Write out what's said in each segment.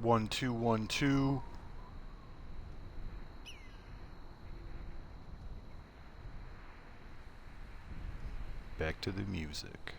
1 2 1 2. Back to the music.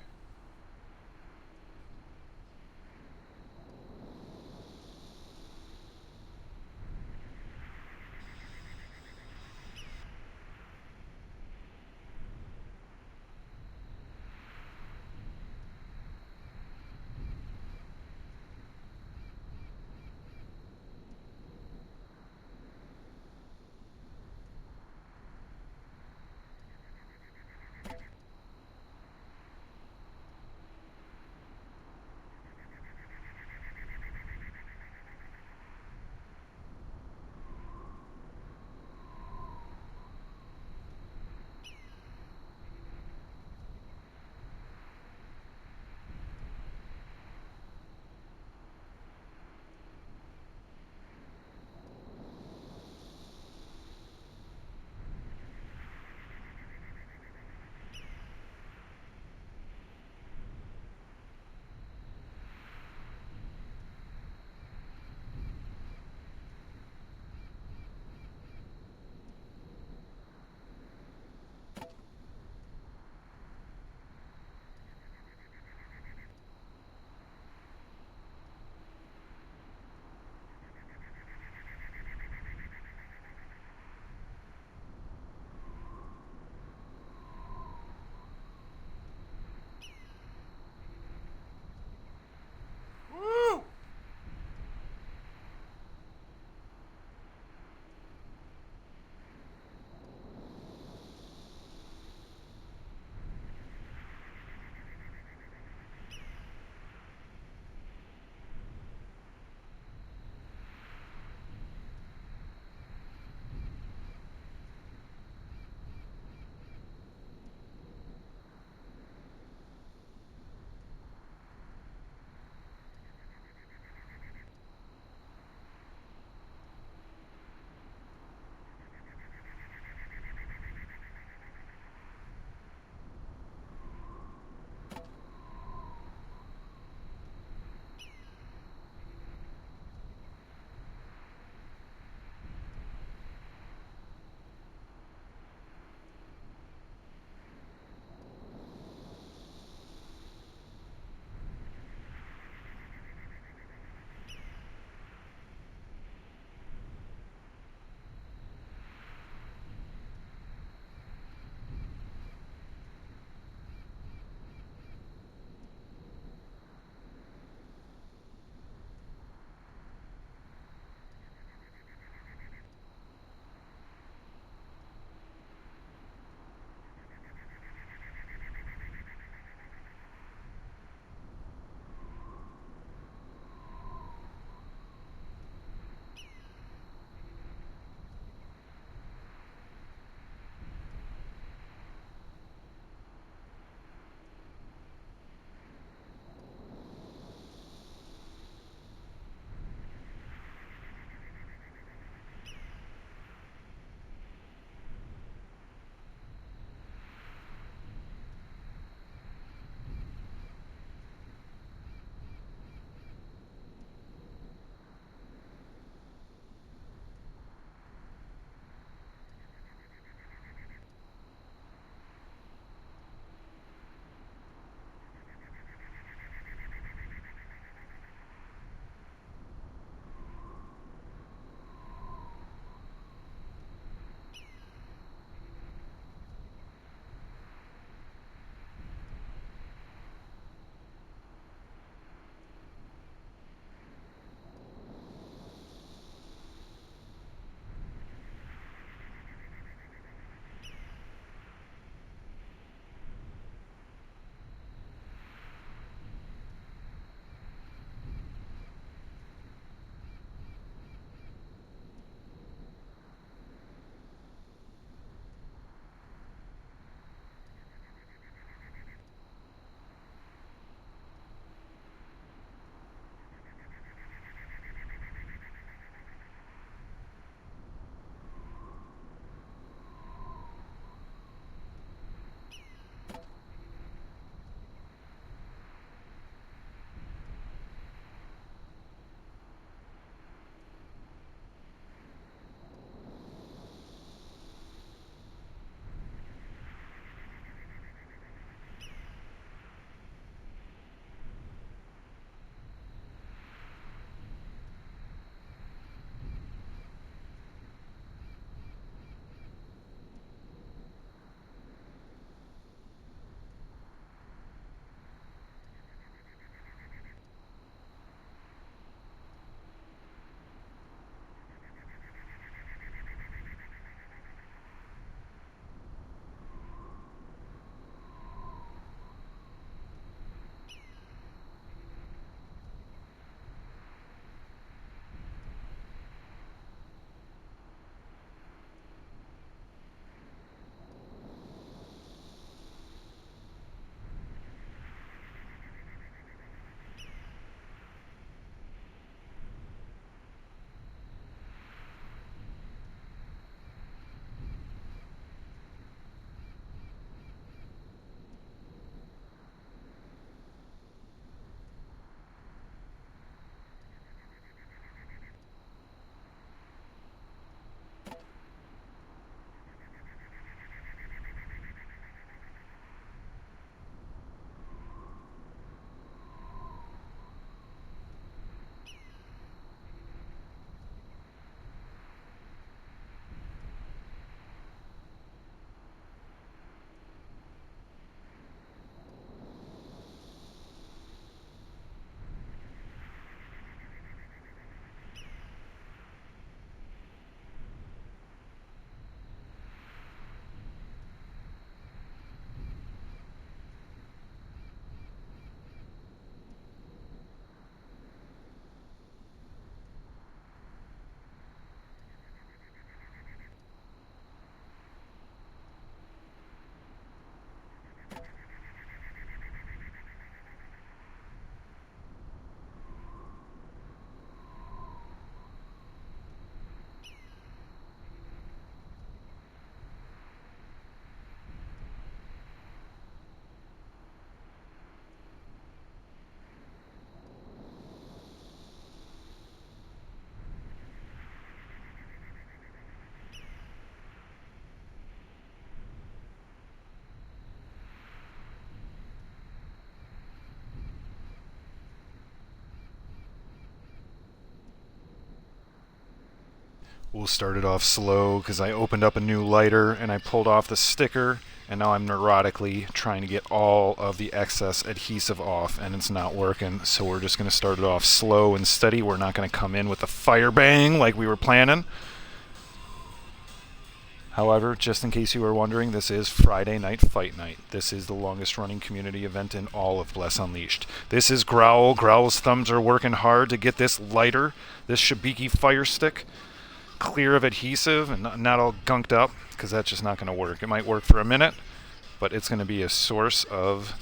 We'll start it off slow because I opened up a new lighter and I pulled off the sticker, and now I'm neurotically trying to get all of the excess adhesive off, and it's not working. So we're just going to start it off slow and steady. We're not going to come in with a fire bang like we were planning. However, just in case you were wondering, this is Friday Night Fight Night. This is the longest running community event in all of Bless Unleashed. This is Growl. Growl's thumbs are working hard to get this lighter, this Shibiki fire stick, clear of adhesive and not all gunked up, because that's just not going to work. It might work for a minute, but it's going to be a source of...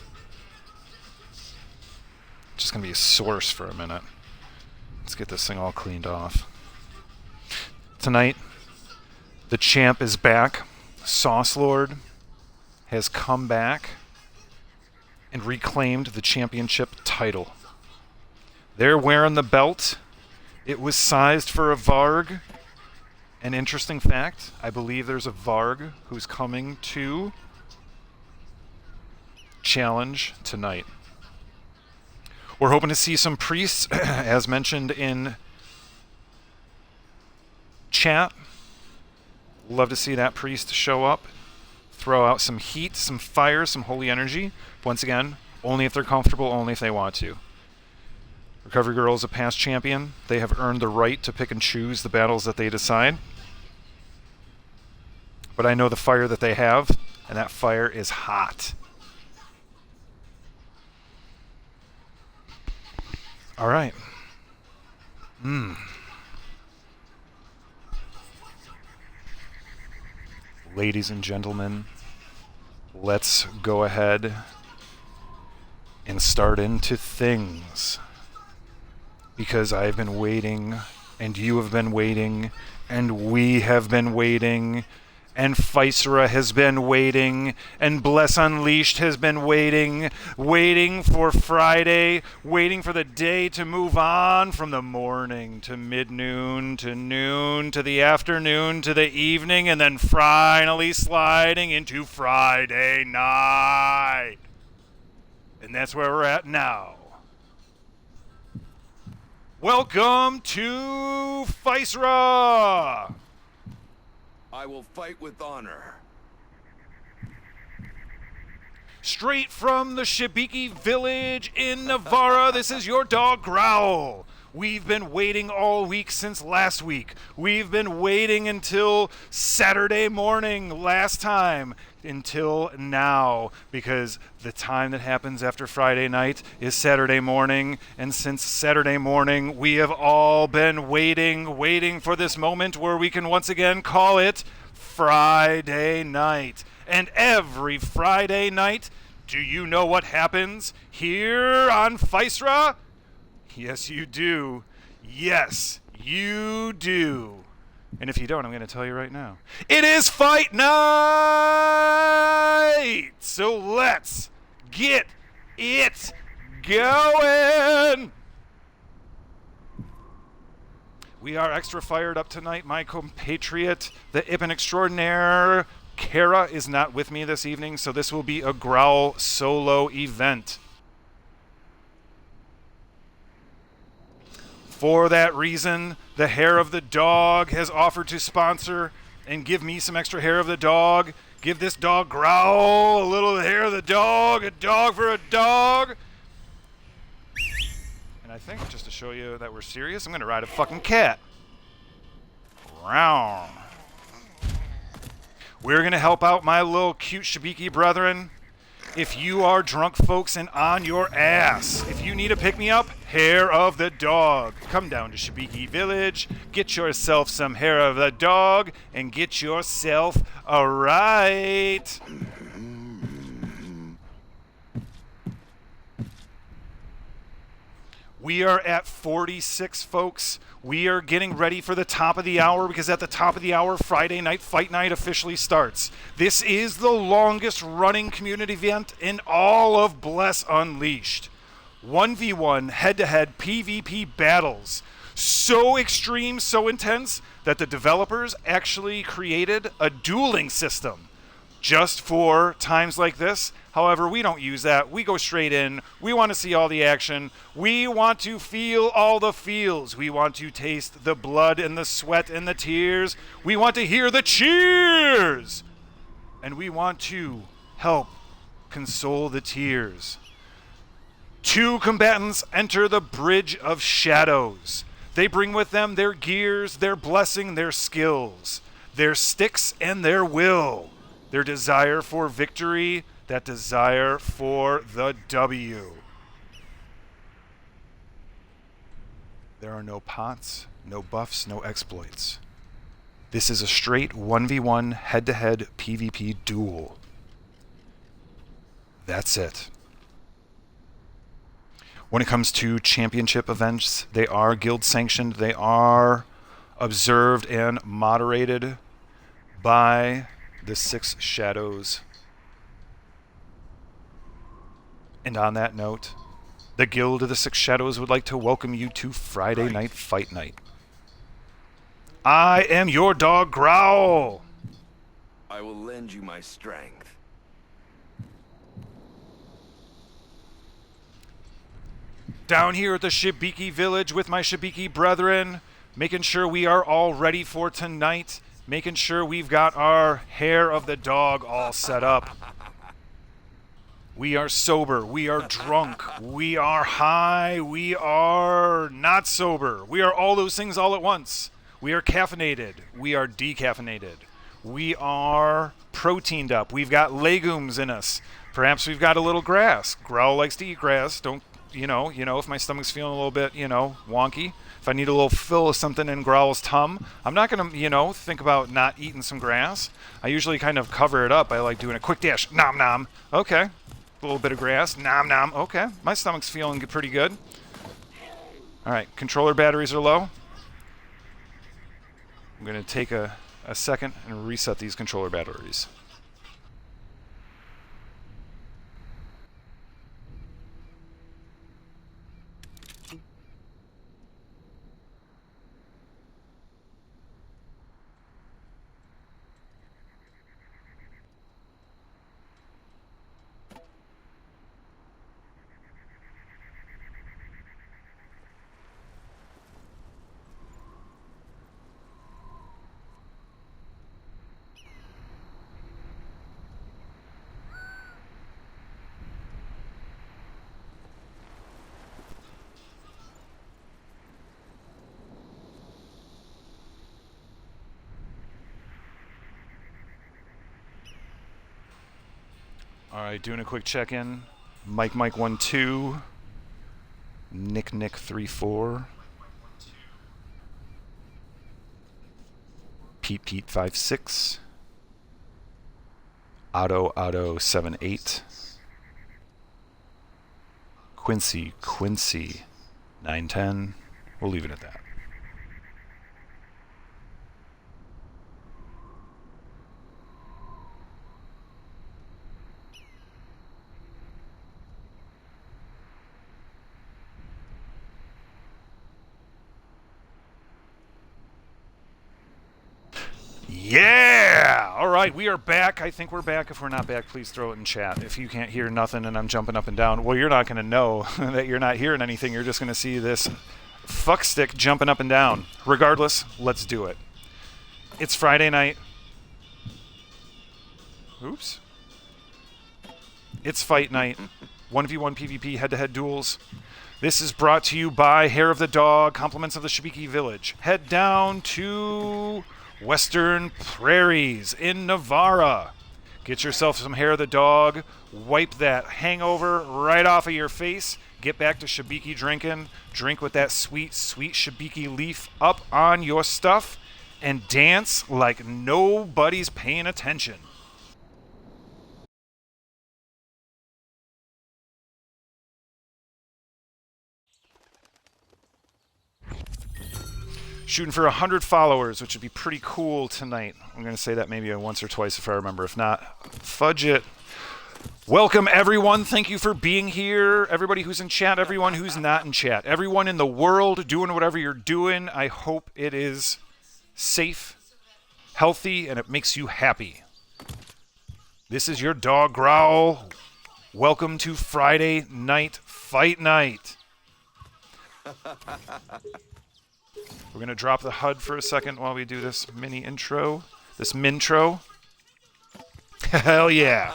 just going to be a source for a minute. Let's get this thing all cleaned off. Tonight, the champ is back. Sauce Lord has come back and reclaimed the championship title. They're wearing the belt. It was sized for a Varg. An interesting fact, I believe there's a Varg who's coming to challenge tonight. We're hoping to see some priests, as mentioned in chat. Love to see that priest show up, throw out some heat, some fire, some holy energy. Once again, only if they're comfortable, only if they want to. Recovery Girl is a past champion. They have earned the right to pick and choose the battles that they decide. But I know the fire that they have, and that fire is hot. All right. Ladies and gentlemen, let's go ahead and start into things. Because I've been waiting, and you have been waiting, and we have been waiting, and Physera has been waiting, and Bless Unleashed has been waiting, waiting for Friday, waiting for the day to move on from the morning to mid-noon to noon to the afternoon to the evening, and then finally sliding into Friday night. And that's where we're at now. Welcome to Physera! I will fight with honor. Straight from the Shibiki village in Navarra, this is your dog Growl. We've been waiting all week since last week. We've been waiting until Saturday morning last time, until now, because the time that happens after Friday night is Saturday morning, and since Saturday morning, we have all been waiting for this moment where we can once again call it Friday night. And every Friday night, do you know what happens here on Physera? Yes, you do. Yes, you do. And if you don't, I'm going to tell you right now. It is fight night! So let's get it going! We are extra fired up tonight. My compatriot, the Ibn Extraordinaire, Kara, is not with me this evening, so this will be a Growl solo event. For that reason, the Hair of the Dog has offered to sponsor and give me some extra hair of the dog. Give this dog Growl a little hair of the dog, a dog for a dog. And I think, just to show you that we're serious, I'm going to ride a fucking cat. Round. We're going to help out my little cute Shibiki brethren. If you are drunk, folks, and on your ass, if you need a pick-me-up, Hair of the Dog. Come down to Shibiki Village, get yourself some Hair of the Dog, and get yourself a right. We are at 46, folks. We are getting ready for the top of the hour because at the top of the hour, Friday Night Fight Night officially starts. This is the longest running community event in all of Bless Unleashed. 1v1 head-to-head PvP battles. So extreme, so intense that the developers actually created a dueling system. just for times like this. However, we don't use that. We go straight in. We want to see all the action. We want to feel all the feels. We want to taste the blood and the sweat and the tears. We want to hear the cheers. And we want to help console the tears. 2 combatants enter the Bridge of Shadows. They bring with them their gears, their blessing, their skills, their sticks and their will, their desire for victory, that desire for the W. There are no pots, no buffs, no exploits. This is a straight 1v1 head-to-head PvP duel. That's it. When it comes to championship events, they are guild sanctioned. They are observed and moderated by the 6 Shadows. And on that note, the Guild of the 6 Shadows would like to welcome you to Friday Night Fight Night. I am your dog Growl. I will lend you my strength. Down here at the Shibiki village with my Shibiki brethren, making sure we are all ready for tonight, making sure we've got our hair of the dog all set up. We are sober, we are drunk, we are high, we are not sober. We are all those things all at once. We are caffeinated, we are decaffeinated. We are proteined up, we've got legumes in us. Perhaps we've got a little grass. Growl likes to eat grass. Don't, you know, if my stomach's feeling a little bit, wonky, if I need a little fill of something in Growl's tum, I'm not going to, think about not eating some grass. I usually kind of cover it up by like doing a quick dash. Nom nom. Okay. A little bit of grass. Nom nom. Okay. My stomach's feeling pretty good. All right. Controller batteries are low. I'm going to take a second and reset these controller batteries. All right, doing a quick check-in. Mike 1-2. Nick 3-4. Pete 5-6. Otto 7-8. Quincy 9-10. We'll leave it at that. Yeah! All right, we are back. I think we're back. If we're not back, please throw it in chat. If you can't hear nothing and I'm jumping up and down, well, you're not going to know that you're not hearing anything. You're just going to see this fuck stick jumping up and down. Regardless, let's do it. It's Friday night. Oops. It's fight night. 1v1 PvP head-to-head duels. This is brought to you by Hair of the Dog, compliments of the Shibiki Village. Head down to Western Prairies in Navarra. Get yourself some Hair of the Dog. Wipe that hangover right off of your face. Get back to Shibiki drinking. Drink with that sweet, sweet Shibiki leaf up on your stuff. And dance like nobody's paying attention. Shooting for 100 followers, which would be pretty cool tonight. I'm going to say that maybe once or twice if I remember. If not, fudge it. Welcome, everyone. Thank you for being here. Everybody who's in chat, everyone who's not in chat, everyone in the world doing whatever you're doing. I hope it is safe, healthy, and it makes you happy. This is your dog Growl. Welcome to Friday Night Fight Night. We're going to drop the HUD for a second while we do this mini intro. This mintro. Hell yeah.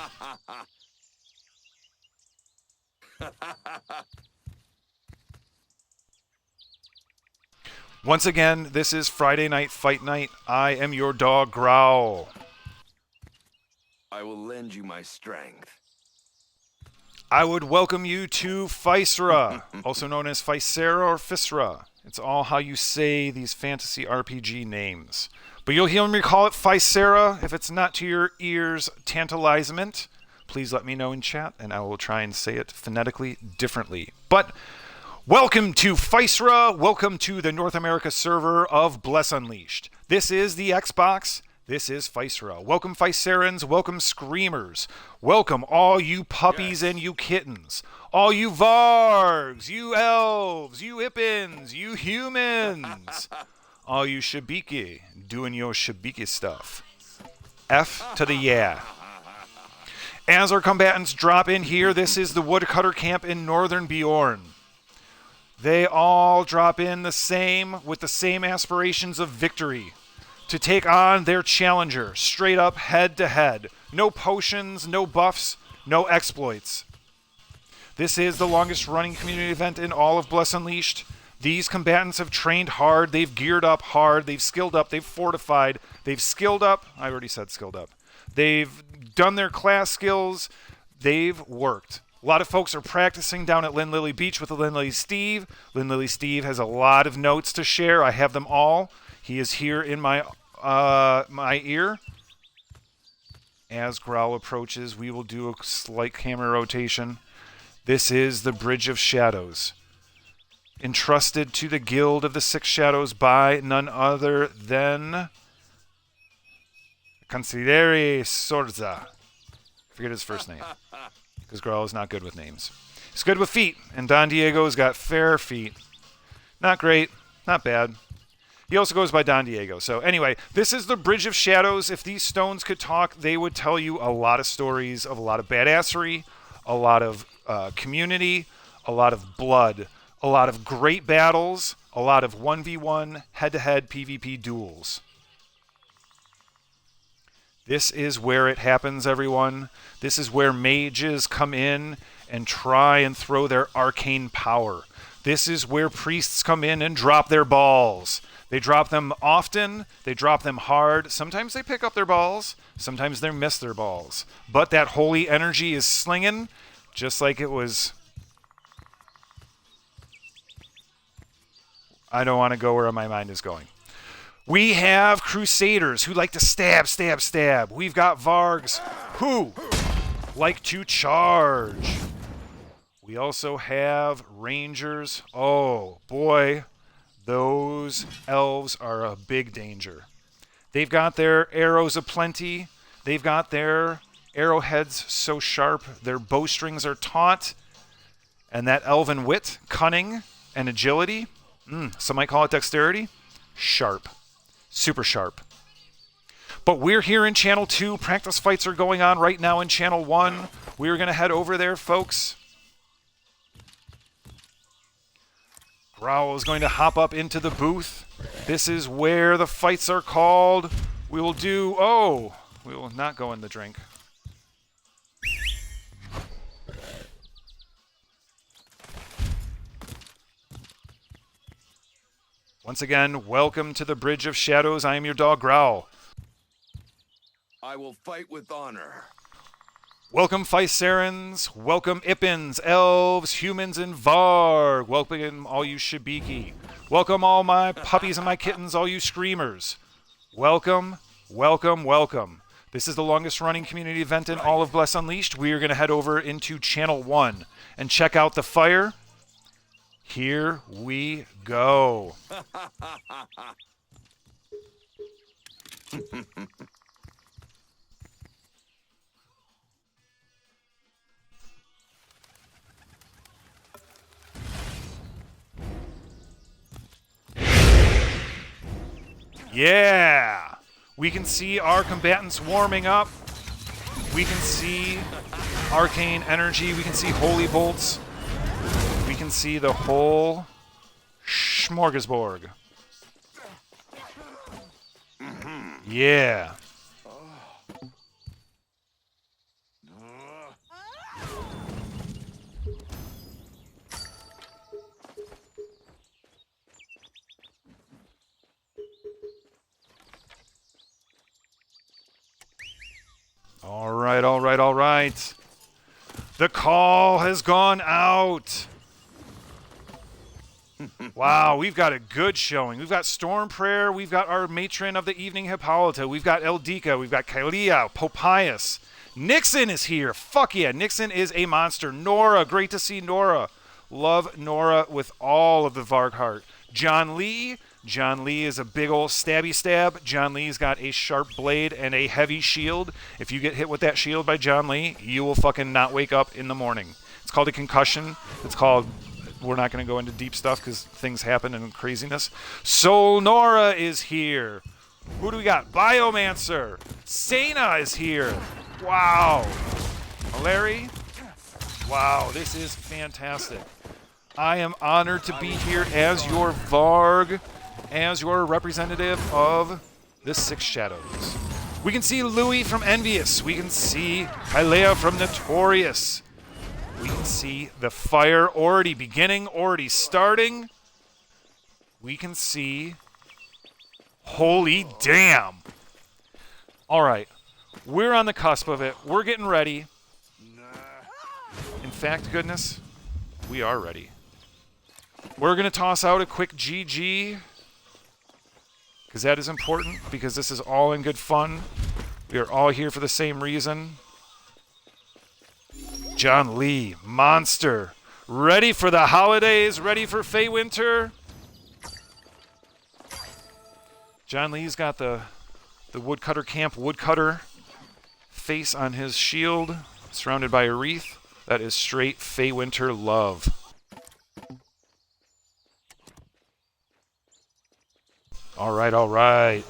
Once again, this is Friday Night Fight Night. I am your dog Growl. I will lend you my strength. I would welcome you to Physera, also known as Physera or Physera. It's all how you say these fantasy RPG names. But you'll hear me call it Physera. If it's not to your ears' tantalizement, please let me know in chat, and I will try and say it phonetically differently. But welcome to Physera. Welcome to the North America server of Bless Unleashed. This is the Xbox. This is Physera. Welcome, Physerans. Welcome, Screamers. Welcome, all you puppies and you kittens. All you Vargs, you elves, you Ippins, you humans. All you Shibiki doing your Shibiki stuff. F to the yeah. As our combatants drop in here, this is the Woodcutter camp in Northern Bjorn. They all drop in the same, with the same aspirations of victory. To take on their challenger, straight up head to head. No potions, no buffs, no exploits. This is the longest running community event in all of Bless Unleashed. These combatants have trained hard, they've geared up hard, they've skilled up, they've fortified, they've skilled up. I already said skilled up. They've done their class skills, they've worked. A lot of folks are practicing down at Lynn Lily Beach with the Lynn Lily Steve. Lynn Lily Steve has a lot of notes to share. I have them all. He is here in my ear. As Growl approaches, we will do a slight camera rotation. This is the Bridge of Shadows, entrusted to the Guild of the Six Shadows by none other than Considere Sorza. Forget his first name, because Growl is not good with names. He's good with feet, and Don Diego's got fair feet. Not great, not bad. He also goes by Don Diego. So anyway, this is the Bridge of Shadows. If these stones could talk, they would tell you a lot of stories of a lot of badassery, a lot of community, a lot of blood, a lot of great battles, a lot of 1v1 head-to-head PvP duels. This is where it happens, everyone. This is where mages come in and try and throw their arcane power. This is where priests come in and drop their balls. They drop them often, they drop them hard. Sometimes they pick up their balls, sometimes they miss their balls. But that holy energy is slinging, just like it was... I don't want to go where my mind is going. We have Crusaders who like to stab, stab, stab. We've got Vargs who like to charge. We also have Rangers. Oh, boy. Those elves are a big danger. They've got their arrows aplenty. They've got their arrowheads so sharp. Their bowstrings are taut. And that elven wit, cunning, and agility, some might call it dexterity, sharp. Super sharp. But we're here in Channel 2. Practice fights are going on right now in Channel 1. We're going to head over there, folks. Growl is going to hop up into the booth. This is where the fights are called. We will do... Oh! We will not go in the drink. Once again, welcome to the Bridge of Shadows. I am your dog, Growl. I will fight with honor. Welcome, Physerans. Welcome, Ippins, Elves, Humans, and Varg. Welcome, all you Shibiki. Welcome, all my puppies and my kittens, all you Screamers. Welcome, welcome, welcome. This is the longest running community event in all of Bless Unleashed. We are going to head over into Channel 1 and check out the fire. Here we go. Yeah! We can see our combatants warming up. We can see arcane energy. We can see holy bolts. We can see the whole smorgasbord. Yeah. All right, all right, all right. The call has gone out. Wow, we've got a good showing. We've got Storm Prayer. We've got our matron of the evening, Hippolyta. We've got Eldika. We've got Kailia, Popius. Nixon is here. Fuck yeah, Nixon is a monster. Nora, great to see Nora. Love Nora with all of the Varg heart. John Lee. John Lee is a big old stabby stab. John Lee's got a sharp blade and a heavy shield. If you get hit with that shield by John Lee, you will fucking not wake up in the morning. It's called a concussion. It's called... We're not going to go into deep stuff because things happen and craziness. Soul Nora is here. Who do we got? Biomancer. Sena is here. Wow. Larry. Wow, this is fantastic. I am honored to be here as your Varg, as your representative of the Six Shadows. We can see Louis from Envious. We can see Hylea from Notorious. We can see the fire already beginning, already starting. We can see... Holy damn! All right. We're on the cusp of it. We're getting ready. In fact, goodness, we are ready. We're going to toss out a quick GG. Because that is important. Because this is all in good fun. We are all here for the same reason. John Lee, monster. Ready for the holidays, ready for Feywinter. John Lee's got the woodcutter camp woodcutter face on his shield, surrounded by a wreath. That is straight Feywinter love. All right, all right.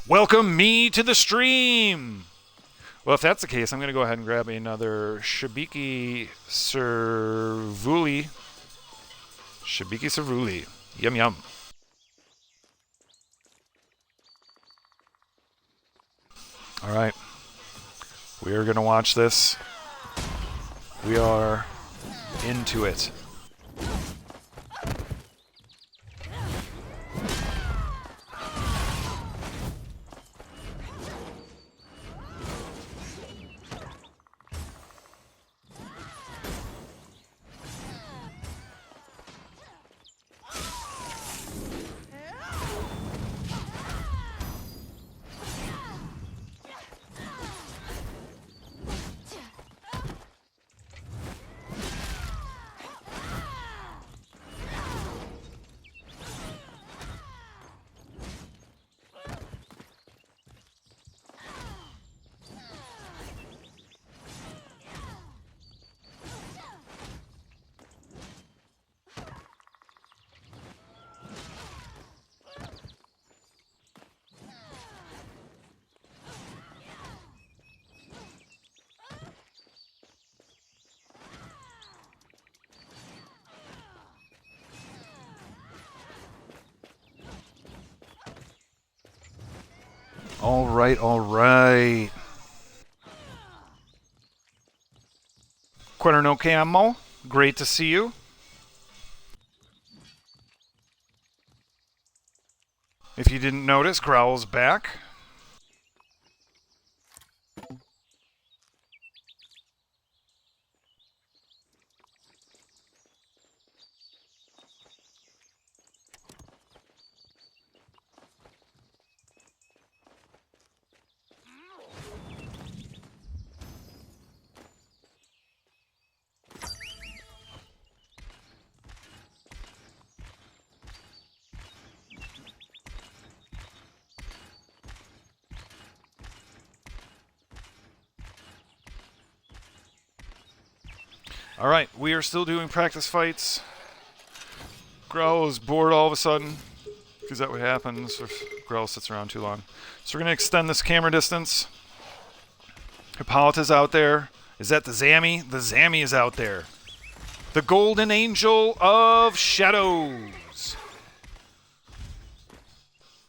Welcome me to the stream. Well, if that's the case, I'm going to go ahead and grab another Shibiki Servuli. Shibiki Servuli. Yum, yum. All right. We are going to watch this. We are into it. All right, all right. Querno Camo, great to see you. If you didn't notice, Growl's back. All right, we are still doing practice fights. Growl is bored all of a sudden. Because that what happens if Growl sits around too long. So we're going to extend this camera distance. Hippolyta's out there. Is that the Zammy? The Zammy is out there. The Golden Angel of Shadows.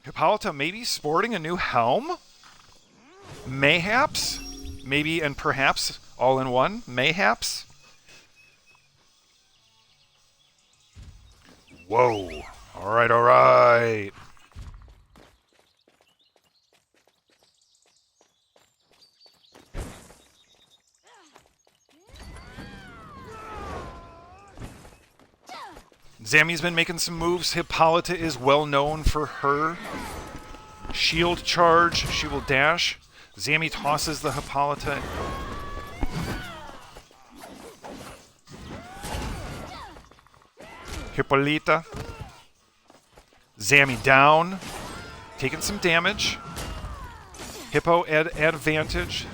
Hippolyta maybe sporting a new helm? Mayhaps? Maybe and perhaps all in one? Mayhaps? Whoa. Alright, alright. Zammy's been making some moves. Hippolyta is well known for her shield charge. She will dash. Zammy tosses the Hippolyta. Hippolyta. Zammy down. Taking some damage. Hippo at advantage.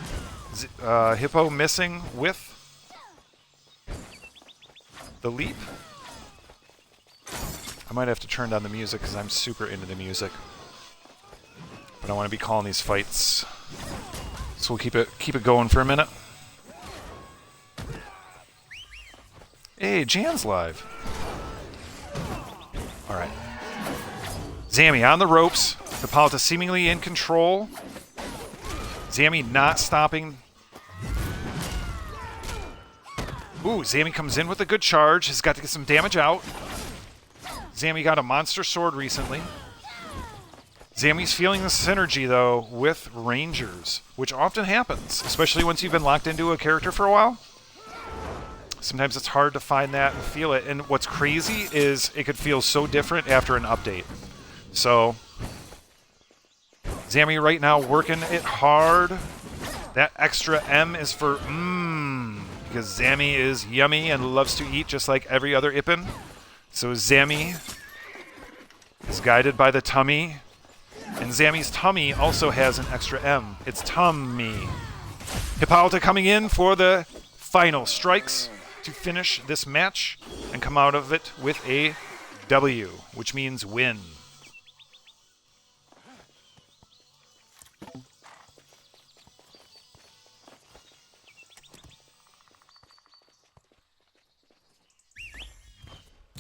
Hippo missing with the leap. I might have to turn down the music because I'm super into the music. But I want to be calling these fights. So we'll keep it going for a minute. Hey, Jan's live. Alright. Zammy on the ropes. Hippolyta seemingly in control. Zammy not stopping. Ooh, Zammy comes in with a good charge. Has got to get some damage out. Zammy got a monster sword recently. Zammy's feeling the synergy, though, with Rangers, which often happens, especially once you've been locked into a character for a while. Sometimes it's hard to find that and feel it. And what's crazy is it could feel so different after an update. So, Zammy right now working it hard. That extra M is for because Zammy is yummy and loves to eat just like every other Ippin. So Zammy is guided by the tummy. And Zammy's tummy also has an extra M. It's tummy. Hippolyta coming in for the final strikes to finish this match and come out of it with a W, which means win.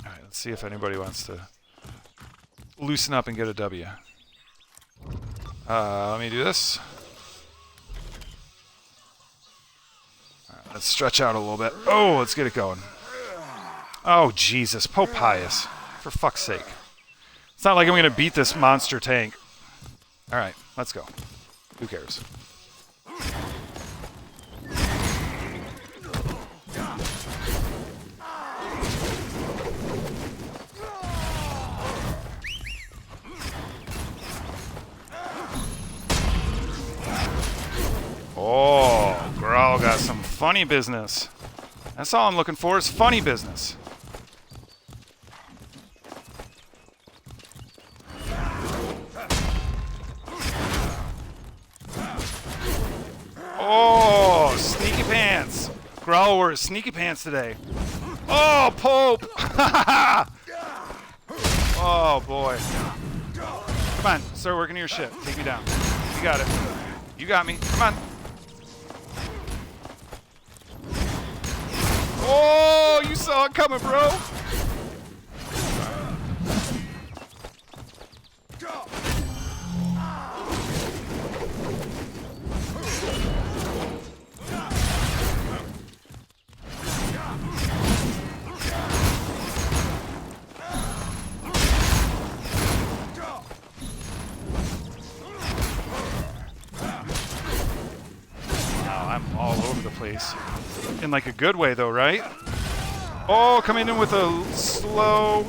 All right, let's see if anybody wants to loosen up and get a W. Let me do this. All right, let's stretch out a little bit. Oh, let's get it going. Oh, Jesus. Pope Pius. For fuck's sake. It's not like I'm going to beat this monster tank. All right, let's go. Who cares? Oh, Growl got some funny business. That's all I'm looking for is funny business. Oh, sneaky pants. Growl wore his sneaky pants today. Oh, Pope. Oh, boy. Come on, start working your shit. Take me down. You got it. You got me. Come on. Oh, you saw it coming, bro. I'm all over the place. In like a good way though, right? Oh, coming in with a slow.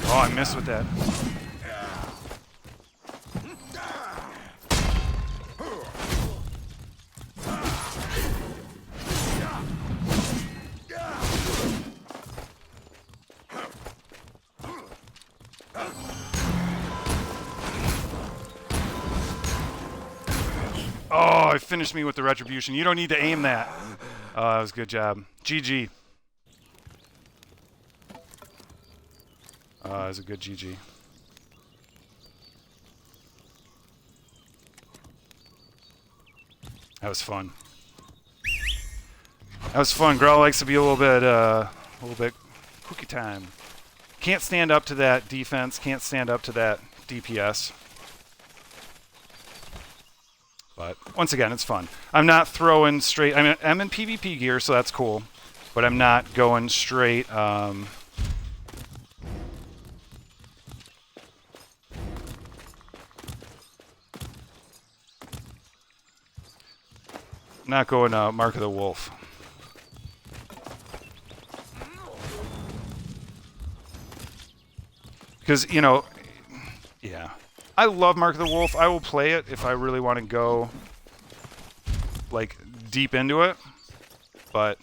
Oh, I missed with that. Oh, it finished me with the retribution. You don't need to aim that. That was a good job. GG. That was a good GG. That was fun. That was fun. Growl likes to be a little bit cookie time. Can't stand up to that defense. Can't stand up to that DPS. But once again, it's fun. I'm not throwing straight. I mean, I'm in PvP gear, so that's cool. But I'm not going straight. Not going Mark of the Wolf. Because, you know, yeah. I love Mark of the Wolf. I will play it if I really want to go, like, deep into it. But,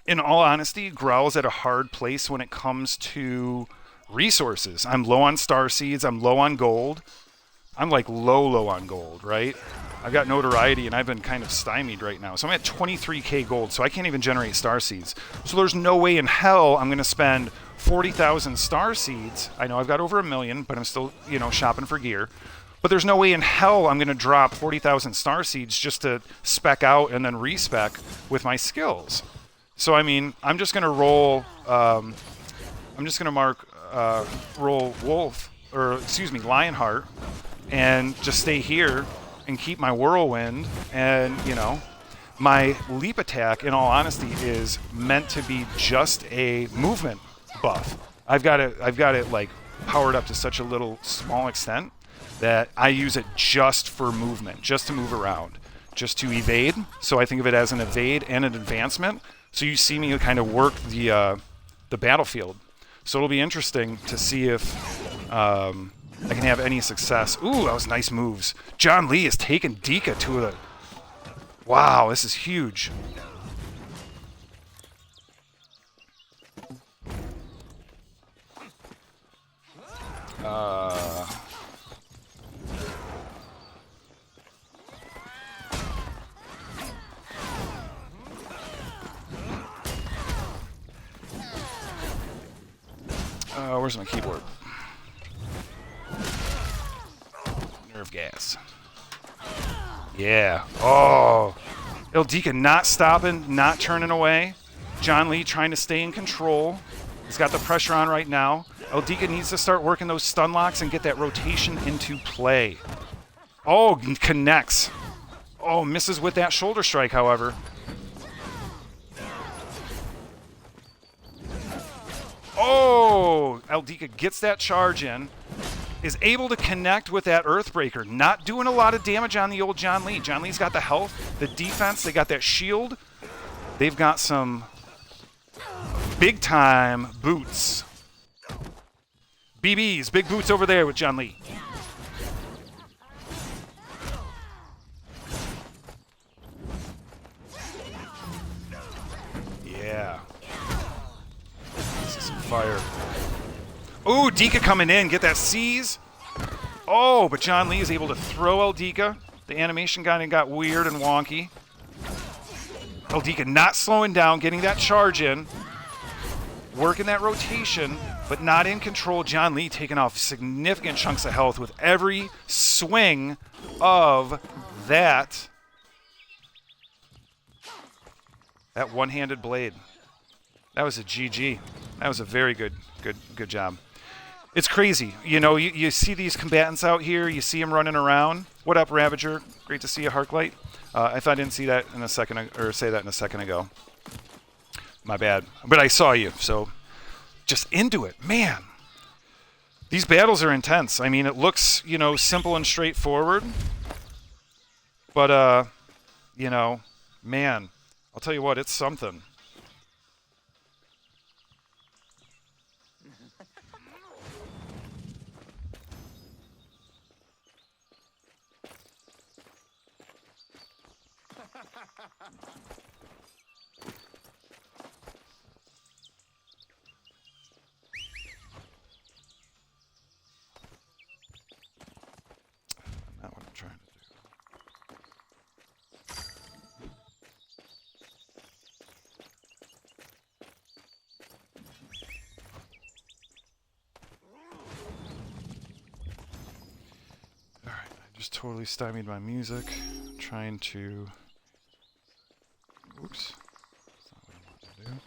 in all honesty, Growl's at a hard place when it comes to resources. I'm low on star seeds. I'm low on gold. I'm, like, low on gold, right? I've got notoriety, and I've been kind of stymied right now. So I'm at 23k gold, so I can't even generate star seeds. So there's no way in hell I'm going to spend 40,000 star seeds. I know I've got over 1 million, but I'm still, you know, shopping for gear. But there's no way in hell I'm going to drop 40,000 star seeds just to spec out and then respec with my skills. So, I mean, I'm just going to roll, I'm just going to roll Wolf, or excuse me, Lionheart, and just stay here and keep my Whirlwind. And, you know, my leap attack, in all honesty, is meant to be just a movement buff. I've got it like powered up to such a little small extent that I use it just for movement, just to move around, just to evade. So I think of it as an evade and an advancement. So you see me kind of work the battlefield. So it'll be interesting to see if I can have any success. Ooh, that was nice moves. John Lee is taking Dika to a... Wow, this is huge. Where's my keyboard? Nerve gas. Yeah. Oh. Ildika not stopping, not turning away. John Lee trying to stay in control. He's got the pressure on right now. Ildika needs to start working those stun locks and get that rotation into play. Oh, connects. Oh, misses with that shoulder strike, however. Oh, Ildika gets that charge in. Is able to connect with that Earthbreaker. Not doing a lot of damage on the old John Lee. John Lee's got the health, the defense, they got that shield. They've got some big-time boots. BBs, big boots over there with John Lee. Yeah. This is some fire. Ooh, Dika coming in. Get that seize. Oh, but John Lee is able to throw Ildika. The animation kind of got weird and wonky. Ildika not slowing down, getting that charge in. Working that rotation, but not in control. John Lee taking off significant chunks of health with every swing of that one-handed blade. That was a GG. That was a very good job. It's crazy. You know, you see these combatants out here. You see them running around. What up, Ravager? Great to see you, Harklight. If I didn't see that in a second, or say that in a second ago, my bad. But I saw you, so just into it, man. These battles are intense. I mean, it looks, you know, simple and straightforward, but you know, man, I'll tell you what, it's something. Not what I'm trying to do. just totally stymied my music. Trying to... Oops. That's not what I wanted to do.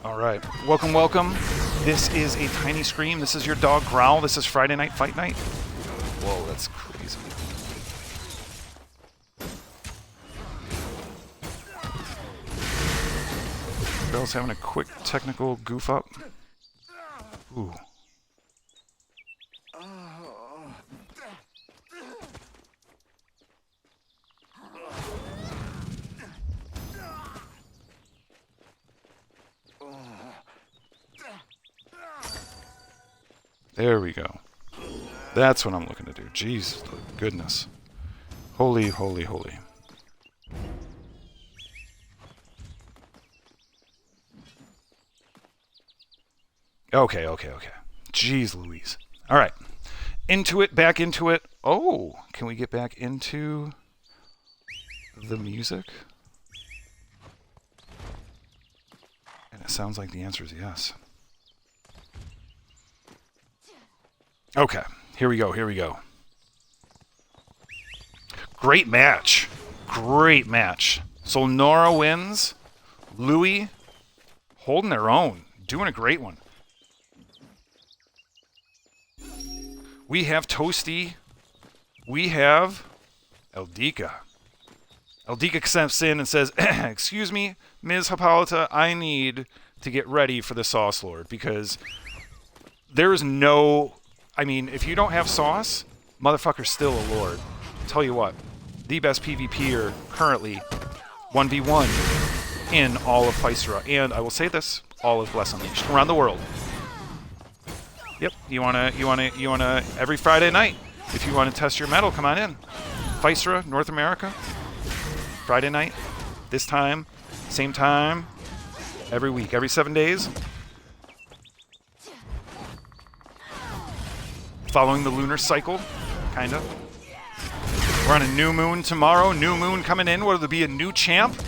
Alright, welcome, welcome. This is a Tiny Scream. This is your dog Growl. This is Friday Night Fight Night. Whoa, that's crazy. Growl's having a quick technical goof up. Ooh. There we go. That's what I'm looking to do. Jeez, goodness. Holy, holy, holy. Okay, okay, okay. Jeez Louise. All right. Into it, back into it. Oh, can we get back into the music? And it sounds like the answer is yes. Okay, here we go, here we go. Great match. Great match. So Nora wins. Louis holding their own. Doing a great one. We have Toasty. We have Eldika. Eldika steps in and says, excuse me, Ms. Hippolyta, I need to get ready for the Sauce Lord because there is no... I mean, if you don't have sauce, motherfucker's still a lord. Tell you what, the best PvPer currently, 1v1 in all of Physera. And I will say this, all of Bless Unleashed around the world. Yep, you wanna every Friday night, if you want to test your metal, come on in. Physera, North America, Friday night, this time, same time, every week, every 7 days. Following the lunar cycle, kind of. We're on a new moon tomorrow. New moon coming in. Will there be a new champ?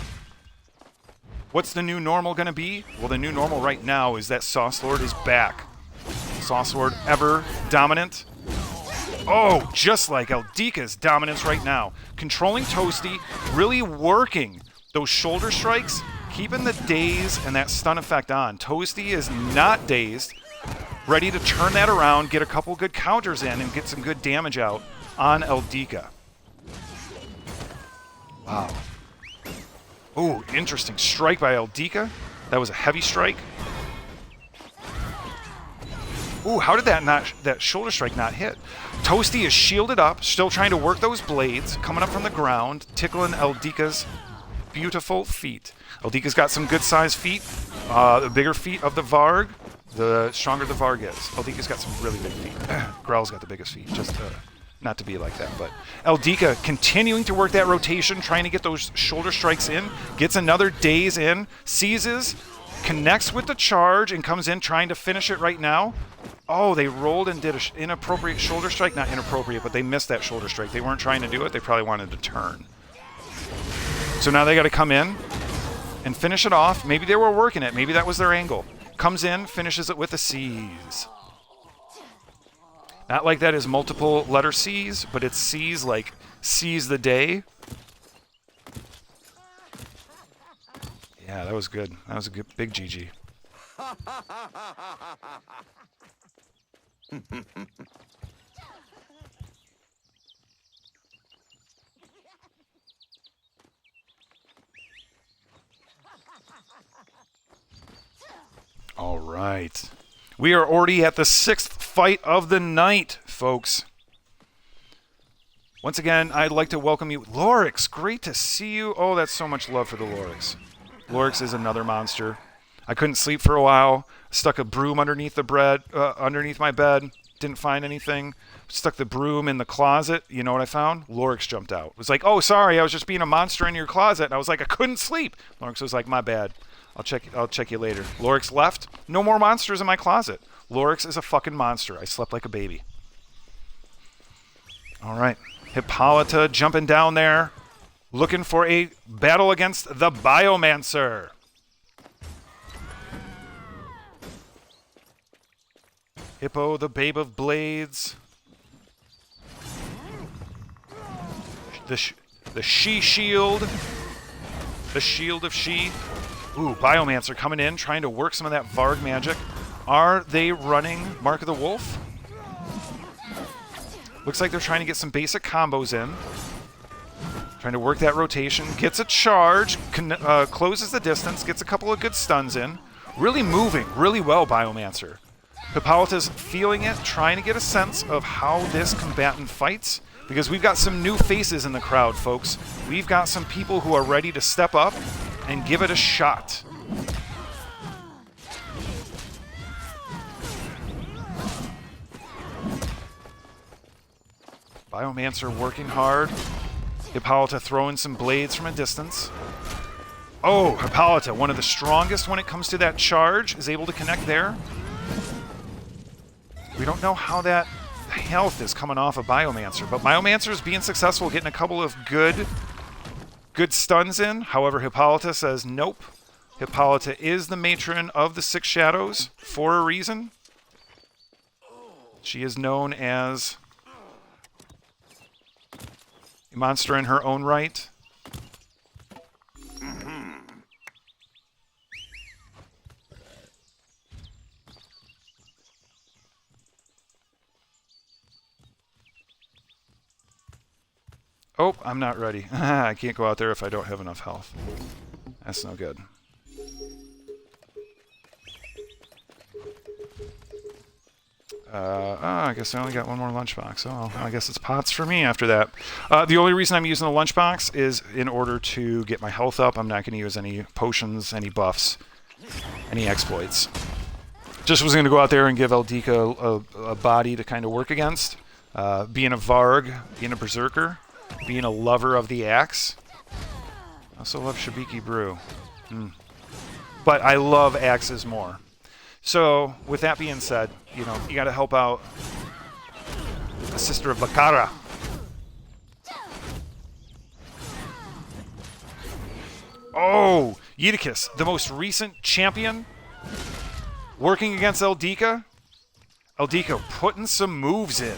What's the new normal going to be? Well, the new normal right now is that Sauce Lord is back. Sauce Lord ever dominant. Oh, just like Eldika's dominance right now. Controlling Toasty, really working those shoulder strikes, keeping the daze and that stun effect on. Toasty is not dazed. Ready to turn that around, get a couple good counters in, and get some good damage out on Eldika. Wow. Ooh, interesting strike by Eldika. That was a heavy strike. Ooh, how did that shoulder strike not hit? Toasty is shielded up, still trying to work those blades, coming up from the ground, tickling Eldika's beautiful feet. Eldika's got some good-sized feet, the bigger feet of the Varg. The stronger the Varg is. Eldika's got some really big feet. Growl's got the biggest feet, just not to be like that. But Eldika continuing to work that rotation, trying to get those shoulder strikes in, gets another daze in, seizes, connects with the charge, and comes in trying to finish it right now. Oh, they rolled and did an inappropriate shoulder strike. Not inappropriate, but they missed that shoulder strike. They weren't trying to do it. They probably wanted to turn. So now they got to come in and finish it off. Maybe they were working it. Maybe that was their angle. Comes in, finishes it with a seize. Not like that is multiple letter C's, but it's C's like seize the day. Yeah, that was good. That was a good big GG. All right. We are already at the 6th fight of the night, folks. Once again, I'd like to welcome you. Lorix, great to see you. Oh, that's so much love for the Lorix. Lorix is another monster. I couldn't sleep for a while. Stuck a broom underneath underneath my bed. didn't find anything. Stuck the broom in the closet. You know what I found? Lorix jumped out. It was like, oh, sorry, I was just being a monster in your closet. And I was like, I couldn't sleep. Lorix was like, my bad. I'll check you later. Lorix left. No more monsters in my closet. Lorix is a fucking monster. I slept like a baby. All right. Hippolyta jumping down there, looking for a battle against the Biomancer. Hippo, the babe of blades. The she shield. The shield of she. Ooh, Biomancer coming in, trying to work some of that Varg magic. Are they running Mark of the Wolf? Looks like they're trying to get some basic combos in. Trying to work that rotation. Gets a charge, closes the distance, gets a couple of good stuns in. Really moving really well, Biomancer. Hippolyta's feeling it, trying to get a sense of how this combatant fights, because we've got some new faces in the crowd, folks. We've got some people who are ready to step up and give it a shot. Biomancer working hard. Hippolyta throwing some blades from a distance. Oh, Hippolyta, one of the strongest when it comes to that charge, is able to connect there. We don't know how that health is coming off of Biomancer, but Biomancer is being successful, getting a couple of good stuns in. However, Hippolyta says nope. Hippolyta is the matron of the Six Shadows for a reason. She is known as a monster in her own right. Oh, I'm not ready. I can't go out there if I don't have enough health. That's no good. I guess I only got one more lunchbox. Oh, I guess it's pots for me after that. The only reason I'm using the lunchbox is in order to get my health up. I'm not going to use any potions, any buffs, any exploits. Just was going to go out there and give Eldika a body to kind of work against. Being a Varg, being a Berserker, being a lover of the axe. I also love Shibiki Brew. But I love axes more. So, with that being said, you know, you got to help out the Sister of Bakara. Oh, Eutychus, the most recent champion, working against Eldika. Eldika putting some moves in.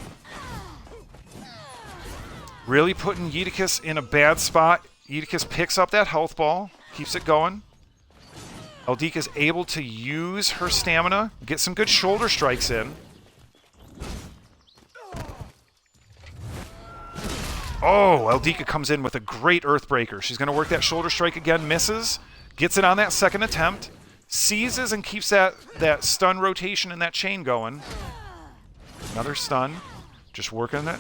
Really putting Eutychus in a bad spot. Eutychus picks up that health ball, keeps it going. Eldika is able to use her stamina, get some good shoulder strikes in. Oh, Eldika comes in with a great Earthbreaker. She's going to work that shoulder strike again, misses, gets it on that second attempt, seizes and keeps that stun rotation and that chain going. Another stun, just working it.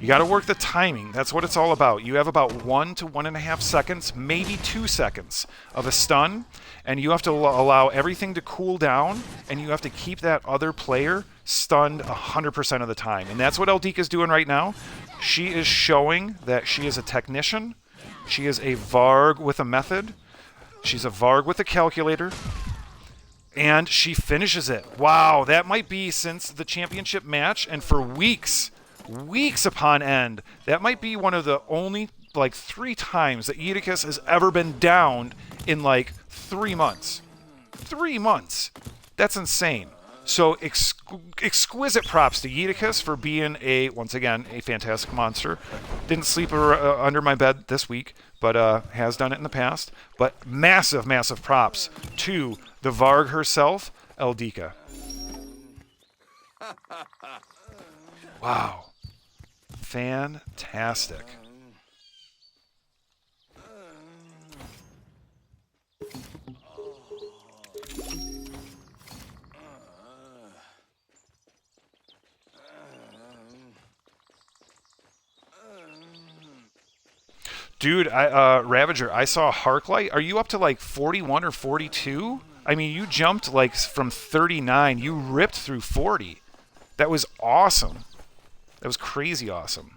You got to work the timing. That's what it's all about. You have about 1 to 1.5 seconds, maybe 2 seconds of a stun, and you have to allow everything to cool down, and you have to keep that other player stunned 100% of the time. And that's what Eldika is doing right now. She is showing that she is a technician. She is a Varg with a method. She's a Varg with a calculator. And she finishes it. Wow, that might be since the championship match, and for weeks upon end, that might be one of the only, 3 times that Eutychus has ever been downed in, 3 months. 3 months. That's insane. So exquisite props to Eutychus for being once again, a fantastic monster. Didn't sleep under my bed this week, but has done it in the past. But massive, massive props to the Varg herself, Eldika. Wow. Fantastic. Dude, Ravager, I saw Harklight. Are you up to 41 or 42? I mean, you jumped from 39. You ripped through 40. That was awesome. That was crazy awesome.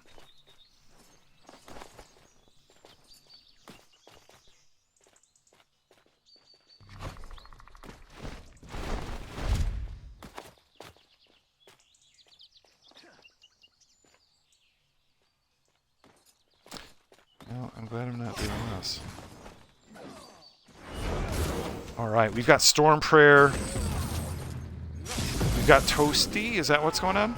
Well, I'm glad I'm not doing this. Alright, we've got Storm Prayer. We've got Toasty. Is that what's going on?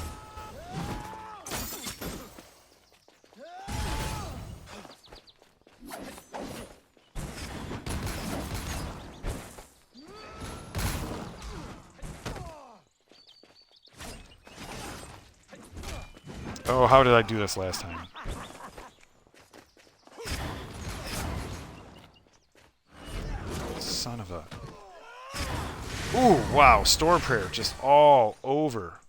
Oh, how did I do this last time? Son of a... Ooh, wow. Storm Prayer just all over.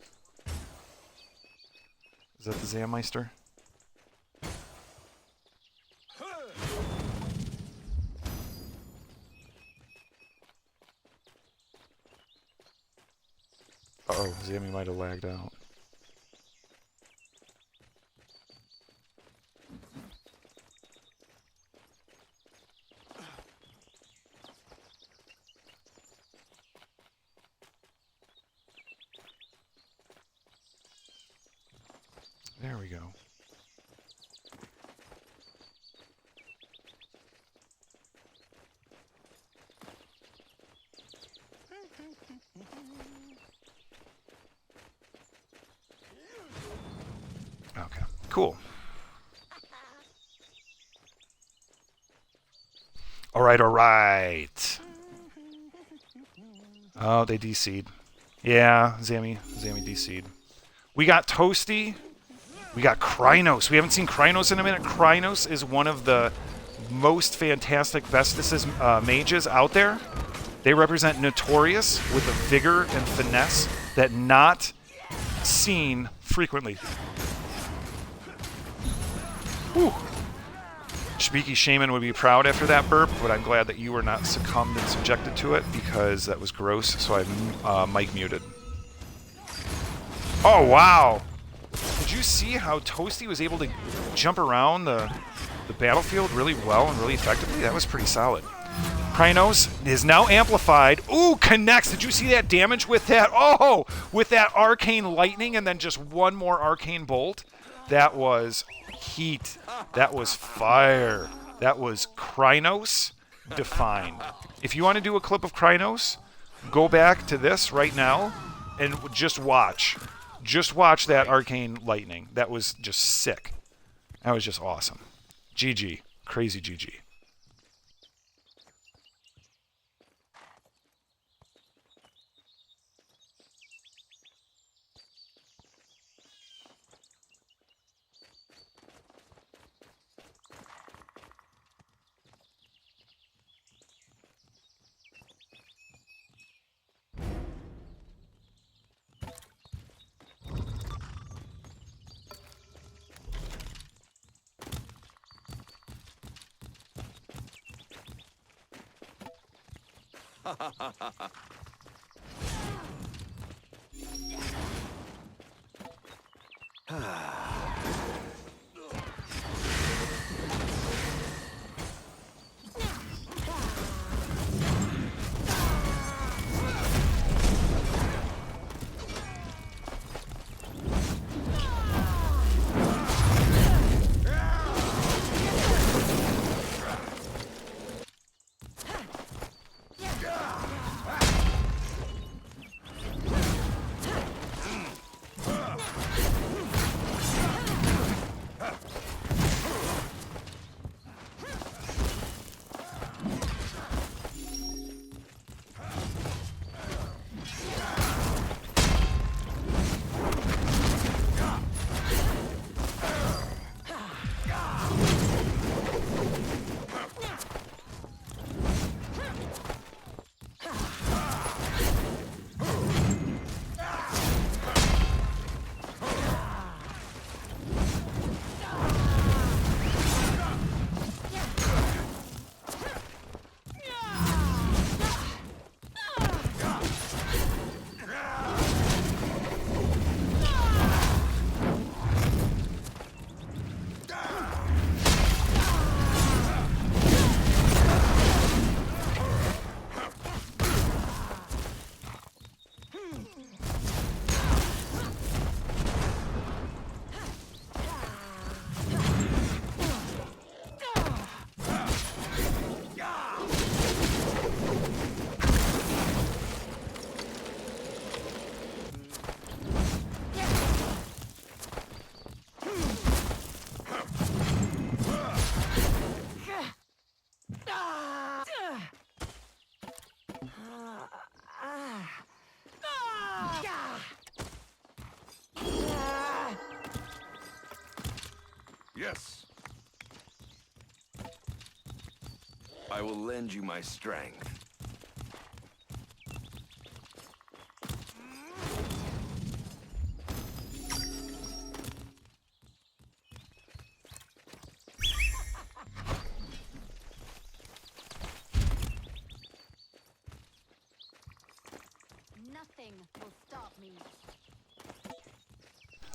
Is that the Zammeister? Uh-oh, Zammy might have lagged out. There we go. Okay, cool. All right. Oh, they DC'd. Yeah, Zammy DC'd. We got Toasty. We got Krynos. We haven't seen Krynos in a minute. Krynos is one of the most fantastic Vestus mages out there. They represent Notorious with a vigor and finesse that not seen frequently. Whew. Shibiki Shaman would be proud after that burp, but I'm glad that you were not succumbed and subjected to it because that was gross, so I mic muted. Oh, wow. Did you see how Toasty was able to jump around the battlefield really well and really effectively? That was pretty solid. Krynos is now amplified. Ooh, connects. Did you see that damage with that? Oh, with that arcane lightning and then just one more arcane bolt. That was heat. That was fire. That was Krynos defined. If you want to do a clip of Krynos, go back to this right now and just watch. Just watch that arcane lightning. That was just sick. That was just awesome. GG. Crazy GG. Yes. I will lend you my strength. Nothing will stop me.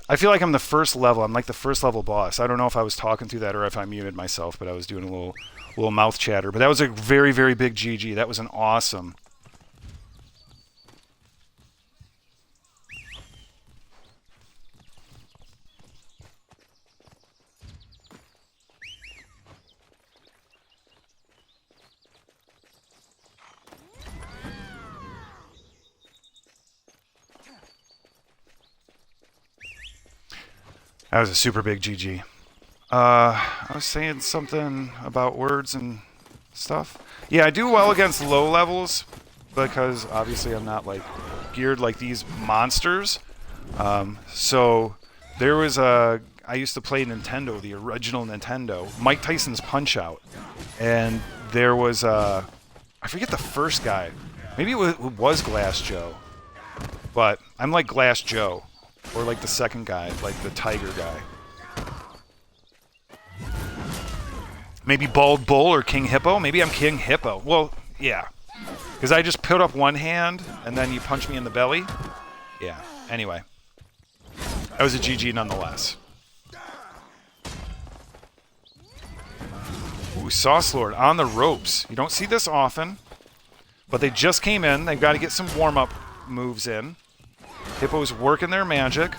I feel like I'm the first level. I'm like the first level boss. I don't know if I was talking through that or if I muted myself, but I was doing a little mouth chatter. But that was a very, very big GG. That was an awesome. That was a super big GG. I was saying something about words and stuff. Yeah, I do well against low levels because obviously I'm not like geared like these monsters. So there was I used to play Nintendo, the original Nintendo, Mike Tyson's Punch-Out, and there was I forget the first guy. Maybe it was Glass Joe, but I'm like Glass Joe. Or like the second guy, like the tiger guy. Maybe Bald Bull or King Hippo. Maybe I'm King Hippo. Well, yeah. Because I just put up one hand, and then you punch me in the belly. Yeah, anyway. That was a GG nonetheless. Ooh, Sauce Lord on the ropes. You don't see this often. But they just came in. They've got to get some warm-up moves in. Hippo's working their magic.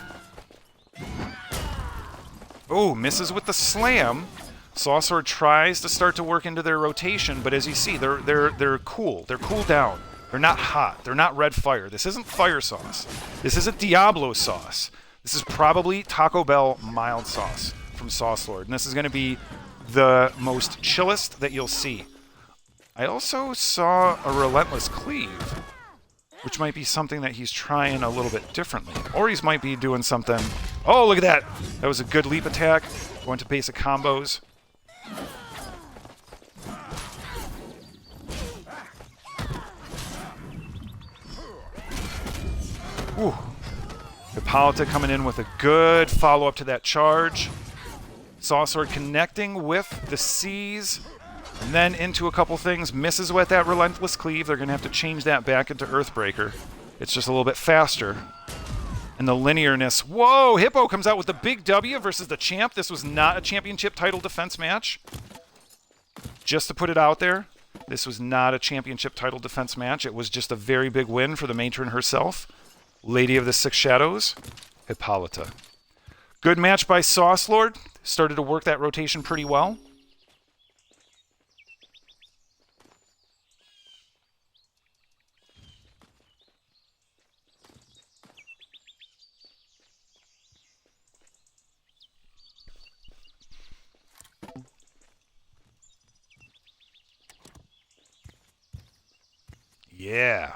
Oh, misses with the slam. Saucer tries to start to work into their rotation, but as you see, they're cool. They're cool down. They're not hot. They're not red fire. This isn't fire sauce. This isn't Diablo sauce. This is probably Taco Bell mild sauce from Sauce Lord, and this is going to be the most chillest that you'll see. I also saw a relentless cleave, which might be something that he's trying a little bit differently. Or he might be doing something... Oh, look at that! That was a good leap attack. Going to basic combos. Ooh. Hippolyta coming in with a good follow-up to that charge. Saucer connecting with the C's. And then into a couple things, misses with that relentless cleave. They're going to have to change that back into Earthbreaker. It's just a little bit faster. And the linearness. Whoa! Hippo comes out with the big W versus the champ. This was not a championship title defense match. Just to put it out there, this was not a championship title defense match. It was just a very big win for the matron herself. Lady of the Six Shadows, Hippolyta. Good match by Sauce Lord. Started to work that rotation pretty well. Yeah.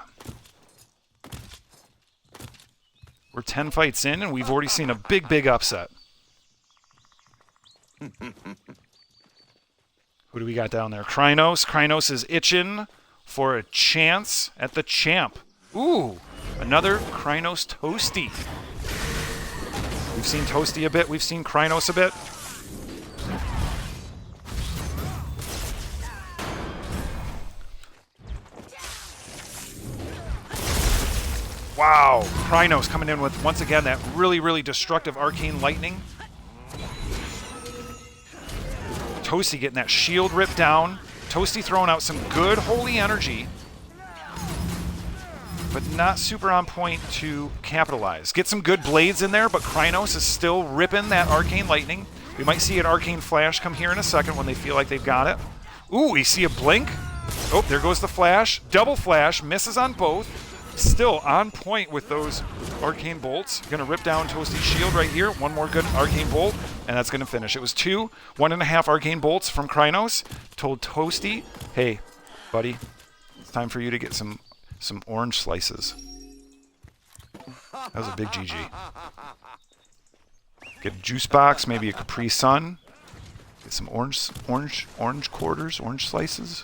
We're 10 fights in, and we've already seen a big, big upset. Who do we got down there? Krynos. Krynos is itching for a chance at the champ. Ooh, another Krynos Toasty. We've seen Toasty a bit. We've seen Krynos a bit. Wow, Krynos coming in with, once again, that really, really destructive arcane lightning. Toasty getting that shield ripped down. Toasty throwing out some good holy energy, but not super on point to capitalize. Get some good blades in there, but Krynos is still ripping that arcane lightning. We might see an arcane flash come here in a second when they feel like they've got it. Ooh, we see a blink. Oh, there goes the flash. Double flash, misses on both. Still on point with those arcane bolts. Going to rip down Toasty's shield right here. One more good arcane bolt, and that's going to finish. It was 1.5 arcane bolts from Krynos. Told Toasty, hey, buddy, it's time for you to get some orange slices. That was a big GG. Get a juice box, maybe a Capri Sun. Get some orange quarters, orange slices.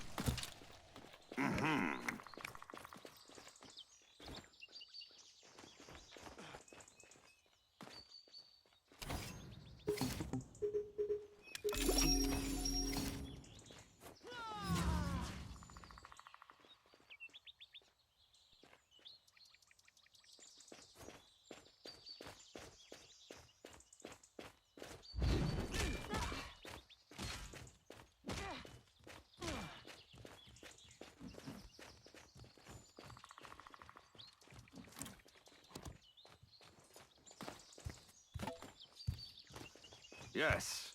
Yes.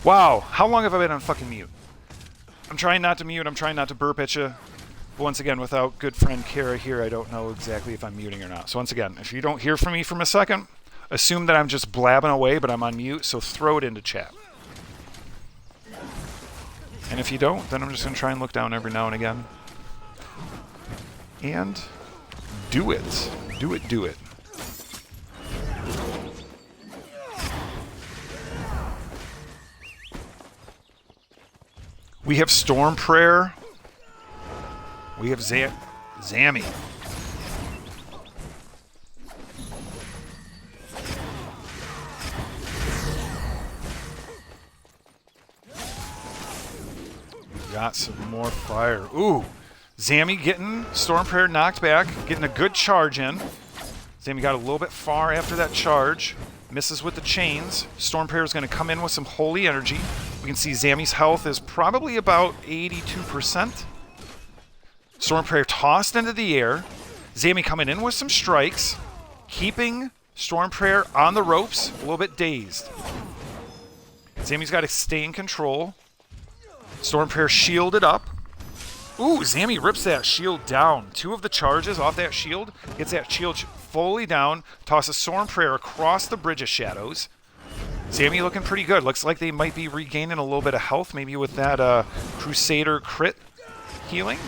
Wow, how long have I been on fucking mute? I'm trying not to mute, I'm trying not to burp at you. But once again, without good friend Kara here, I don't know exactly if I'm muting or not. So once again, if you don't hear from me from a second, assume that I'm just blabbing away, but I'm on mute, so throw it into chat. And if you don't, then I'm just going to try and look down every now and again. And do it. Do it, do it. We have Storm Prayer. We have Zammy. We got some more fire. Ooh. Zammy getting Storm Prayer knocked back, getting a good charge in. Zammy got a little bit far after that charge. Misses with the chains. Storm Prayer is going to come in with some holy energy. We can see Zammy's health is probably about 82%. Storm Prayer tossed into the air. Zammy coming in with some strikes, keeping Storm Prayer on the ropes, a little bit dazed. Zammy's got to stay in control. Storm Prayer shielded up. Ooh, Zammy rips that shield down. 2 of the charges off that shield. Gets that shield fully down. Tosses Storm Prayer across the Bridge of Shadows. Zammy looking pretty good. Looks like they might be regaining a little bit of health, maybe with that Crusader crit healing.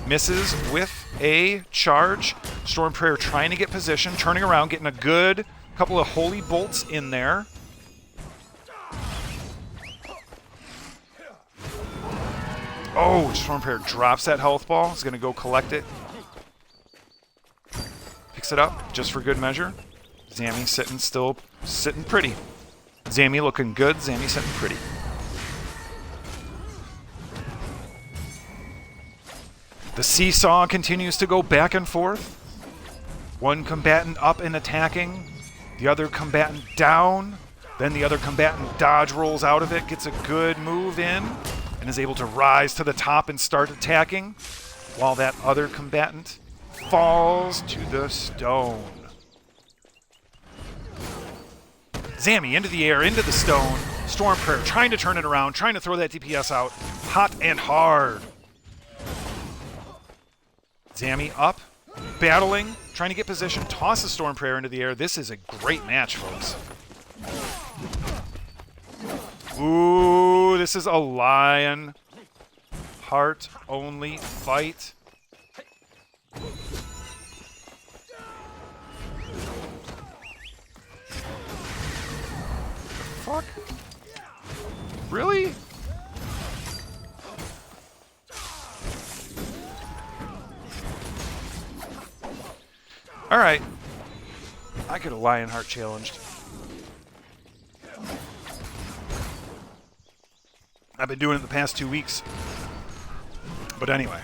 Misses with a charge. Storm Prayer trying to get position, turning around, getting a good couple of holy bolts in there. Oh, Storm Prayer drops that health ball. Is going to go collect it. Picks it up just for good measure. Zammy sitting pretty. Zammy looking good. Zammy sitting pretty. The seesaw continues to go back and forth. One combatant up and attacking. The other combatant down. Then the other combatant dodge rolls out of it, gets a good move in, and is able to rise to the top and start attacking, while that other combatant falls to the stone. Zammy into the air, into the stone. Storm Prayer trying to turn it around, trying to throw that DPS out. Hot and hard. Zammy up, battling, trying to get position, tosses Storm Prayer into the air. This is a great match, folks. Ooh, this is a lion heart only fight. Fuck? Really? All right. I get a Lionheart challenged. I've been doing it the past 2 weeks. But anyway.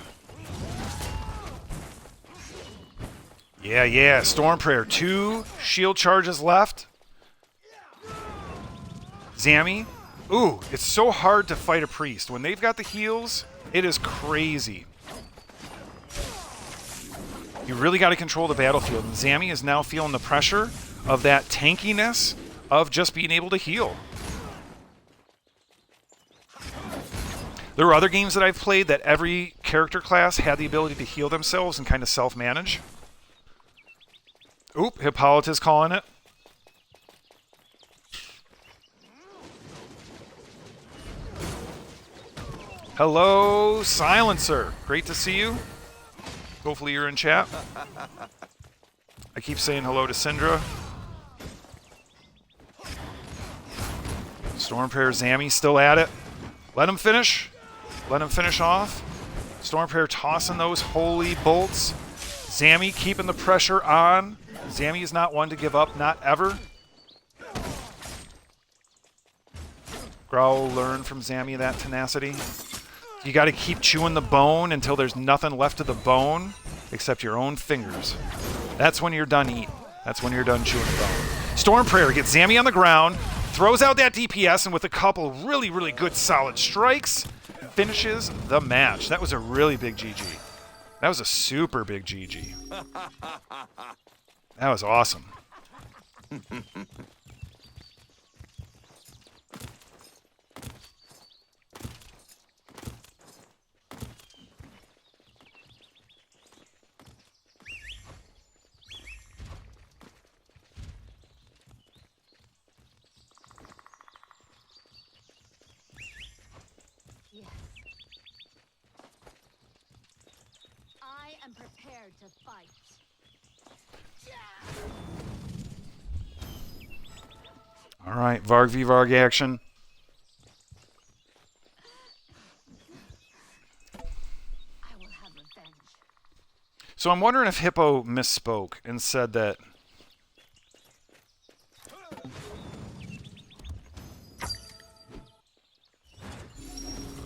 Yeah. Storm Prayer. 2 shield charges left. Zammy Ooh, it's so hard to fight a priest. When they've got the heals, it is crazy. You really got to control the battlefield. And Zammy is now feeling the pressure of that tankiness of just being able to heal. There were other games that I've played that every character class had the ability to heal themselves and kind of self-manage. Oop, Hippolyta's calling it. Hello, Silencer. Great to see you. Hopefully you're in chat. I keep saying hello to Syndra. Stormprayer Zammy still at it. Let him finish. Let him finish off. Stormprayer tossing those holy bolts. Zammy keeping the pressure on. Zammy is not one to give up, not ever. Growl will learn from Zammy that tenacity. You got to keep chewing the bone until there's nothing left of the bone except your own fingers. That's when you're done eating. That's when you're done chewing the bone. Stormprayer gets Zammy on the ground, throws out that DPS, and with a couple really, really good solid strikes, finishes the match. That was a really big GG. That was a super big GG. That was awesome. I am prepared to fight. All right, Varg v Varg action. I will have revenge. So I'm wondering if Hippo misspoke and said that...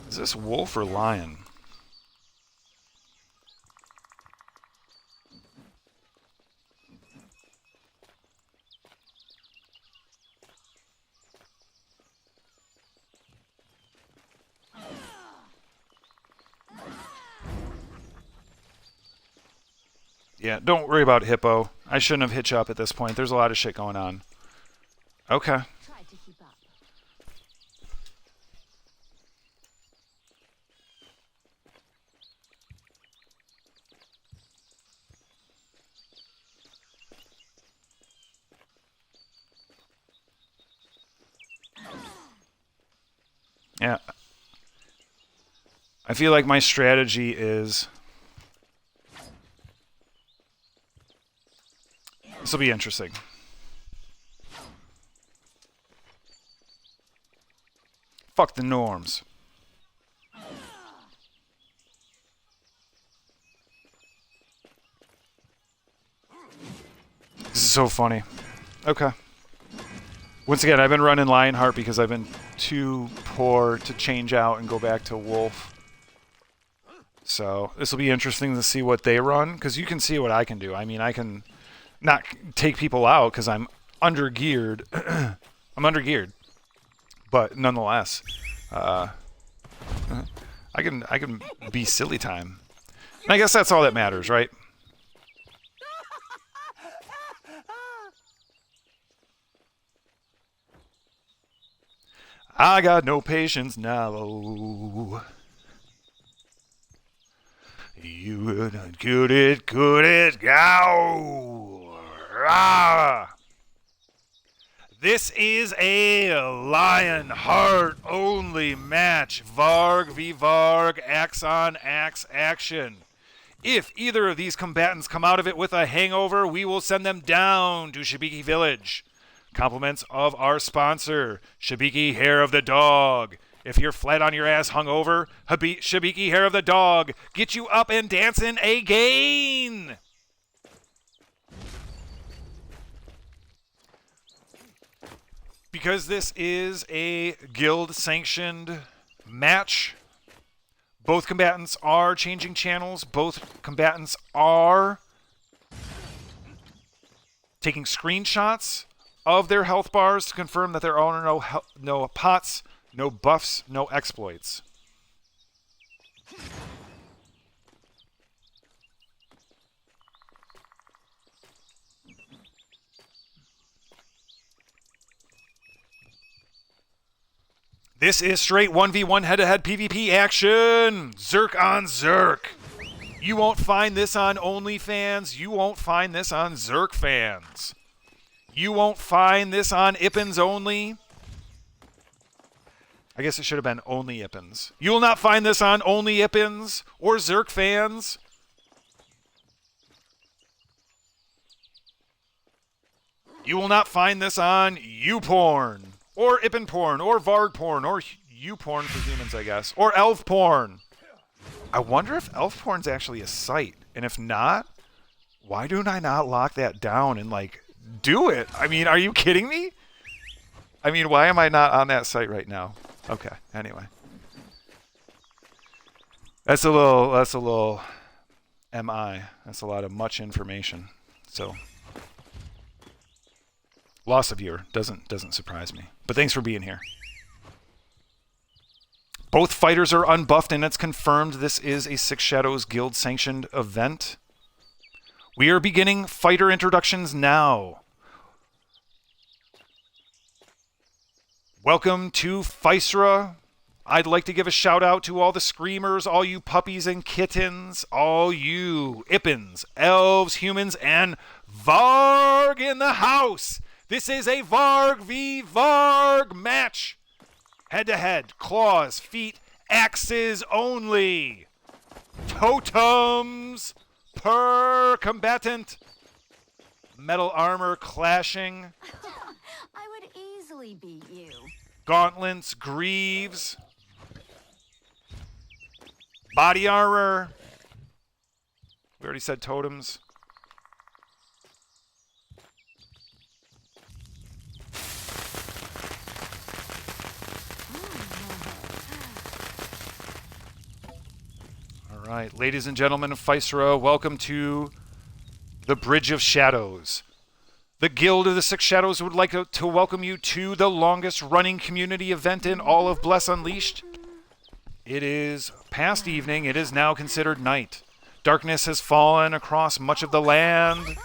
Is this wolf or lion? Yeah, don't worry about Hippo. I shouldn't have hit you up at this point. There's a lot of shit going on. Okay. Try to keep up. Yeah. I feel like my strategy is... This will be interesting. Fuck the norms. This is so funny. Okay. Once again, I've been running Lionheart because I've been too poor to change out and go back to Wolf. So this will be interesting to see what they run, because you can see what I can do. I mean, I can not take people out because I'm under-geared. I'm under-geared. But nonetheless, I can be silly time. And I guess that's all that matters, right? I got no patience now. You could it go. Ah. This is a Lionheart only match. Varg v Varg, axe on axe action. If either of these combatants come out of it with a hangover, we will send them down to Shibiki Village. Compliments of our sponsor, Shibiki Hair of the Dog. If you're flat on your ass hungover, Shibiki Hair of the Dog get you up and dancing again. Because this is a guild-sanctioned match, both combatants are changing channels. Both combatants are taking screenshots of their health bars to confirm that there are no pots, No buffs, no exploits. This is straight 1v1 head-to-head PvP action! Zerk on Zerk! You won't find this on OnlyFans. You won't find this on Zerk fans. You won't find this on Ippins only. I guess it should have been only Ippins. You will not find this on only Ippins or Zerk fans. You will not find this on YouPorn or Ippin porn or Varg porn or YouPorn for humans, I guess, or Elf porn. I wonder if Elf porn's actually a site, and if not, why do I not lock that down and like do it? I mean, are you kidding me? I mean, why am I not on that site right now? Okay, anyway. That's a little MI. That's a lot of much information. So loss of viewer doesn't surprise me. But thanks for being here. Both fighters are unbuffed, and it's confirmed this is a Six Shadows Guild sanctioned event. We are beginning fighter introductions now. Welcome to Physera. I'd like to give a shout out to all the screamers, all you puppies and kittens, all you Ippins, elves, humans, and Varg in the house. This is a Varg v Varg match. Head to head, claws, feet, axes only. Totems per combatant. Metal armor clashing. I would easily beat you. Gauntlets, greaves. Body armor. We already said totems. All right, ladies and gentlemen of Physera, welcome to the Bridge of Shadows. The Guild of the Six Shadows would like to welcome you to the longest running community event in all of Bless Unleashed. It is past evening. It is now considered night. Darkness has fallen across much of the land.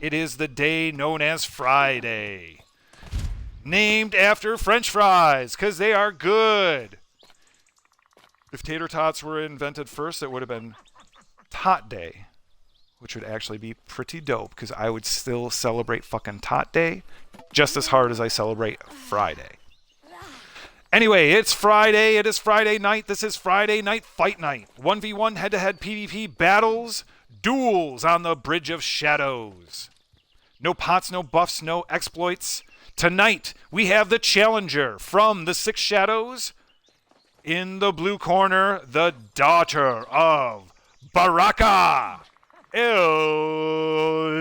It is the day known as Friday. Named after French fries, because they are good. If tater tots were invented first, it would have been Tot Day, which would actually be pretty dope, because I would still celebrate fucking Tot Day just as hard as I celebrate Friday. Anyway, it's Friday. It is Friday night. This is Friday Night Fight Night. 1v1 head-to-head PvP battles, duels on the Bridge of Shadows. No pots, no buffs, no exploits. Tonight, we have the challenger from the Six Shadows. In the blue corner, the daughter of Baraka, Eldika.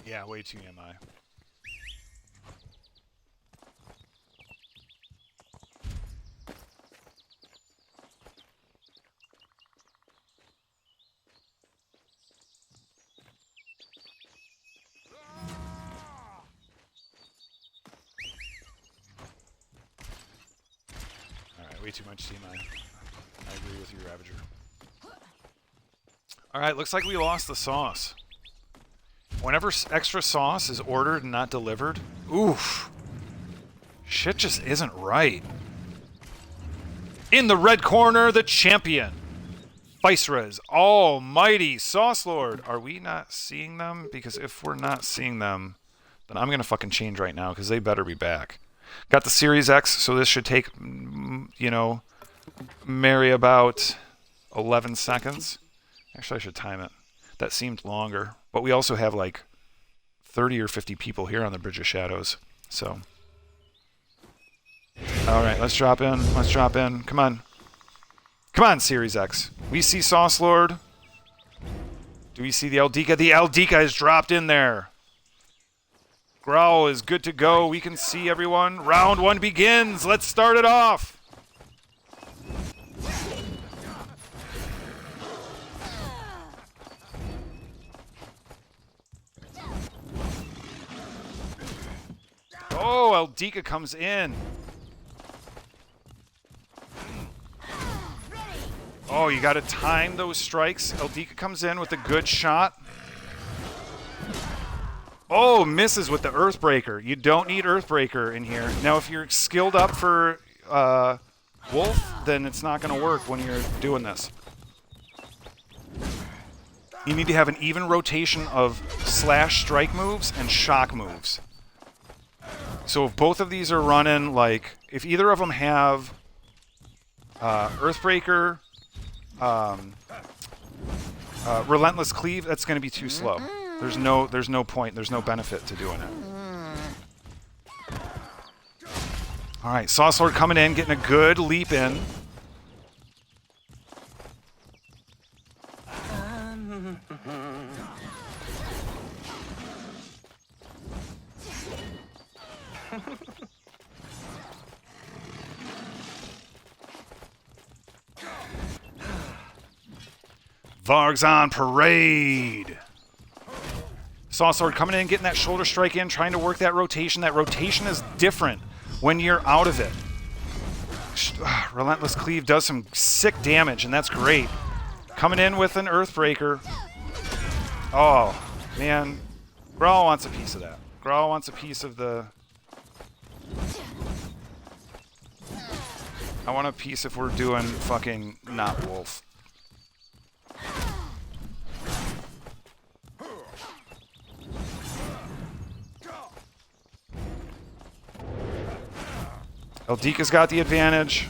Yeah, way too MI. Way too much TMI. I agree with you, Ravager. Alright, looks like we lost the sauce. Whenever extra sauce is ordered and not delivered, oof. Shit just isn't right. In the red corner, the champion. Physera's almighty Sauce Lord. Are we not seeing them? Because if we're not seeing them, then I'm going to fucking change right now, because they better be back. Got the Series X, so this should take, you know, Mary about 11 seconds. Actually, I should time it. That seemed longer. But we also have like 30 or 50 people here on the Bridge of Shadows. So, all right, let's drop in. Let's drop in. Come on. Come on, Series X. We see Sauce Lord. Do we see the Eldika? The Eldika is dropped in there. Growl is good to go. We can see everyone. Round 1 begins. Let's start it off. Oh, Eldika comes in. Oh, you got to time those strikes. Eldika comes in with a good shot. Oh, misses with the Earthbreaker. You don't need Earthbreaker in here. Now, if you're skilled up for Wolf, then it's not going to work when you're doing this. You need to have an even rotation of slash strike moves and shock moves. So if both of these are running, like, if either of them have Earthbreaker, Relentless Cleave, that's going to be too slow. There's no point. There's no benefit to doing it. All right, Saucelord coming in, getting a good leap in. Varg's on parade. Saucelord coming in, getting that shoulder strike in, trying to work that rotation. That rotation is different when you're out of it. Relentless Cleave does some sick damage, and that's great. Coming in with an Earthbreaker. Oh, man. Growl wants a piece of that. Growl wants a piece of the... I want a piece if we're doing fucking not Wolf. Eldika's got the advantage.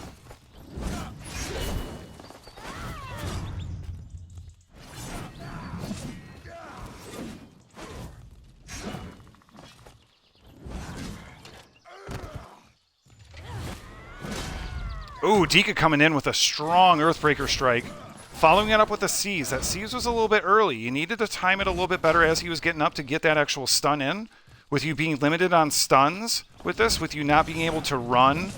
Ooh, Dika coming in with a strong Earthbreaker strike. Following it up with a Seize. That Seize was a little bit early. You needed to time it a little bit better as he was getting up to get that actual stun in. With you being limited on stuns with this, with you not being able to run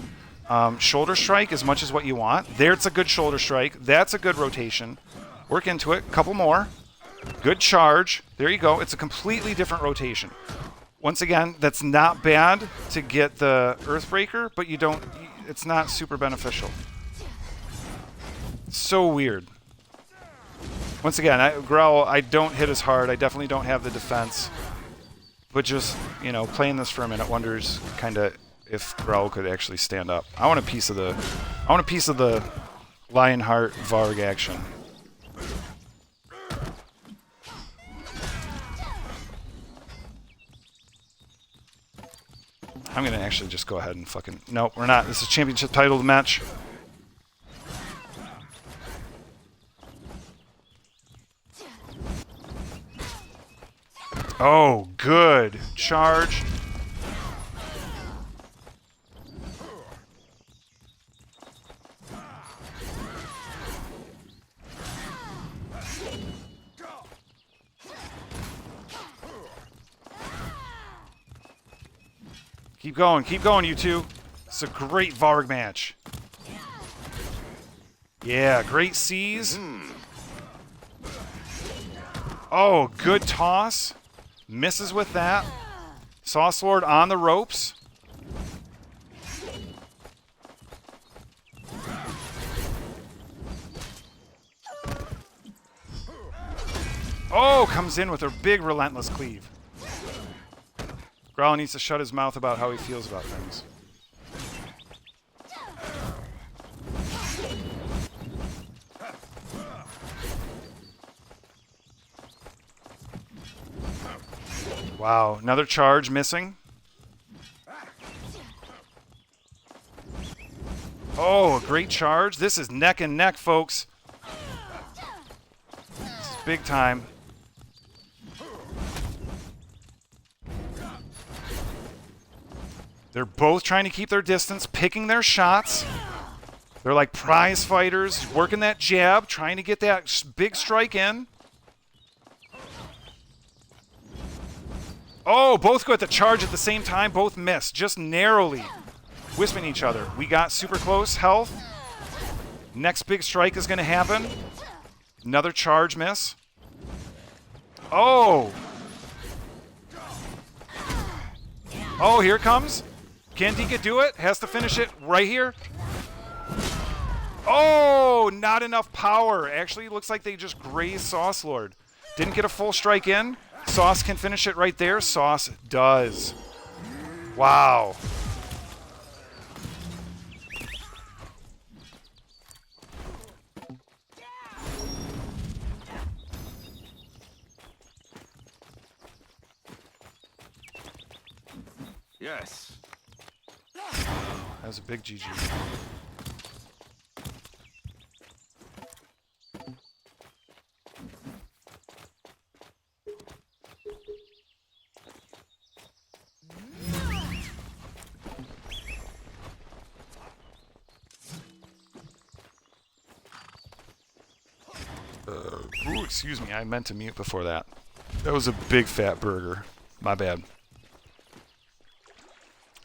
shoulder strike as much as what you want. There's a good shoulder strike. That's a good rotation. Work into it. Couple more. Good charge. There you go. It's a completely different rotation. Once again, that's not bad to get the Earthbreaker, but you don't... It's not super beneficial. So weird. Once again, Growl, I don't hit as hard. I definitely don't have the defense. But just, you know, playing this for a minute wonders kind of if Growl could actually stand up. I want a piece of the Lionheart Varg action. I'm going to actually just go ahead and fucking... Nope, we're not. This is a championship title match. Oh, good. Charge. Keep going, you two. It's a great Varg match. Yeah, great Seize. Oh, good toss. Misses with that. Saucelord on the ropes. Oh, comes in with a big Relentless Cleave. Growl needs to shut his mouth about how he feels about things. Wow, another charge missing. Oh, a great charge. This is neck and neck, folks. This is big time. They're both trying to keep their distance, picking their shots. They're like prize fighters, working that jab, trying to get that big strike in. Oh, both go at the charge at the same time. Both miss, just narrowly. Wisping each other. We got super close health. Next big strike is going to happen. Another charge miss. Oh! Oh, here it comes. Can Dika do it? Has to finish it right here. Oh, not enough power. Actually, looks like they just grazed Sauce Lord. Didn't get a full strike in. Sauce can finish it right there. Sauce does. Wow. Yes. That was a big GG. Ooh, excuse me, I meant to mute before that. That was a big fat burger. My bad.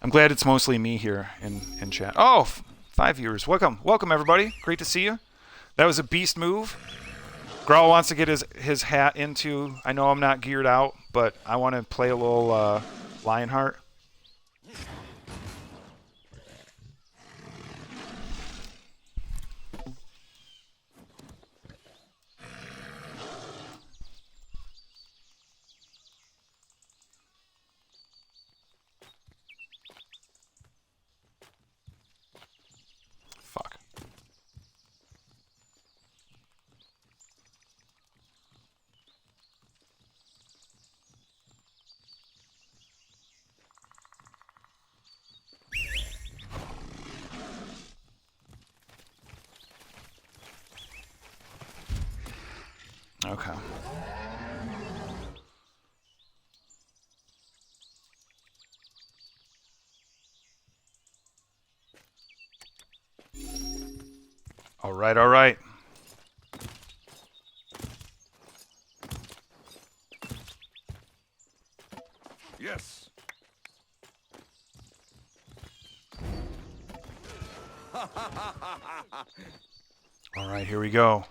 I'm glad it's mostly me here in chat. Oh, 5 viewers. Welcome. Welcome, everybody. Great to see you. That was a beast move. Growl wants to get his hat into... I know I'm not geared out, but I want to play a little Lionheart. Fuck. Okay. All right, all right. Yes. All right, here we go.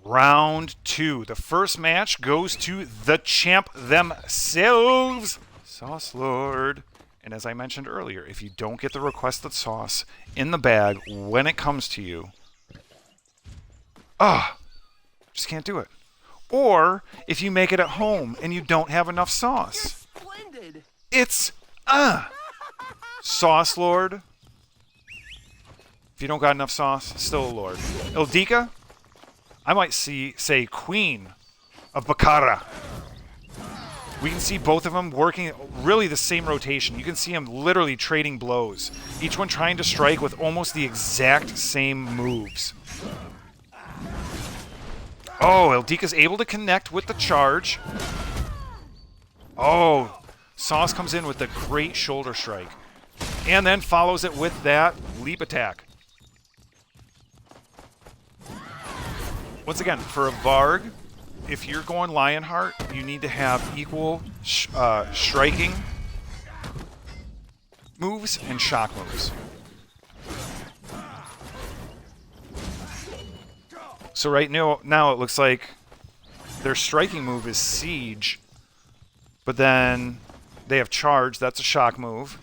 Round 2. The first match goes to the champ themselves, Sauce Lord. And as I mentioned earlier, if you don't get the requested sauce in the bag when it comes to you, just can't do it. Or if you make it at home and you don't have enough sauce. Splendid. It's Sauce Lord. If you don't got enough sauce, still a lord. Ildika, I might say Queen of Bakara. We can see both of them working really the same rotation. You can see them literally trading blows. Each one trying to strike with almost the exact same moves. Oh, Ildika's able to connect with the charge. Oh, Sauce comes in with a great shoulder strike. And then follows it with that leap attack. Once again, for a Varg, if you're going Lionheart, you need to have equal striking moves and shock moves. So right now it looks like their striking move is Siege, but then they have Charge. That's a shock move.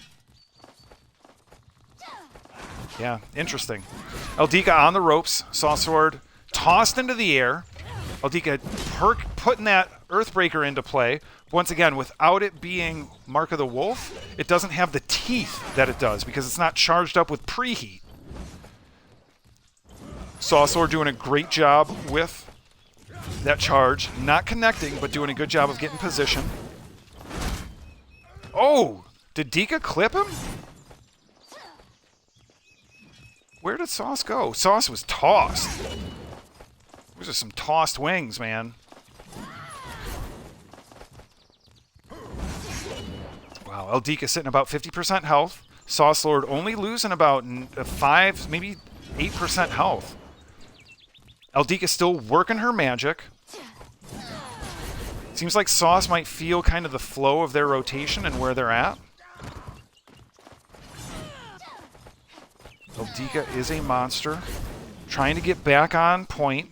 Yeah, interesting. Ildika on the ropes. Sauce Sword tossed into the air. Ildika putting that Earthbreaker into play. Once again, without it being Mark of the Wolf, it doesn't have the teeth that it does because it's not charged up with preheat. Saucor doing a great job with that charge. Not connecting, but doing a good job of getting position. Oh! Did Dika clip him? Where did Sauce go? Sauce was tossed. Those are some tossed wings, man. Wow, Ildika sitting about 50% health. Sauce Lord only losing about 5, maybe 8% health. Ildika still working her magic. Seems like Sauce might feel kind of the flow of their rotation and where they're at. Eldika is a monster. Trying to get back on point.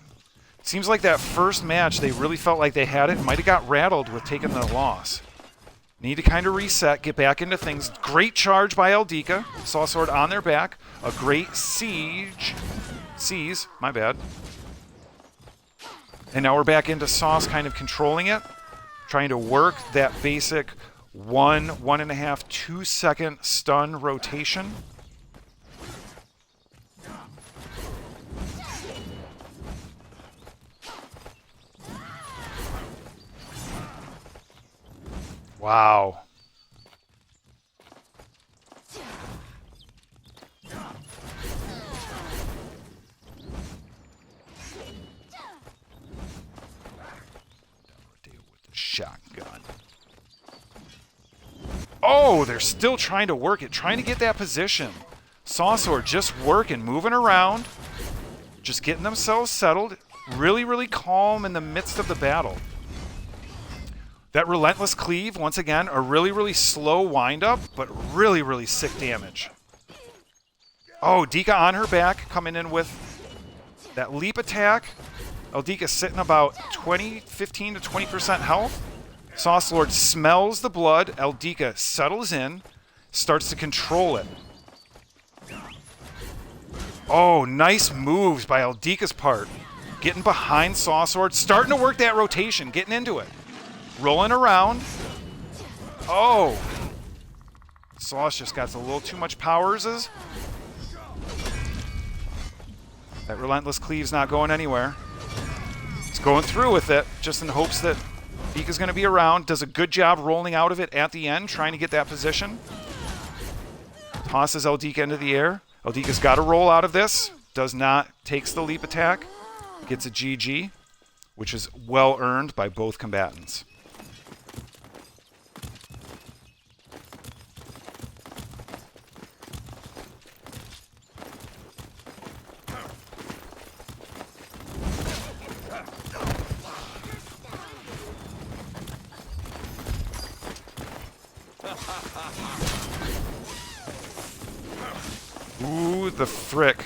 Seems like that first match, they really felt like they had it. Might have got rattled with taking the loss. Need to kind of reset, get back into things. Great charge by Eldika. Saw Sword on their back. A great siege. Seize, my bad. And now we're back into Sauce kind of controlling it. Trying to work that basic 1.5, 2 second stun rotation. Wow. Deal with the shotgun. Oh, they're still trying to work it, trying to get that position. Sawsword just working, moving around, just getting themselves settled. Really, really calm in the midst of the battle. That relentless cleave, once again, a really, really slow windup, but really, really sick damage. Oh, Dika on her back, coming in with that leap attack. Eldika sitting about 15 to 20% health. Sauce Lord smells the blood. Eldika settles in, starts to control it. Oh, nice moves by Eldika's part. Getting behind Sauce Lord, starting to work that rotation, getting into it. Rolling around. Oh. Sauce just got a little too much powers. That relentless cleave's not going anywhere. It's going through with it, just in hopes that Dika's going to be around. Does a good job rolling out of it at the end, trying to get that position. Tosses Eldika into the air. Eldika's got to roll out of this. Does not. Takes the leap attack. Gets a GG, which is well earned by both combatants. Ooh, the frick.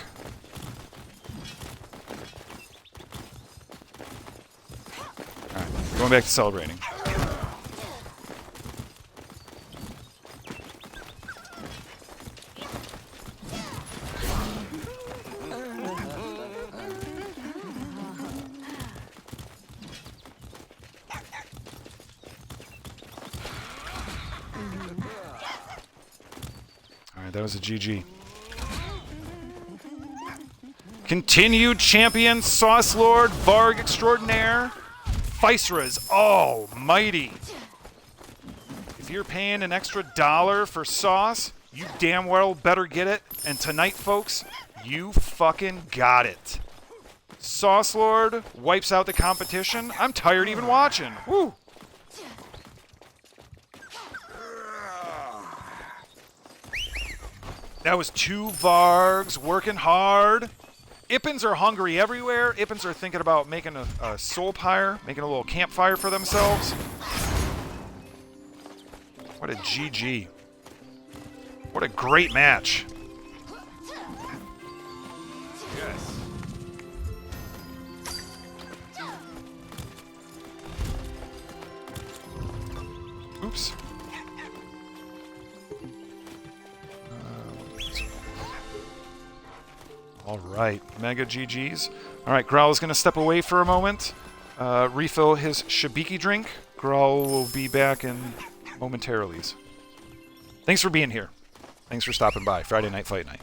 Alright, going back to celebrating. Alright, that was a GG. Continued champion, Sauce Lord, Varg extraordinaire, Physera's almighty. If you're paying an extra $1 for Sauce, you damn well better get it. And tonight, folks, you fucking got it. Sauce Lord wipes out the competition. I'm tired even watching. Woo! That was 2 Vargs working hard. Ippins are hungry everywhere. Ippins are thinking about making a soul pyre, making a little campfire for themselves. What a GG. What a great match. Yes. Oops. All right, mega GGs. All right, Growl is going to step away for a moment, refill his Shibiki drink. Growl will be back in momentarily. Thanks for being here. Thanks for stopping by. Friday Night Fight Night.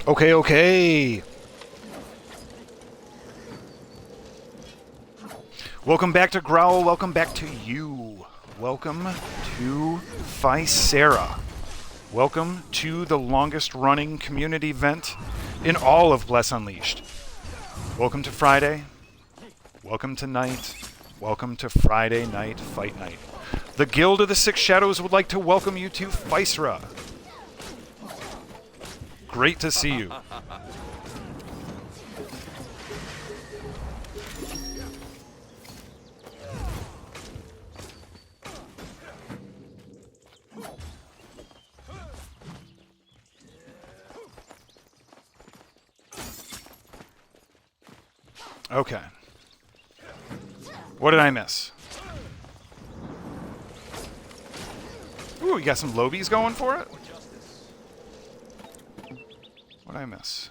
Okay, okay. Welcome back to Growl. Welcome back to you. Welcome to Physera. Welcome to the longest running community event in all of Bless Unleashed. Welcome to Friday. Welcome to night. Welcome to Friday night fight night. The Guild of the Six Shadows would like to welcome you to Physera. Great to see you. Okay. What did I miss? Ooh, you got some lobies going for it? What did I miss?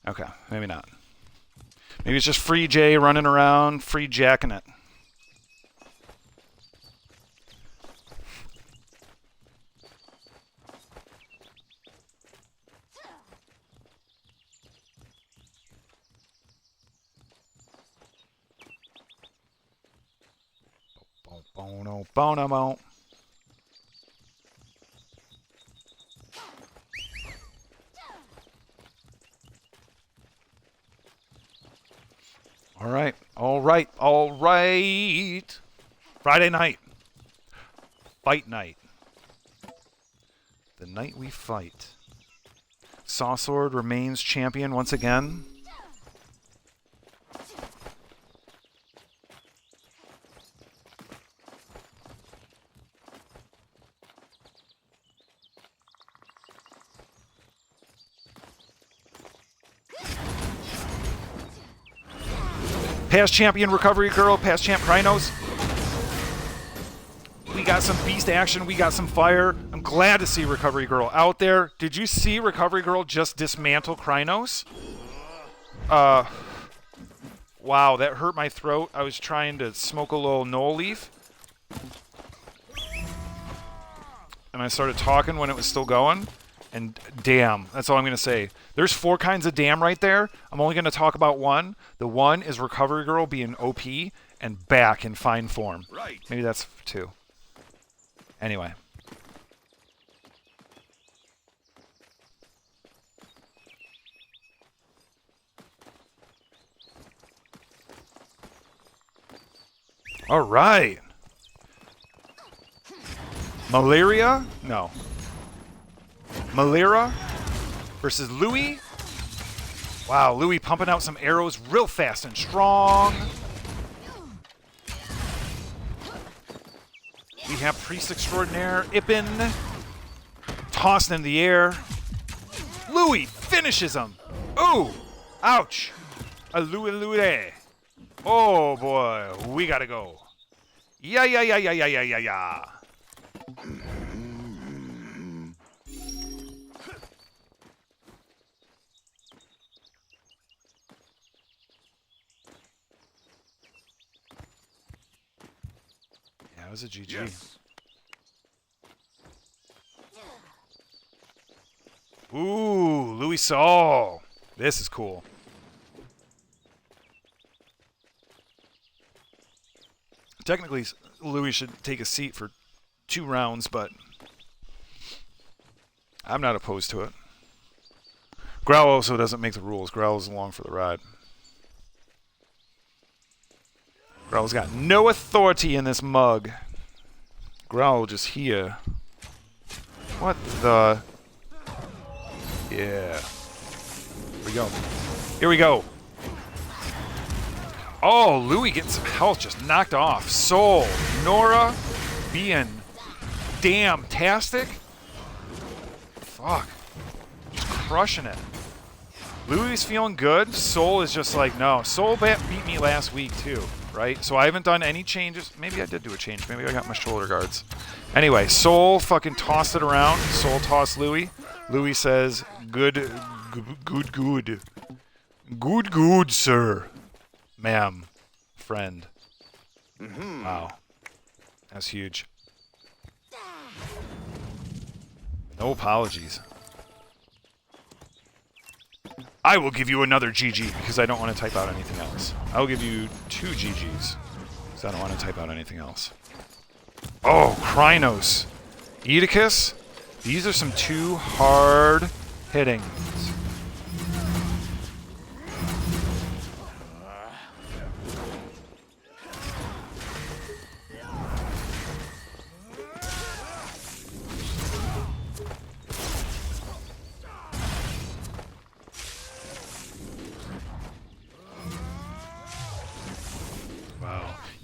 Okay, maybe not. Maybe it's just Free Jay running around, free jacking it. Bono, bono, bono. All right, all right, all right. Friday night. Fight night. The night we fight. Sawsword remains champion once again. Past champion Recovery Girl, past champ Krynos. We got some beast action, we got some fire. I'm glad to see Recovery Girl out there. Did you see Recovery Girl just dismantle Krynos? Wow, that hurt my throat. I was trying to smoke a little Knoll Leaf. And I started talking when it was still going. And damn, that's all I'm going to say. There's 4 kinds of damn right there. I'm only going to talk about one. The one is Recovery Girl being OP and back in fine form. Right. Maybe that's 2. Anyway. All right. Malaria? No. Malira versus Louis. Wow, Louis pumping out some arrows real fast and strong. We have Priest Extraordinaire, Ippin, tossing in the air. Louis finishes him. Ooh, ouch. A Louis. Oh boy, we gotta go. Yeah. That was a GG. Yes. Ooh, Louis Saul. This is cool. Technically, Louis should take a seat for 2 rounds, but I'm not opposed to it. Growl also doesn't make the rules. Growl is along for the ride. Growl's got no authority in this mug. Growl just here. What the? Yeah. Here we go. Here we go. Oh, Louis getting some health just knocked off. Soul. Nora being damn-tastic. Fuck. Just crushing it. Louis is feeling good. Soul is just like, no. Soul beat me last week, too, right? So I haven't done any changes. Maybe I did do a change. Maybe I got my shoulder guards. Anyway, Soul fucking tossed it around. Soul tossed Louis. Louis says, good, sir. Ma'am. Friend. Wow. That's huge. No apologies. I will give you another GG because I don't want to type out anything else. I will give you 2 GGs because I don't want to type out anything else. Oh, Krynos. Oedicus. These are some 2 hard hitting.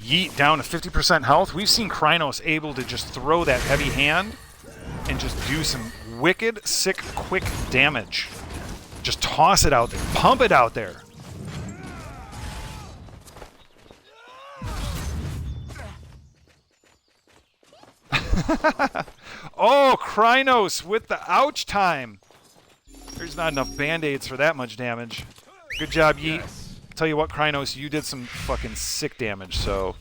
Yeet down to 50% health. We've seen Krynos able to just throw that heavy hand and just do some wicked, sick, quick damage. Just toss it out there. Pump it out there. Oh, Krynos with the ouch time. There's not enough band-aids for that much damage. Good job, Yeet. Tell you what, Krynos, you did some fucking sick damage, so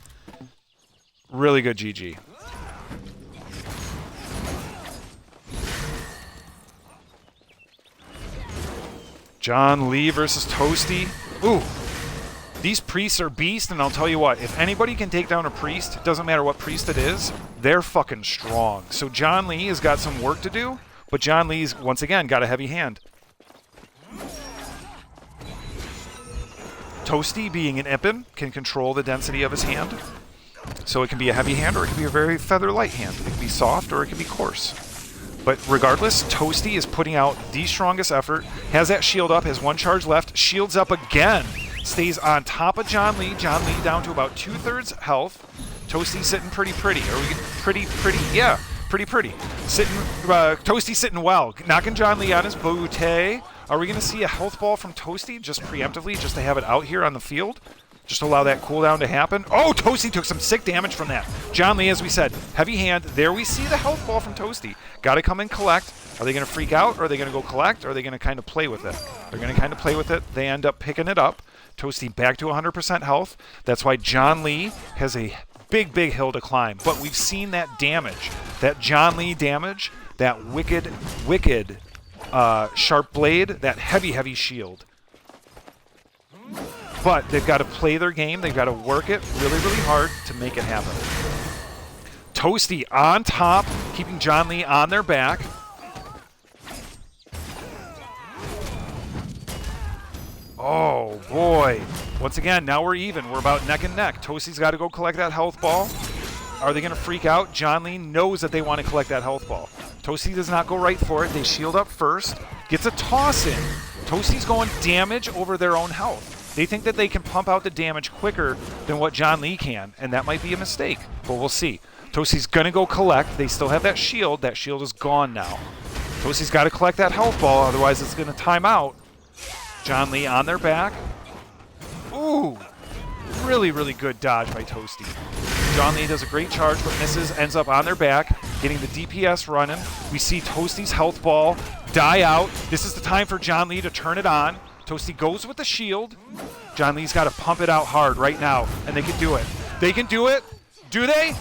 really good GG. John Lee versus Toasty. Ooh, these priests are beasts, and I'll tell you what, if anybody can take down a priest, it doesn't matter what priest it is, they're fucking strong. So John Lee has got some work to do, but John Lee's, once again, got a heavy hand. Toasty, being an Ippin, can control the density of his hand. So it can be a heavy hand or it can be a very feather light hand. It can be soft or it can be coarse. But regardless, Toasty is putting out the strongest effort, has that shield up, has 1 charge left, shields up again, stays on top of John Lee. John Lee down to about 2/3 health. Toasty sitting pretty. Are we pretty? Yeah, pretty. Sitting, Toasty sitting well. Knocking John Lee on his booty. Are we going to see a health ball from Toasty just preemptively, just to have it out here on the field? Just to allow that cooldown to happen? Oh, Toasty took some sick damage from that. John Lee, as we said, heavy hand. There we see the health ball from Toasty. Got to come and collect. Are they going to freak out, or are they going to go collect, or are they going to kind of play with it? They're going to kind of play with it. They end up picking it up. Toasty back to 100% health. That's why John Lee has a big hill to climb. But we've seen that damage, that John Lee damage, that wicked sharp blade, that heavy shield. But they've got to play their game. They've got to work it really hard to make it happen. Toasty on top, keeping John Lee on their back. Oh, boy. Once again, now we're even. We're about neck and neck. Toasty's got to go collect that health ball. Are they going to freak out? John Lee knows that they want to collect that health ball. Toasty does not go right for it. They shield up first. Gets a toss in. Toasty's going damage over their own health. They think that they can pump out the damage quicker than what John Lee can, and that might be a mistake, but we'll see. Toasty's going to go collect. They still have that shield. That shield is gone now. Toasty's got to collect that health ball, otherwise it's going to time out. John Lee on their back. Ooh, really good dodge by Toasty. John Lee does a great charge, but misses, ends up on their back, getting the DPS running. We see Toasty's health ball die out. This is the time for John Lee to turn it on. Toasty goes with the shield. John Lee's got to pump it out hard right now, and they can do it. They can do it. Do they?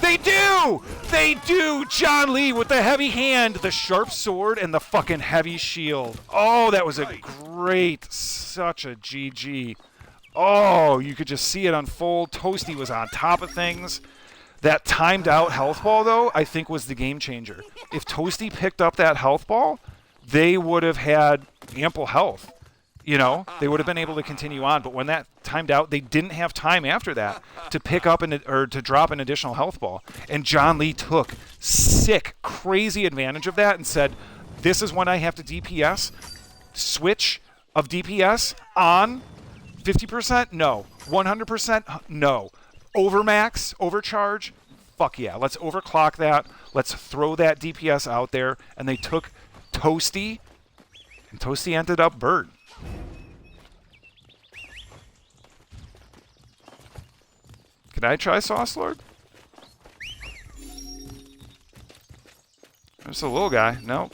They do! They do! John Lee with the heavy hand, the sharp sword, and the fucking heavy shield. Oh, that was a great, such a GG. Oh, you could just see it unfold. Toasty was on top of things. That timed out health ball, though, I think was the game changer. If Toasty picked up that health ball, they would have had ample health. You know, they would have been able to continue on. But when that timed out, they didn't have time after that to pick up or to drop an additional health ball. And John Lee took sick, crazy advantage of that and said, this is when I have to DPS. Switch of DPS on 50%? No. 100%? No. Overmax? Overcharge? Fuck yeah. Let's overclock that. Let's throw that DPS out there. And they took Toasty, and Toasty ended up bird. Can I try Sauce Lord? There's a little guy. Nope.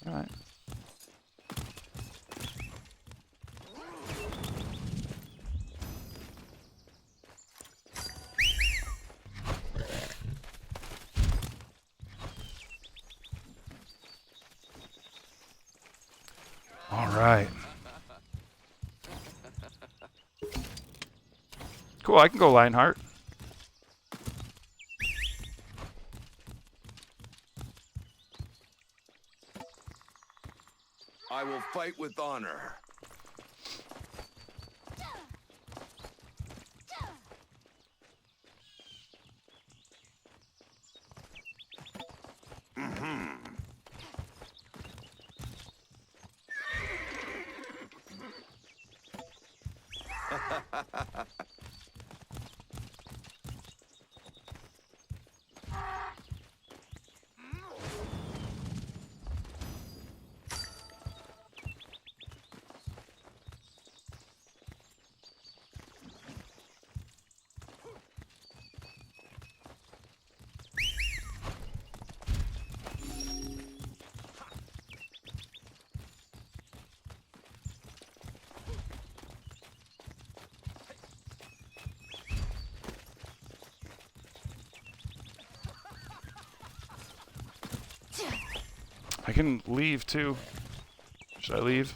Alright. All right. Cool, I can go Lionheart. I will fight with honor. I can leave too. Should I leave?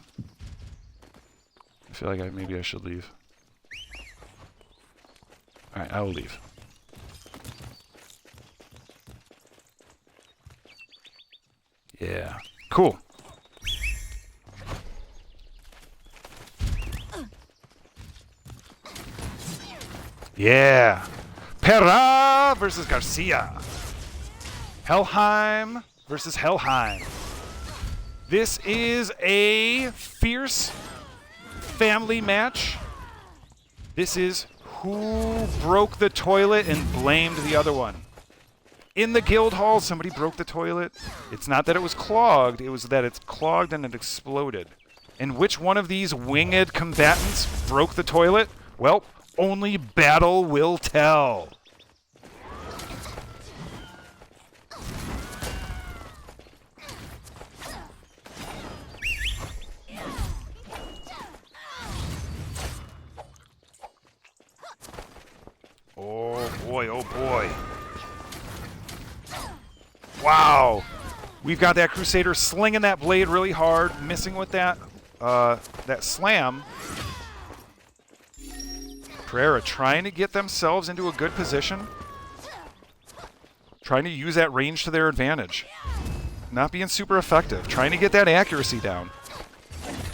I feel like maybe I should leave. Alright, I will leave. Yeah. Cool. Yeah. Pera versus Garcia. Helheim versus Helheim. This is a fierce family match. This is who broke the toilet and blamed the other one. In the guild hall, somebody broke the toilet. It's not that it was clogged, it was that it's clogged and it exploded. And which one of these winged combatants broke the toilet? Well, only battle will tell. Oh boy, oh boy. Wow. We've got that Crusader slinging that blade really hard, missing with that that slam. Pereira trying to get themselves into a good position. Trying to use that range to their advantage. Not being super effective. Trying to get that accuracy down.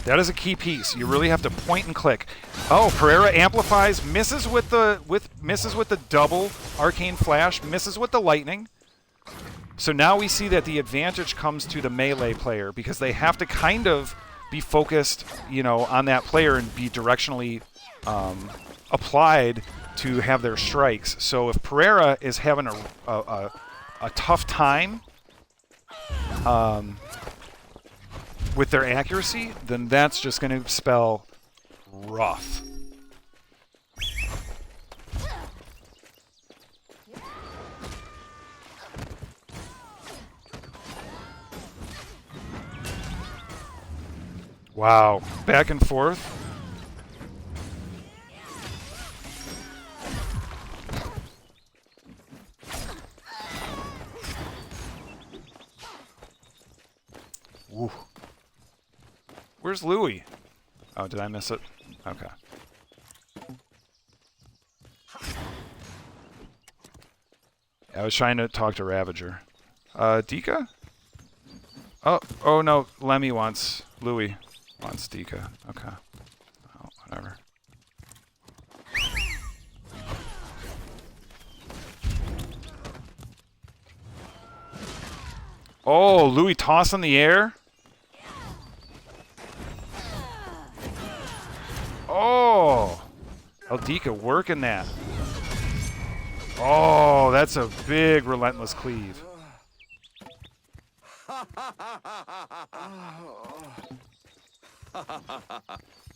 That is a key piece. You really have to point and click. Oh, Pereira amplifies, misses with the double arcane flash, misses with the lightning. So now we see that the advantage comes to the melee player because they have to kind of be focused, you know, on that player and be directionally applied to have their strikes. So if Pereira is having a tough time with their accuracy, then that's just going to spell rough. Wow, back and forth. Ooh. Where's Louis? Oh, did I miss it? Okay. I was trying to talk to Ravager. Dika? Oh no, Lemmy wants Louis. Wants Dika. Okay. Oh, whatever. Oh, Louis toss in the air. Oh, Eldika working that. Oh, that's a big relentless cleave.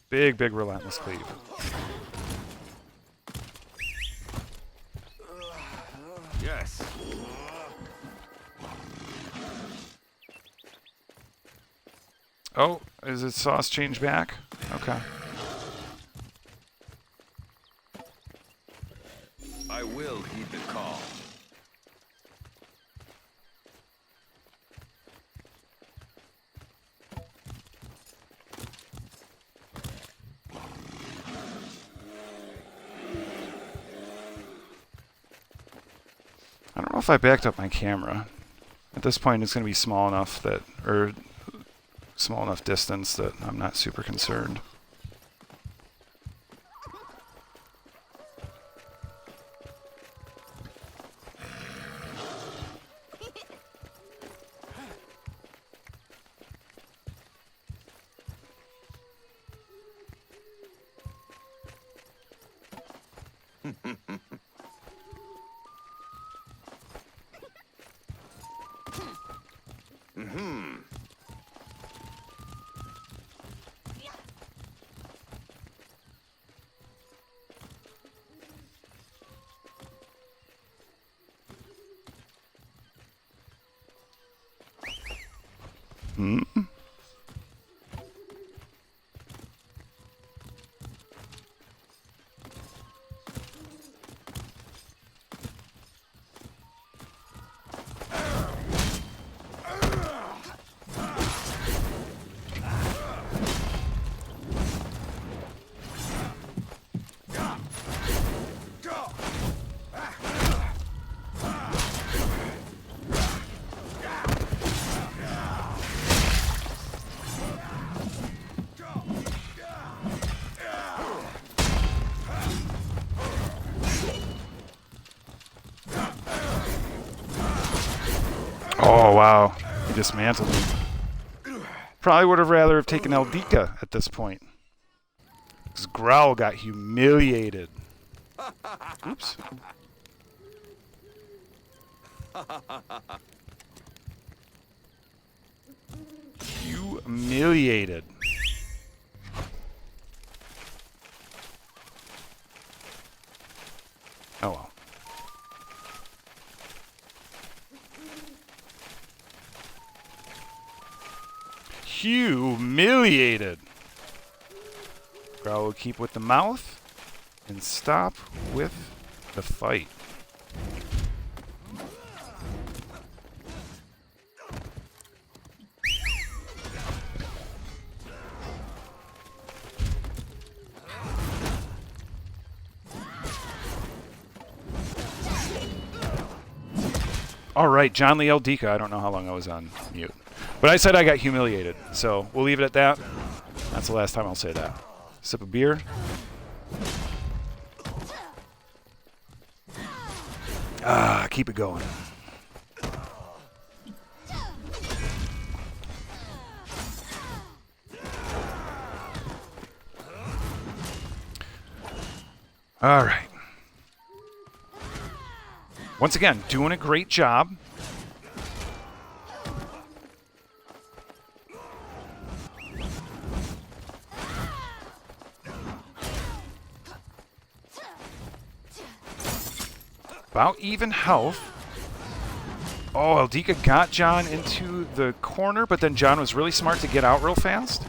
Big relentless cleave. Yes. Oh, is it sauce change back? Okay. I will heed the call. if I backed up my camera. At this point, it's going to be small enough that, or small enough distance that I'm not super concerned. Oh, wow. He dismantled me. Probably would have rather have taken Eldika at this point. Because Growl got humiliated. Oops. Humiliated. Oh well. Humiliated. Growl will keep with the mouth and stop with the fight. All right, John Lee Eldika. I don't know how long I was on mute. But I said I got humiliated, so we'll leave it at that. That's the last time I'll say that. Sip of beer. Ah, keep it going. All right. Once again, doing a great job. About even health. Oh, Eldika got John into the corner, but then John was really smart to get out real fast.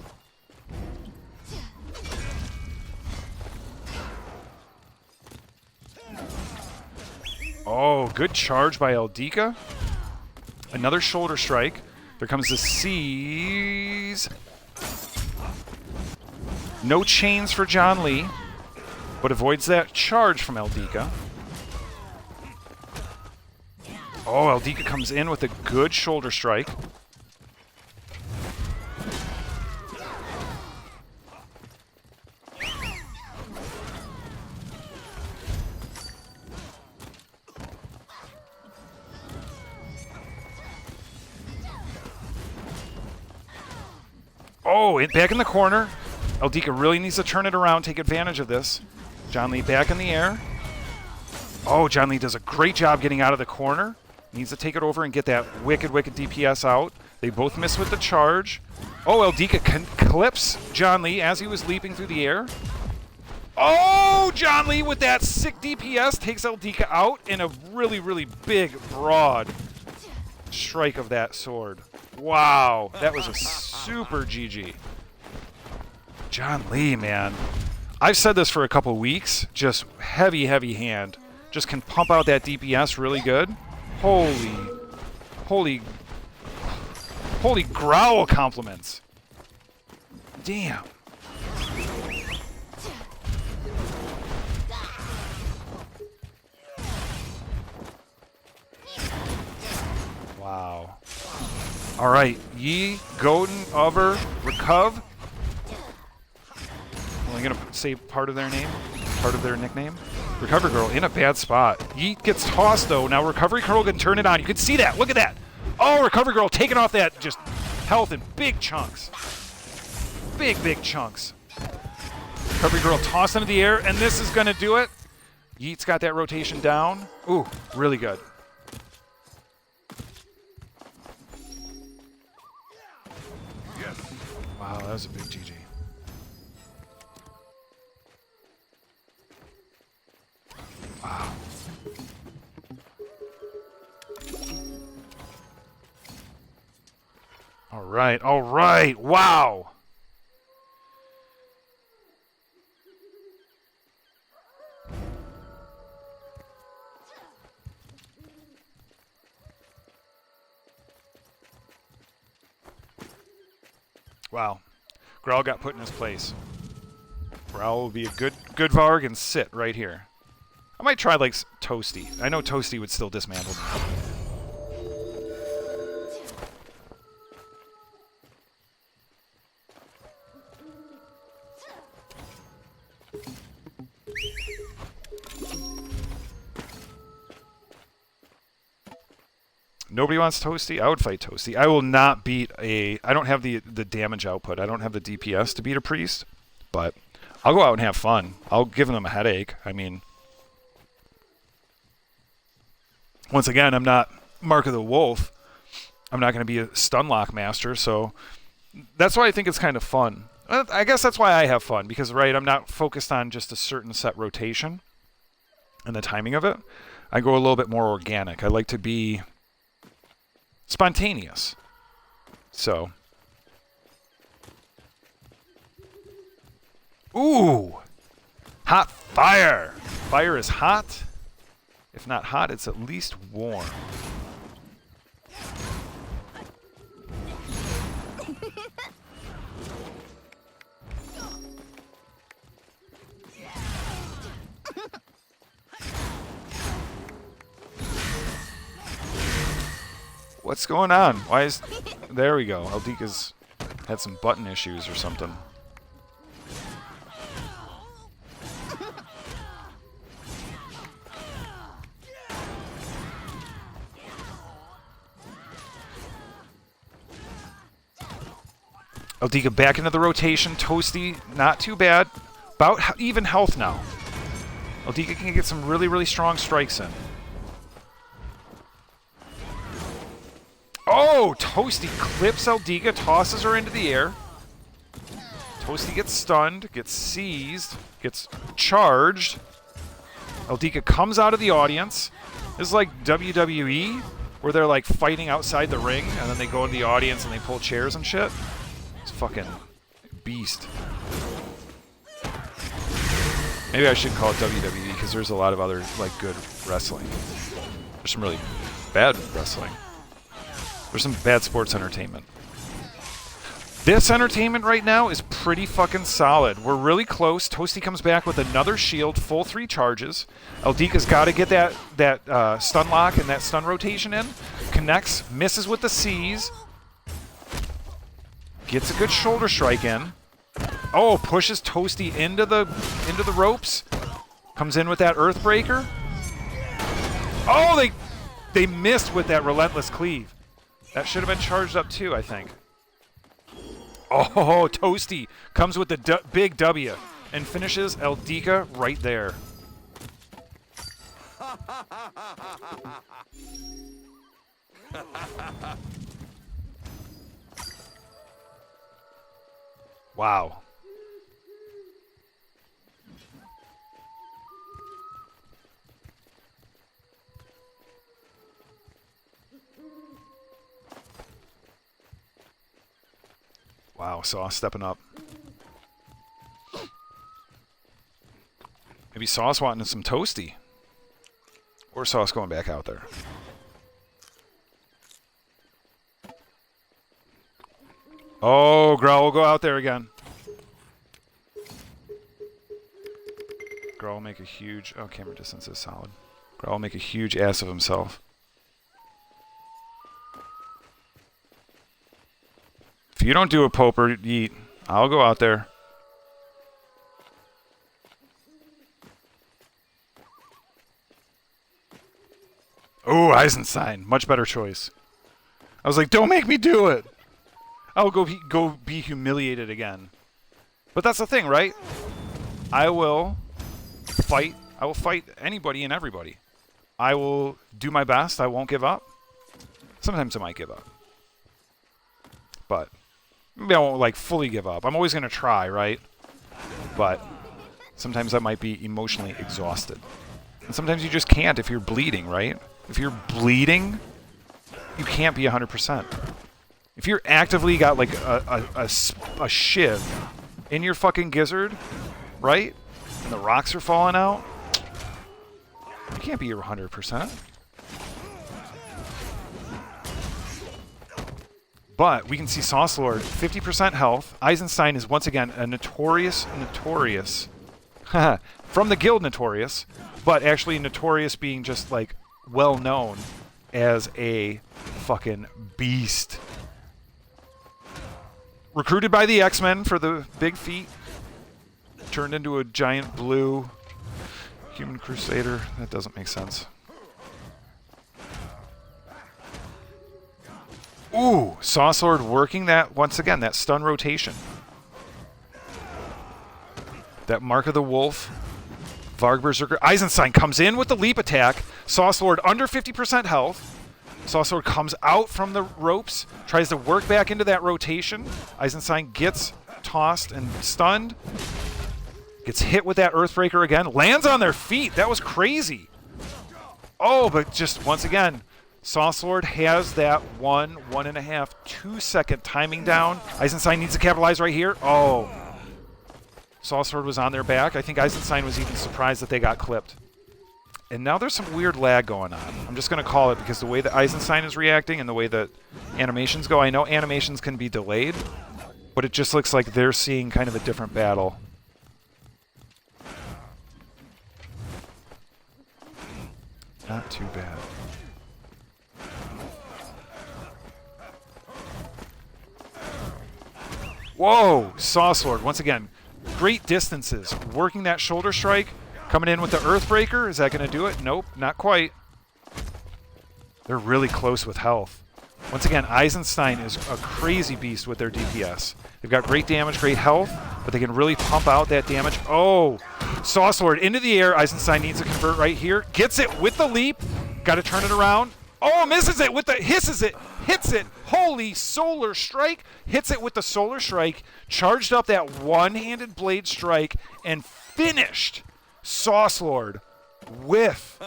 Oh, good charge by Eldika. Another shoulder strike. There comes the seize. No chains for John Lee, but avoids that charge from Eldika. Oh, Eldika comes in with a good shoulder strike. Oh, back in the corner. Eldika really needs to turn it around, take advantage of this. John Lee back in the air. Oh, John Lee does a great job getting out of the corner. Needs to take it over and get that wicked, wicked DPS out. They both miss with the charge. Oh, Eldika clips John Lee as he was leaping through the air. Oh, John Lee with that sick DPS takes Eldika out in a really, really big, broad strike of that sword. Wow, that was a super GG. John Lee, man. I've said this for a couple weeks. Just heavy, heavy hand. Just can pump out that DPS really good. Holy Growl compliments. Damn. All right, Yi, Godin, Over, Recov. Only gonna say part of their name, part of their nickname. Recovery Girl in a bad spot. Yeet gets tossed though. Now Recovery Girl can turn it on. You can see that. Look at that. Oh, Recovery Girl taking off that just health in big chunks. Big chunks. Recovery Girl tossed into the air, and this is gonna do it. Yeet's got that rotation down. Ooh, really good. Wow, that was a big GG. Wow. All right, wow. Wow. Growl got put in his place. Growl will be a good Varg and sit right here. I might try like Toasty. I know Toasty would still dismantle me. Nobody wants Toasty? I would fight Toasty. I will not beat a... I don't have the damage output. I don't have the DPS to beat a priest. But I'll go out and have fun. I'll give them a headache. I mean... Once again, I'm not Mark of the Wolf. I'm not going to be a Stunlock master, so... That's why I think it's kind of fun. I guess that's why I have fun. Because, right, I'm not focused on just a certain set rotation. And the timing of it. I go a little bit more organic. I like to be... spontaneous. So. Ooh. Hot fire. Fire is hot. If not hot, it's at least warm. What's going on? Why is... There we go. Aldika's had some button issues or something. Aldika back into the rotation. Toasty, not too bad. About even health now. Aldika can get some really strong strikes in. Oh, Toasty clips Aldika, tosses her into the air. Toasty gets stunned, gets seized, gets charged. Aldika comes out of the audience. This is like WWE, where they're like fighting outside the ring, and then they go into the audience and they pull chairs and shit. It's fucking beast. Maybe I shouldn't call it WWE, because there's a lot of other like good wrestling. There's some really bad wrestling. There's some bad sports entertainment. This entertainment right now is pretty fucking solid. We're really close. Toasty comes back with another shield, full 3 charges. Aldika's got to get that stun lock and that stun rotation in. Connects, misses with the C's. Gets a good shoulder strike in. Oh, pushes Toasty into the ropes. Comes in with that Earthbreaker. Oh, they missed with that Relentless Cleave. That should have been charged up too, I think. Oh, Toasty comes with the big W and finishes Aldika right there. Wow. Wow, Sauce stepping up. Maybe Sauce wanting some Toasty. Or Sauce going back out there. Oh, Growl will go out there again. Growl will make a huge... Oh, camera distance is solid. Growl will make a huge ass of himself. you don't do a poper, yeet. I'll go out there. Oh, Eisenstein. Much better choice. I was like, don't make me do it. I'll go be humiliated again. But that's the thing, right? I will fight. I will fight anybody and everybody. I will do my best. I won't give up. Sometimes I might give up. But maybe I won't, like, fully give up. I'm always going to try, right? But sometimes I might be emotionally exhausted. And sometimes you just can't if you're bleeding, right? If you're bleeding, you can't be 100%. If you're actively got like a shiv in your fucking gizzard, right? And the rocks are falling out, you can't be 100%. But we can see Sauce Lord, 50% health. Eisenstein is once again a notorious, from the guild notorious, but actually notorious being just like well known as a fucking beast. Recruited by the X-Men for the big feat. Turned into a giant blue human crusader. That doesn't make sense. Ooh, Sauce Lord working that, once again, that stun rotation. That Mark of the Wolf. Varg Berserker. Eisenstein comes in with the leap attack. Sauce Lord under 50% health. Sauce Lord comes out from the ropes, tries to work back into that rotation. Eisenstein gets tossed and stunned. Gets hit with that Earthbreaker again. Lands on their feet. That was crazy. Oh, but just once again, Sauce Lord has that 1.5, 2 second timing down. Eisenstein needs to capitalize right here. Oh. Sauce Lord was on their back. I think Eisenstein was even surprised that they got clipped. And now there's some weird lag going on. I'm just going to call it because the way that Eisenstein is reacting and the way that animations go, I know animations can be delayed, but it just looks like they're seeing kind of a different battle. Not too bad. Whoa! Sauce Lord, once again, great distances. Working that shoulder strike. Coming in with the Earthbreaker. Is that going to do it? Nope, not quite. They're really close with health. Once again, Eisenstein is a crazy beast with their DPS. They've got great damage, great health, but they can really pump out that damage. Oh! Sauce Lord into the air. Eisenstein needs to convert right here. Gets it with the leap. Got to turn it around. Oh, misses it with the... Hisses it. Hits it. Holy solar strike. Hits it with the solar strike. Charged up that one-handed blade strike and finished Sauce Lord with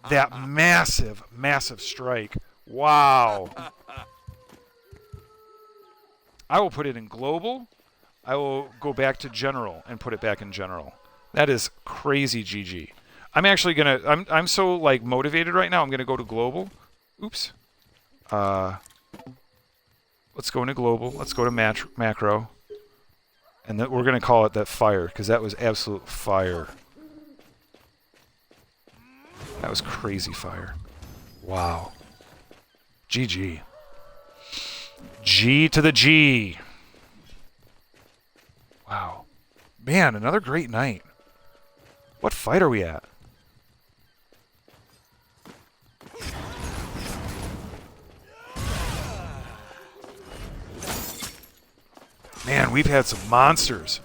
that massive, massive strike. Wow. I will put it in global. I will go back to general and put it back in general. That is crazy GG. I'm actually going to... I'm so, like, motivated right now. I'm going to go to global. Oops. Let's go into global. Let's go to macro. And then we're going to call it that fire, because that was absolute fire. That was crazy fire. Wow. GG. G to the G. Wow. Man, another great night. What fight are we at? Man, we've had some monsters.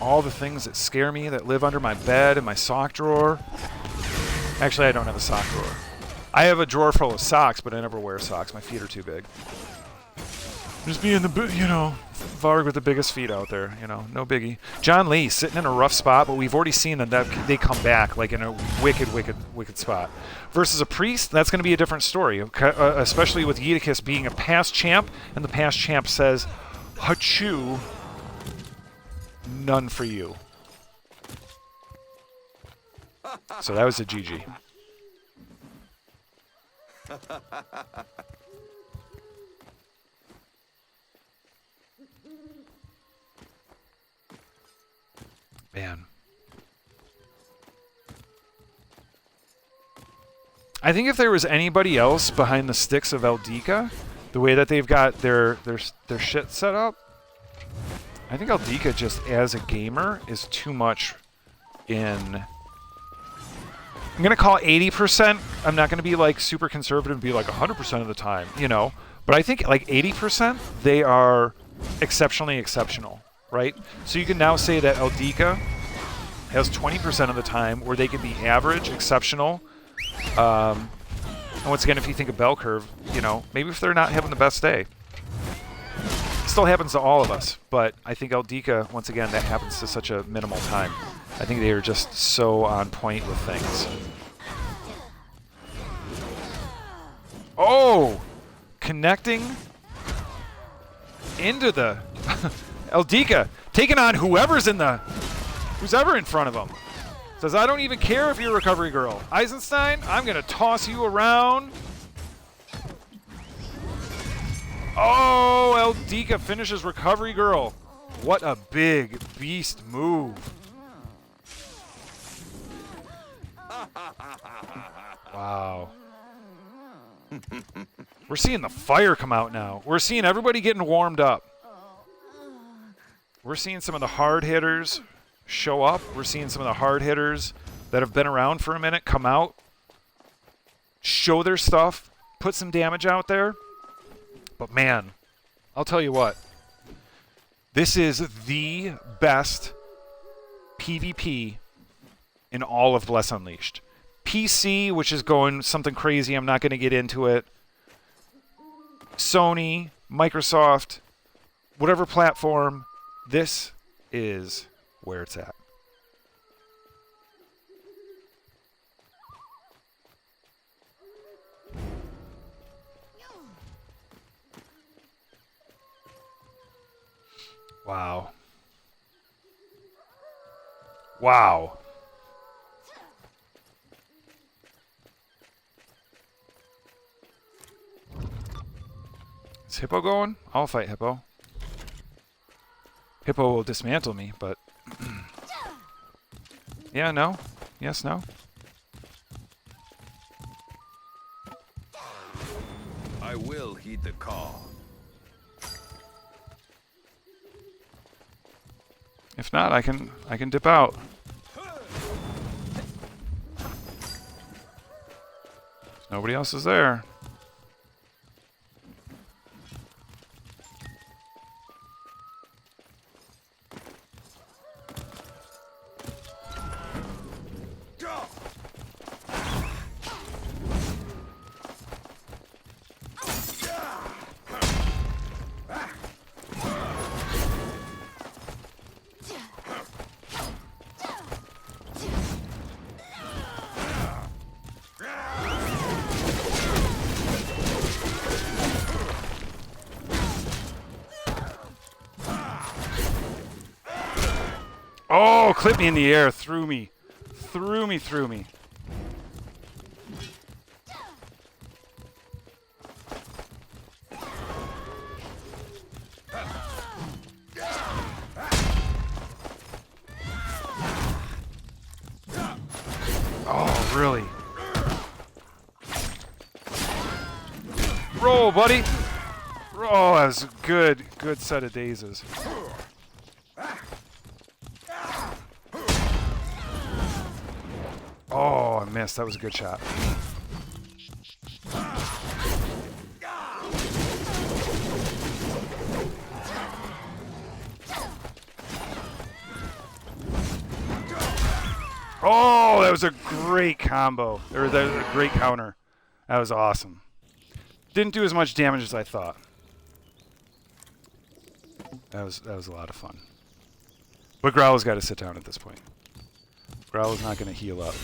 All the things that scare me that live under my bed and my sock drawer. Actually, I don't have a sock drawer. I have a drawer full of socks, but I never wear socks. My feet are too big. Just being the, you know, Varg with the biggest feet out there, you know, no biggie. John Lee sitting in a rough spot, but we've already seen that they come back like in a wicked, wicked, wicked spot. Versus a priest, that's going to be a different story, especially with Yeeticus being a past champ, and the past champ says, "Hachu, none for you." So that was a GG. Man. I think if there was anybody else behind the sticks of Eldika, the way that they've got their shit set up, I think Aldika just as a gamer is too much in. I'm gonna call 80%. I'm not gonna be like super conservative and be like 100% of the time, you know. But I think like 80%, they are exceptionally exceptional, right? So you can now say that Aldika has 20% of the time where they can be average, exceptional. And once again, if you think of bell curve, you know, maybe if they're not having the best day. It still happens to all of us, but I think Aldika, once again, that happens to such a minimal time. I think they are just so on point with things. Oh! Connecting into the... Aldika taking on who's ever in front of him. Says, I don't even care if you're a recovery girl. Eisenstein, I'm going to toss you around. Oh, Aldika finishes recovery girl. What a big beast move. Wow. We're seeing the fire come out now. We're seeing everybody getting warmed up. We're seeing some of the hard hitters show up. We're seeing some of the hard hitters that have been around for a minute come out, show their stuff, put some damage out there. But man, I'll tell you what. This is the best PvP in all of Bless Unleashed. PC, which is going something crazy. I'm not going to get into it. Sony, Microsoft, whatever platform, this is where it's at. Wow. Wow. Is Hippo going? I'll fight Hippo. Hippo will dismantle me, but... yeah, no. Yes, no. I will heed the call. If not, I can dip out. Nobody else is there. Oh, clipped me in the air, threw me. Threw me. Oh, really? Roll, buddy. Oh, that was a good set of dazes. Oh, I missed. That was a good shot. Oh, that was a great combo. Or that was a great counter. That was awesome. Didn't do as much damage as I thought. That was a lot of fun. But Growl's got to sit down at this point. Growl's not going to heal up.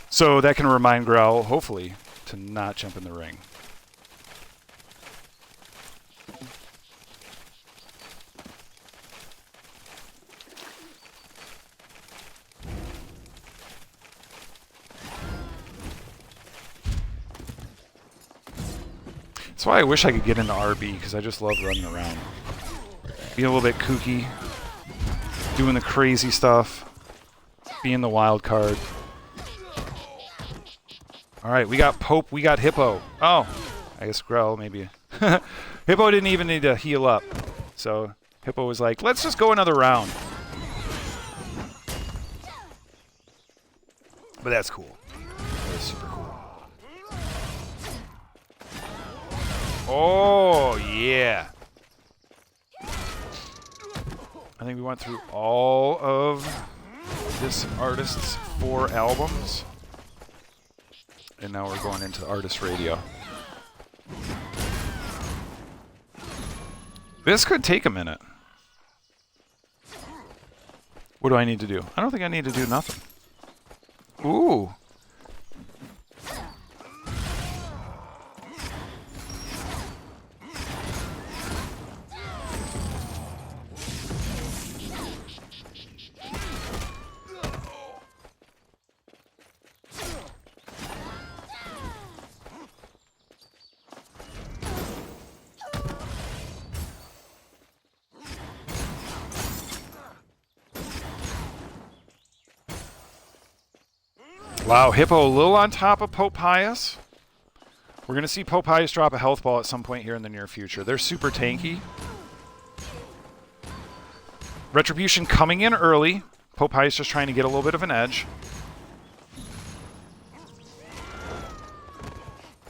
So that can remind Growl, hopefully, to not jump in the ring. That's why I wish I could get into RB, because I just love running around. Be a little bit kooky, doing the crazy stuff, being the wild card. All right, we got Pope, we got Hippo. Oh, I guess Grell maybe. Hippo didn't even need to heal up. So Hippo was like, let's just go another round. But that's cool. That is super cool. Oh, yeah. I think we went through all of this artist's 4 albums. And now we're going into the artist radio. This could take a minute. What do I need to do? I don't think I need to do nothing. Ooh. Wow, Hippo a little on top of Pope Pius. We're going to see Pope Pius drop a health ball at some point here in the near future. They're super tanky. Retribution coming in early. Pope Pius just trying to get a little bit of an edge.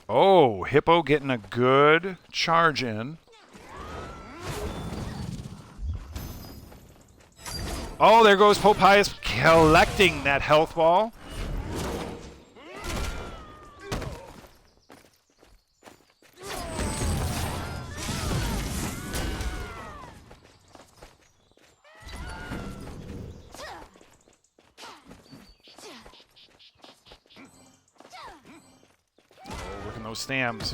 Oh, Hippo getting a good charge in. Oh, there goes Pope Pius collecting that health ball. Those stamps.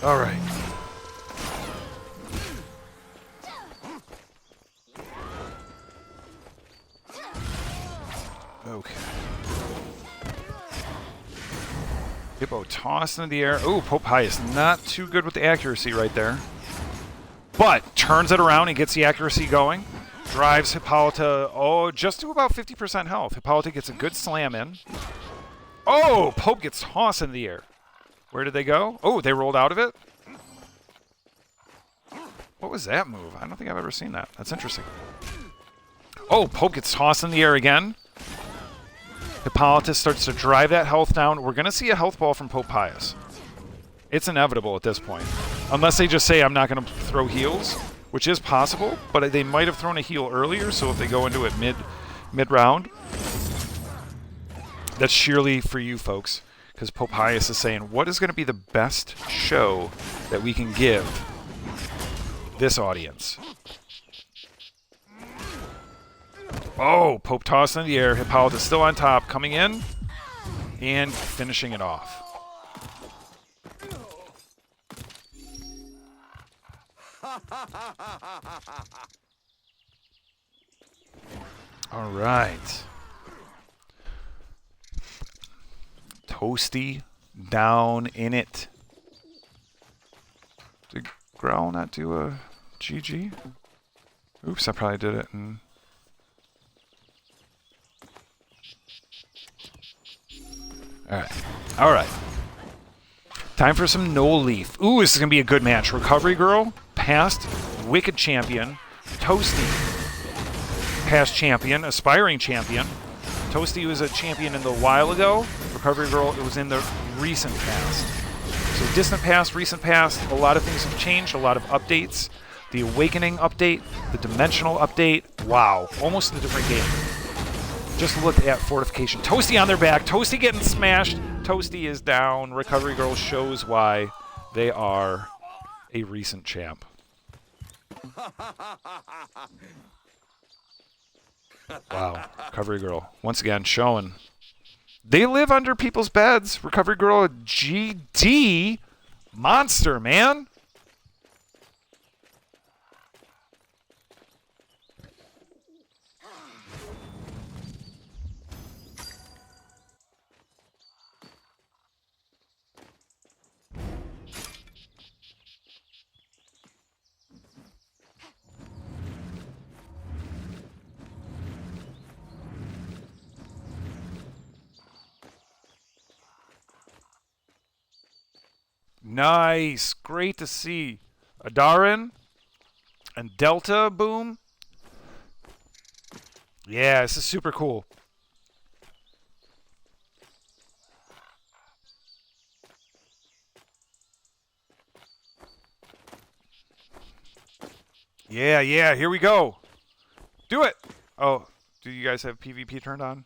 All right. Okay. Hippo tossed into the air. Ooh, Pope Pius not too good with the accuracy right there. But turns it around and gets the accuracy going. Drives Hippolyta, just to about 50% health. Hippolyta gets a good slam in. Oh, Pope gets tossed in the air. Where did they go? Oh, they rolled out of it? What was that move? I don't think I've ever seen that. That's interesting. Oh, Pope gets tossed in the air again. Hippolyta starts to drive that health down. We're going to see a health ball from Pope Pius. It's inevitable at this point. Unless they just say, I'm not going to throw heals. Which is possible, but they might have thrown a heal earlier, so if they go into it mid-round, that's sheerly for you folks, because Pope Pius is saying, what is going to be the best show that we can give this audience? Oh, Pope tossed in the air. Hippolyta still on top, coming in and finishing it off. All right. Toasty down in it. Did Growl not do a GG? Oops, I probably did it. All right. All right. Time for some no leaf. Ooh, this is going to be a good match. Recovery Girl, past Wicked Champion. Toasty, past champion, aspiring champion. Toasty was a champion in the while ago. Recovery Girl, it was in the recent past. So distant past, recent past, a lot of things have changed, a lot of updates. The Awakening update, the Dimensional update. Wow, almost a different game. Just look at Fortification. Toasty on their back. Toasty getting smashed. Toasty is down. Recovery Girl shows why they are a recent champ. Wow. Recovery Girl, once again, showing. They live under people's beds. Recovery Girl, a GD monster, man. Nice. Great to see. Adarin and Delta boom. Yeah, this is super cool. Yeah, here we go. Do it. Oh, do you guys have PvP turned on?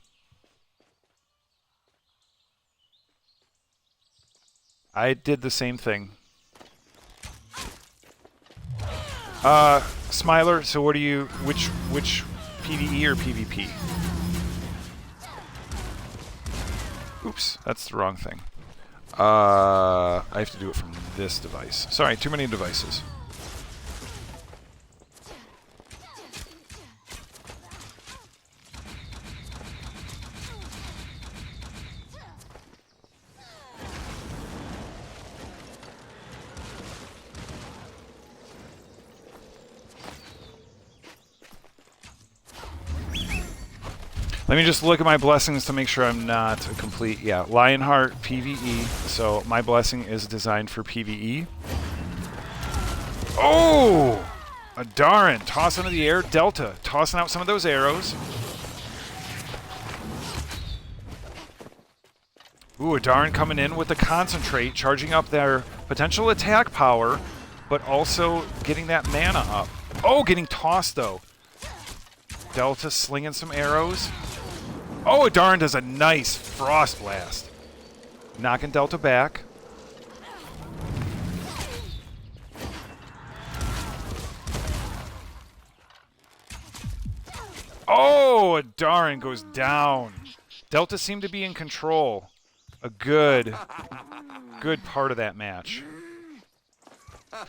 I did the same thing. Smiler, so what do you, which PvE or PvP? Oops, that's the wrong thing. I have to do it from this device. Sorry, too many devices. Let me just look at my blessings to make sure I'm not a complete... Yeah, Lionheart, PvE. So my blessing is designed for PvE. Oh! A Darn. Toss into the air. Delta. Tossing out some of those arrows. Ooh, a Darn coming in with the Concentrate, charging up their potential attack power, but also getting that mana up. Oh, getting tossed, though. Delta slinging some arrows. Oh, Darn does a nice Frost Blast. Knocking Delta back. Oh, Darn goes down. Delta seemed to be in control. A good part of that match.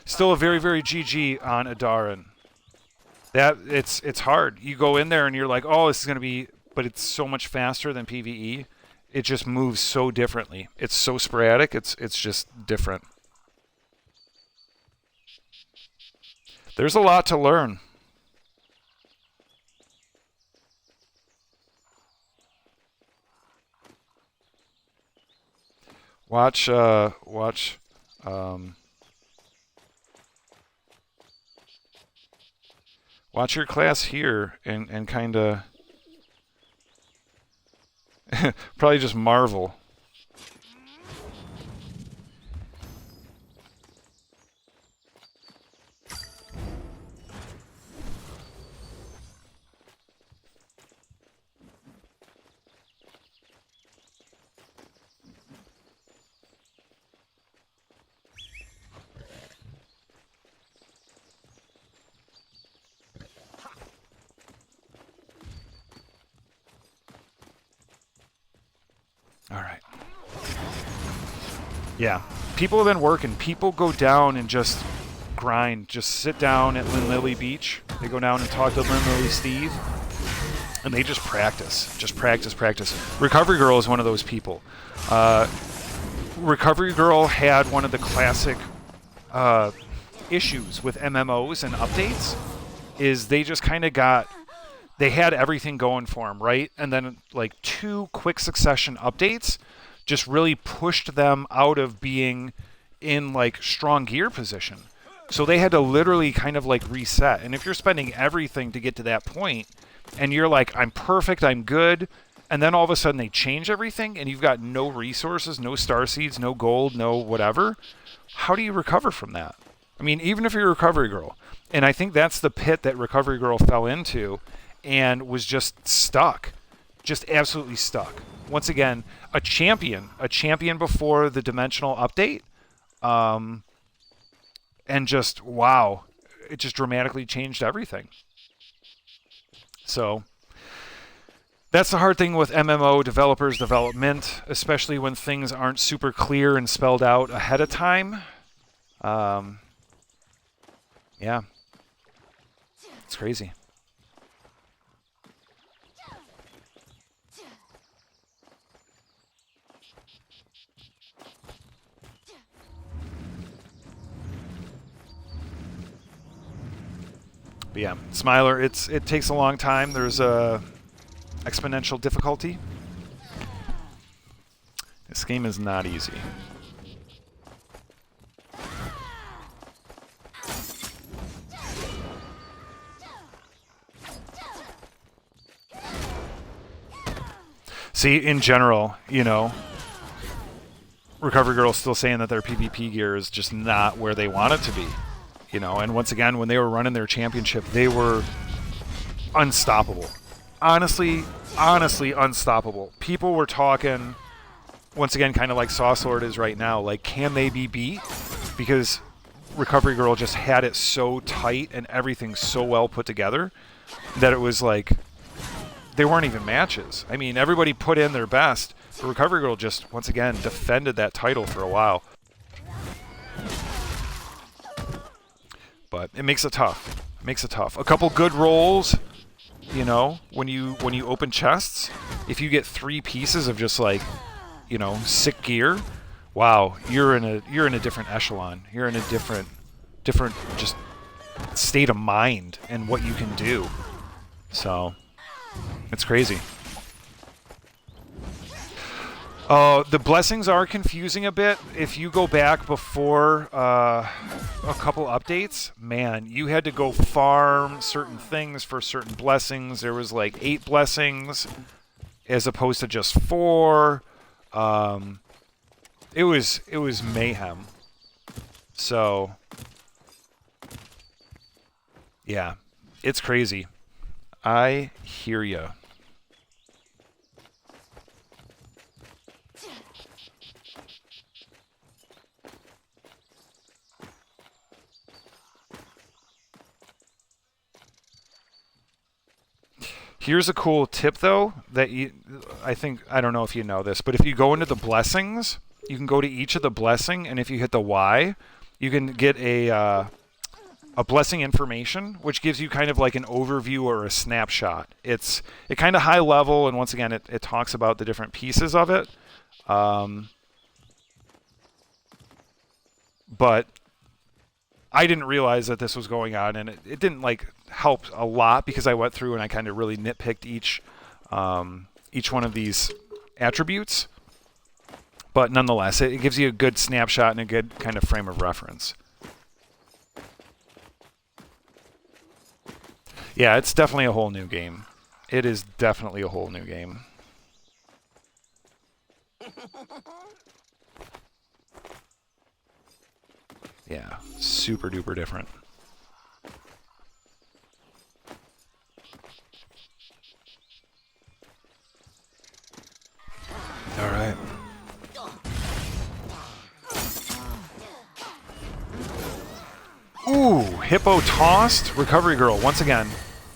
Still a very, very GG on Adarin. It's hard. You go in there and you're like, oh, this is going to be... But it's so much faster than PvE. It just moves so differently. It's so sporadic. It's just different. There's a lot to learn. Watch your class here and kind of probably just marvel. All right. Yeah. People have been working. People go down and just grind. Just sit down at Lynn Lily Beach. They go down and talk to Lynn Lily Steve. And they just practice. Just practice. Recovery Girl is one of those people. Recovery Girl had one of the classic issues with MMOs and updates. Is they just kind of got... They had everything going for them, right? And then, like, 2 quick succession updates just really pushed them out of being in, like, strong gear position. So they had to literally kind of, like, reset. And if you're spending everything to get to that point, and you're like, I'm perfect, I'm good, and then all of a sudden they change everything, and you've got no resources, no star seeds, no gold, no whatever, how do you recover from that? I mean, even if you're a Recovery Girl. And I think that's the pit that Recovery Girl fell into, and was just stuck. Just absolutely stuck. Once again, a champion before the dimensional update. And just, wow. It just dramatically changed everything. So, that's the hard thing with MMO developers' development, especially when things aren't super clear and spelled out ahead of time. Yeah. It's crazy. But yeah, Smiler, it takes a long time. There's a exponential difficulty. This game is not easy. See, in general, you know, Recovery Girl's still saying that their PvP gear is just not where they want it to be. You know, and once again, when they were running their championship, they were unstoppable. Honestly, unstoppable. People were talking, once again, kind of like Sawsword is right now, like, can they be beat? Because Recovery Girl just had it so tight and everything so well put together that it was like, they weren't even matches. I mean, everybody put in their best, but Recovery Girl just, once again, defended that title for a while. But it makes it tough. It makes it tough. A couple good rolls, you know, when you open chests, if you get 3 pieces of just like, you know, sick gear, wow, you're in a different echelon. You're in a different just state of mind and what you can do. So it's crazy. The blessings are confusing a bit. If you go back before a couple updates, man, you had to go farm certain things for certain blessings. There was like 8 blessings as opposed to just 4. It was mayhem. So yeah, it's crazy. I hear ya. Here's a cool tip, though, that I don't know if you know this, but if you go into the blessings, you can go to each of the blessing, and if you hit the Y, you can get a blessing information, which gives you kind of like an overview or a snapshot. It kind of high level, and once again, it talks about the different pieces of it. But I didn't realize that this was going on, and it didn't like help a lot because I went through and I kind of really nitpicked each one of these attributes. But nonetheless, it gives you a good snapshot and a good kind of frame of reference. Yeah, it's definitely a whole new game. It is definitely a whole new game. Yeah, super duper different. All right. Ooh, Hippo tossed. Recovery Girl, once again,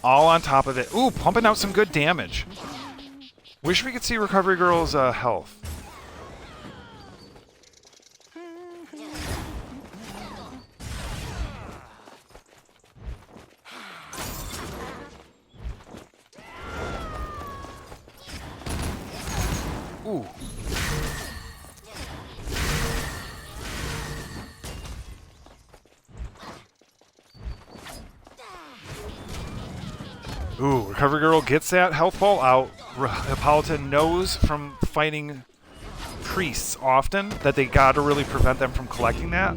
all on top of it. Ooh, pumping out some good damage. Wish we could see Recovery Girl's health. Ooh. Ooh, Recovery Girl gets that health ball out. Hippolyta knows from fighting priests often that they gotta really prevent them from collecting that.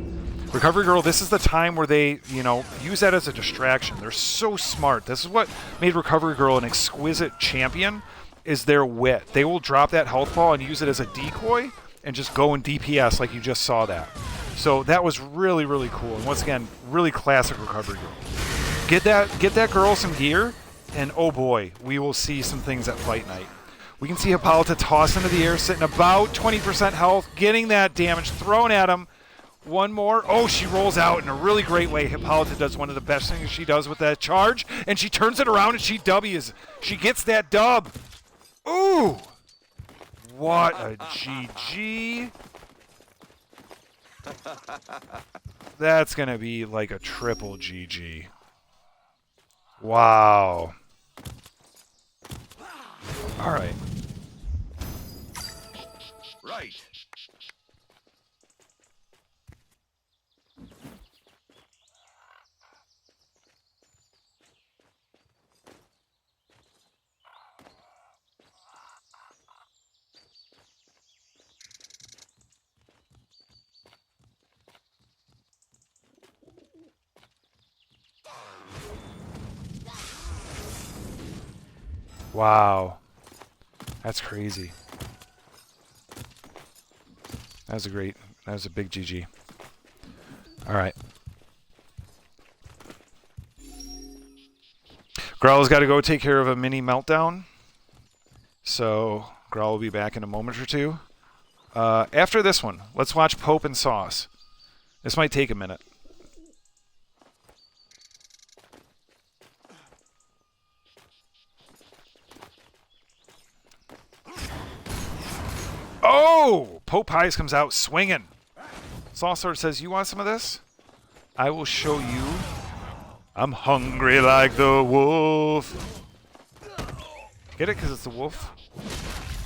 Recovery Girl, this is the time where they, you know, use that as a distraction. They're so smart. This is what made Recovery Girl an exquisite champion, is their wit. They will drop that health ball and use it as a decoy and just go in DPS like you just saw that. So that was really, really cool. And once again, really classic Recovery Girl. Get that girl some gear, and oh boy, we will see some things at Fight Night. We can see Hippolyta toss into the air, sitting about 20% health, getting that damage thrown at him. One more. Oh, she rolls out in a really great way. Hippolyta does one of the best things she does with that charge, and she turns it around and she W's. She gets that dub. Ooh! What a GG. That's going to be like a triple GG. Wow. All right. Right. Wow. That's crazy. That was a big GG. All right. Growl's got to go take care of a mini meltdown. So Growl will be back in a moment or two. After this one, let's watch Pope and Sauce. This might take a minute. Oh! Pope Pies comes out swinging. Sauce Lord says, you want some of this? I will show you. I'm hungry like the wolf. Get it? Because it's the wolf?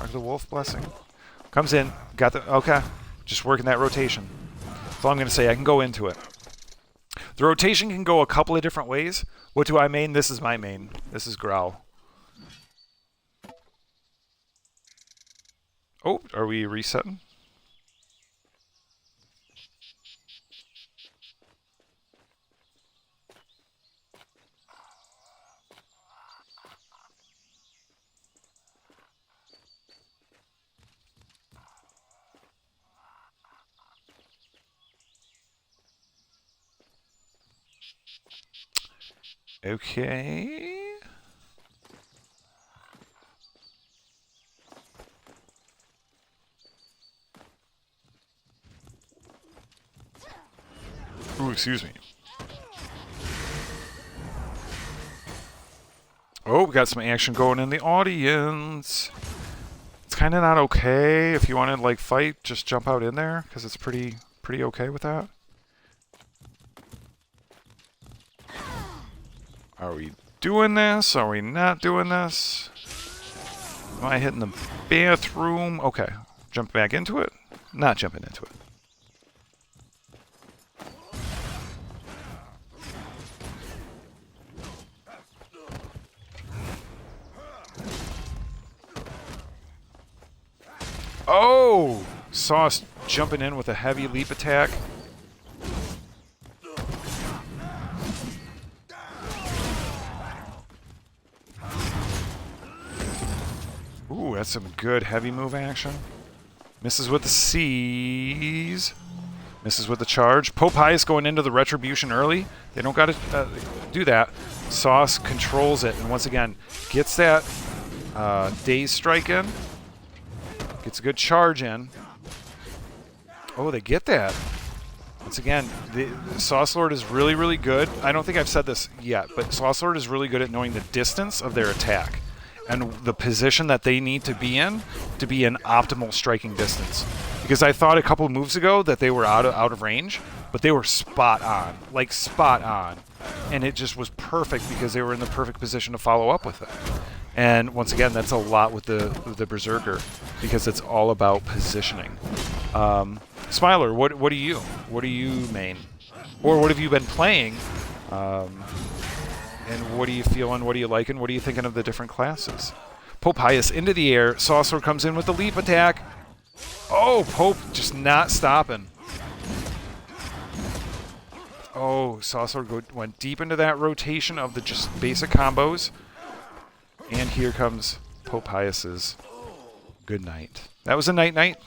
Or the wolf blessing. Comes in. Got the... Okay. Just working that rotation. That's all I'm going to say. I can go into it. The rotation can go a couple of different ways. What do I main? This is my main. This is Growl. Oh, are we resetting? Okay. Ooh, excuse me. Oh, we got some action going in the audience. It's kind of not okay. If you want to like fight, just jump out in there because it's pretty okay with that. Are we doing this? Are we not doing this? Am I hitting the bathroom? Okay. Jump back into it? Not jumping into it. Oh! Sauce jumping in with a heavy leap attack. Ooh, that's some good heavy move action. Misses with the C's. Misses with the charge. Popeye going into the retribution early. They don't got to do that. Sauce controls it, and once again, gets that daze strike in. Gets a good charge in. Oh, they get that. Once again, the Sauce Lord is really good. I don't think I've said this yet, but Sauce Lord is really good at knowing the distance of their attack and the position that they need to be in optimal striking distance. Because I thought a couple of moves ago that they were out of range, but they were spot on, like spot on. And it just was perfect because they were in the perfect position to follow up with it. And once again, that's a lot with the Berserker because it's all about positioning. Smiler, what do you main? Or what have you been playing? And what are you feeling? What are you liking? What are you thinking of the different classes? Pope Highest into the air. Saucer comes in with the leap attack. Oh, Pope just not stopping. Oh, Saucer went deep into that rotation of the just basic combos. And here comes Pope Highest's good night. That was a night. That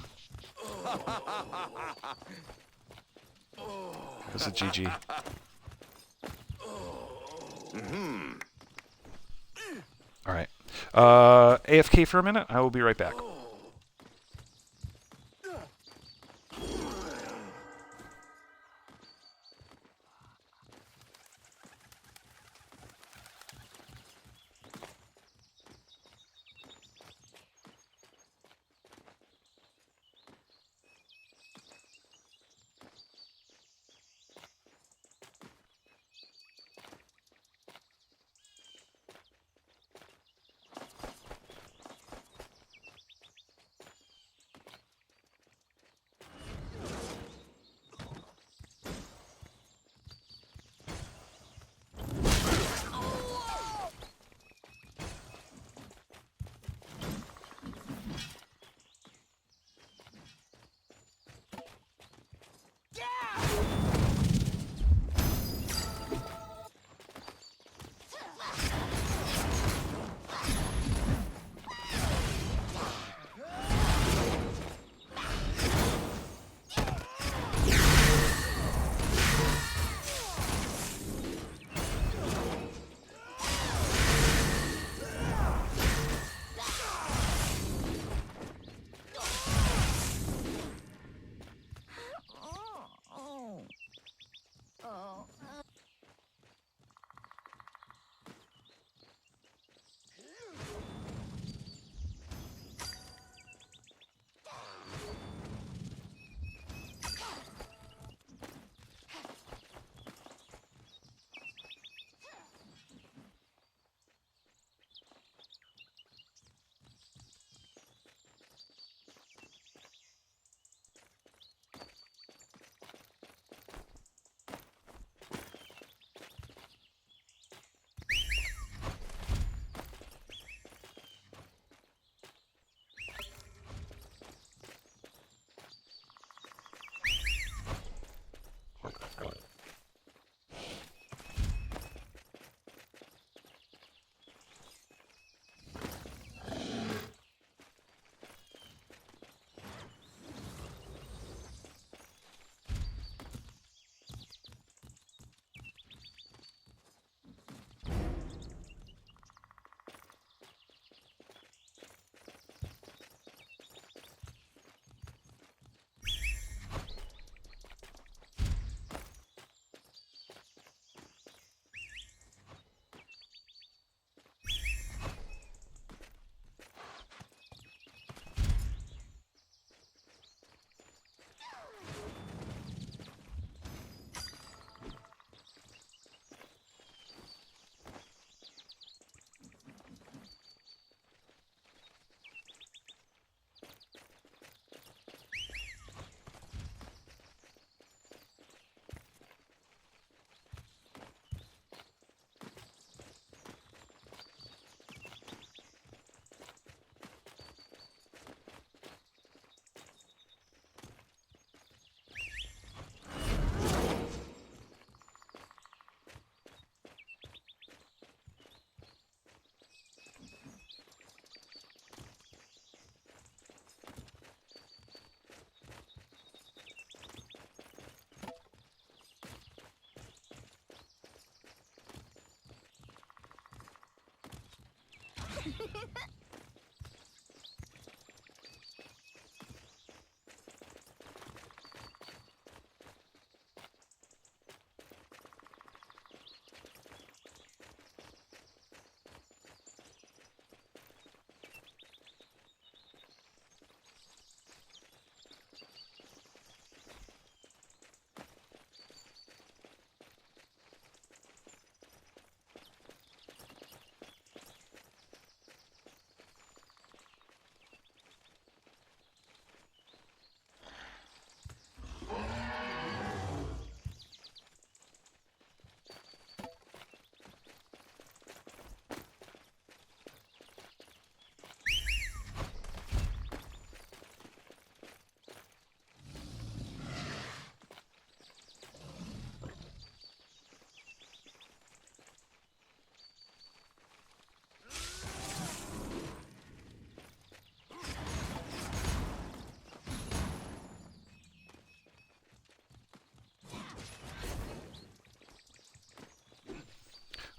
was a GG. All right. AFK for a minute. I will be right back.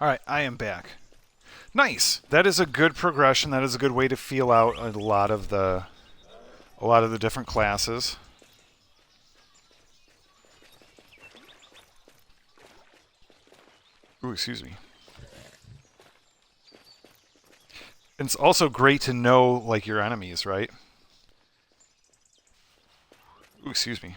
Alright, I am back. Nice! That is a good progression. That is a good way to feel out a lot of the different classes. Ooh, excuse me. It's also great to know, like, your enemies, right? Ooh, excuse me.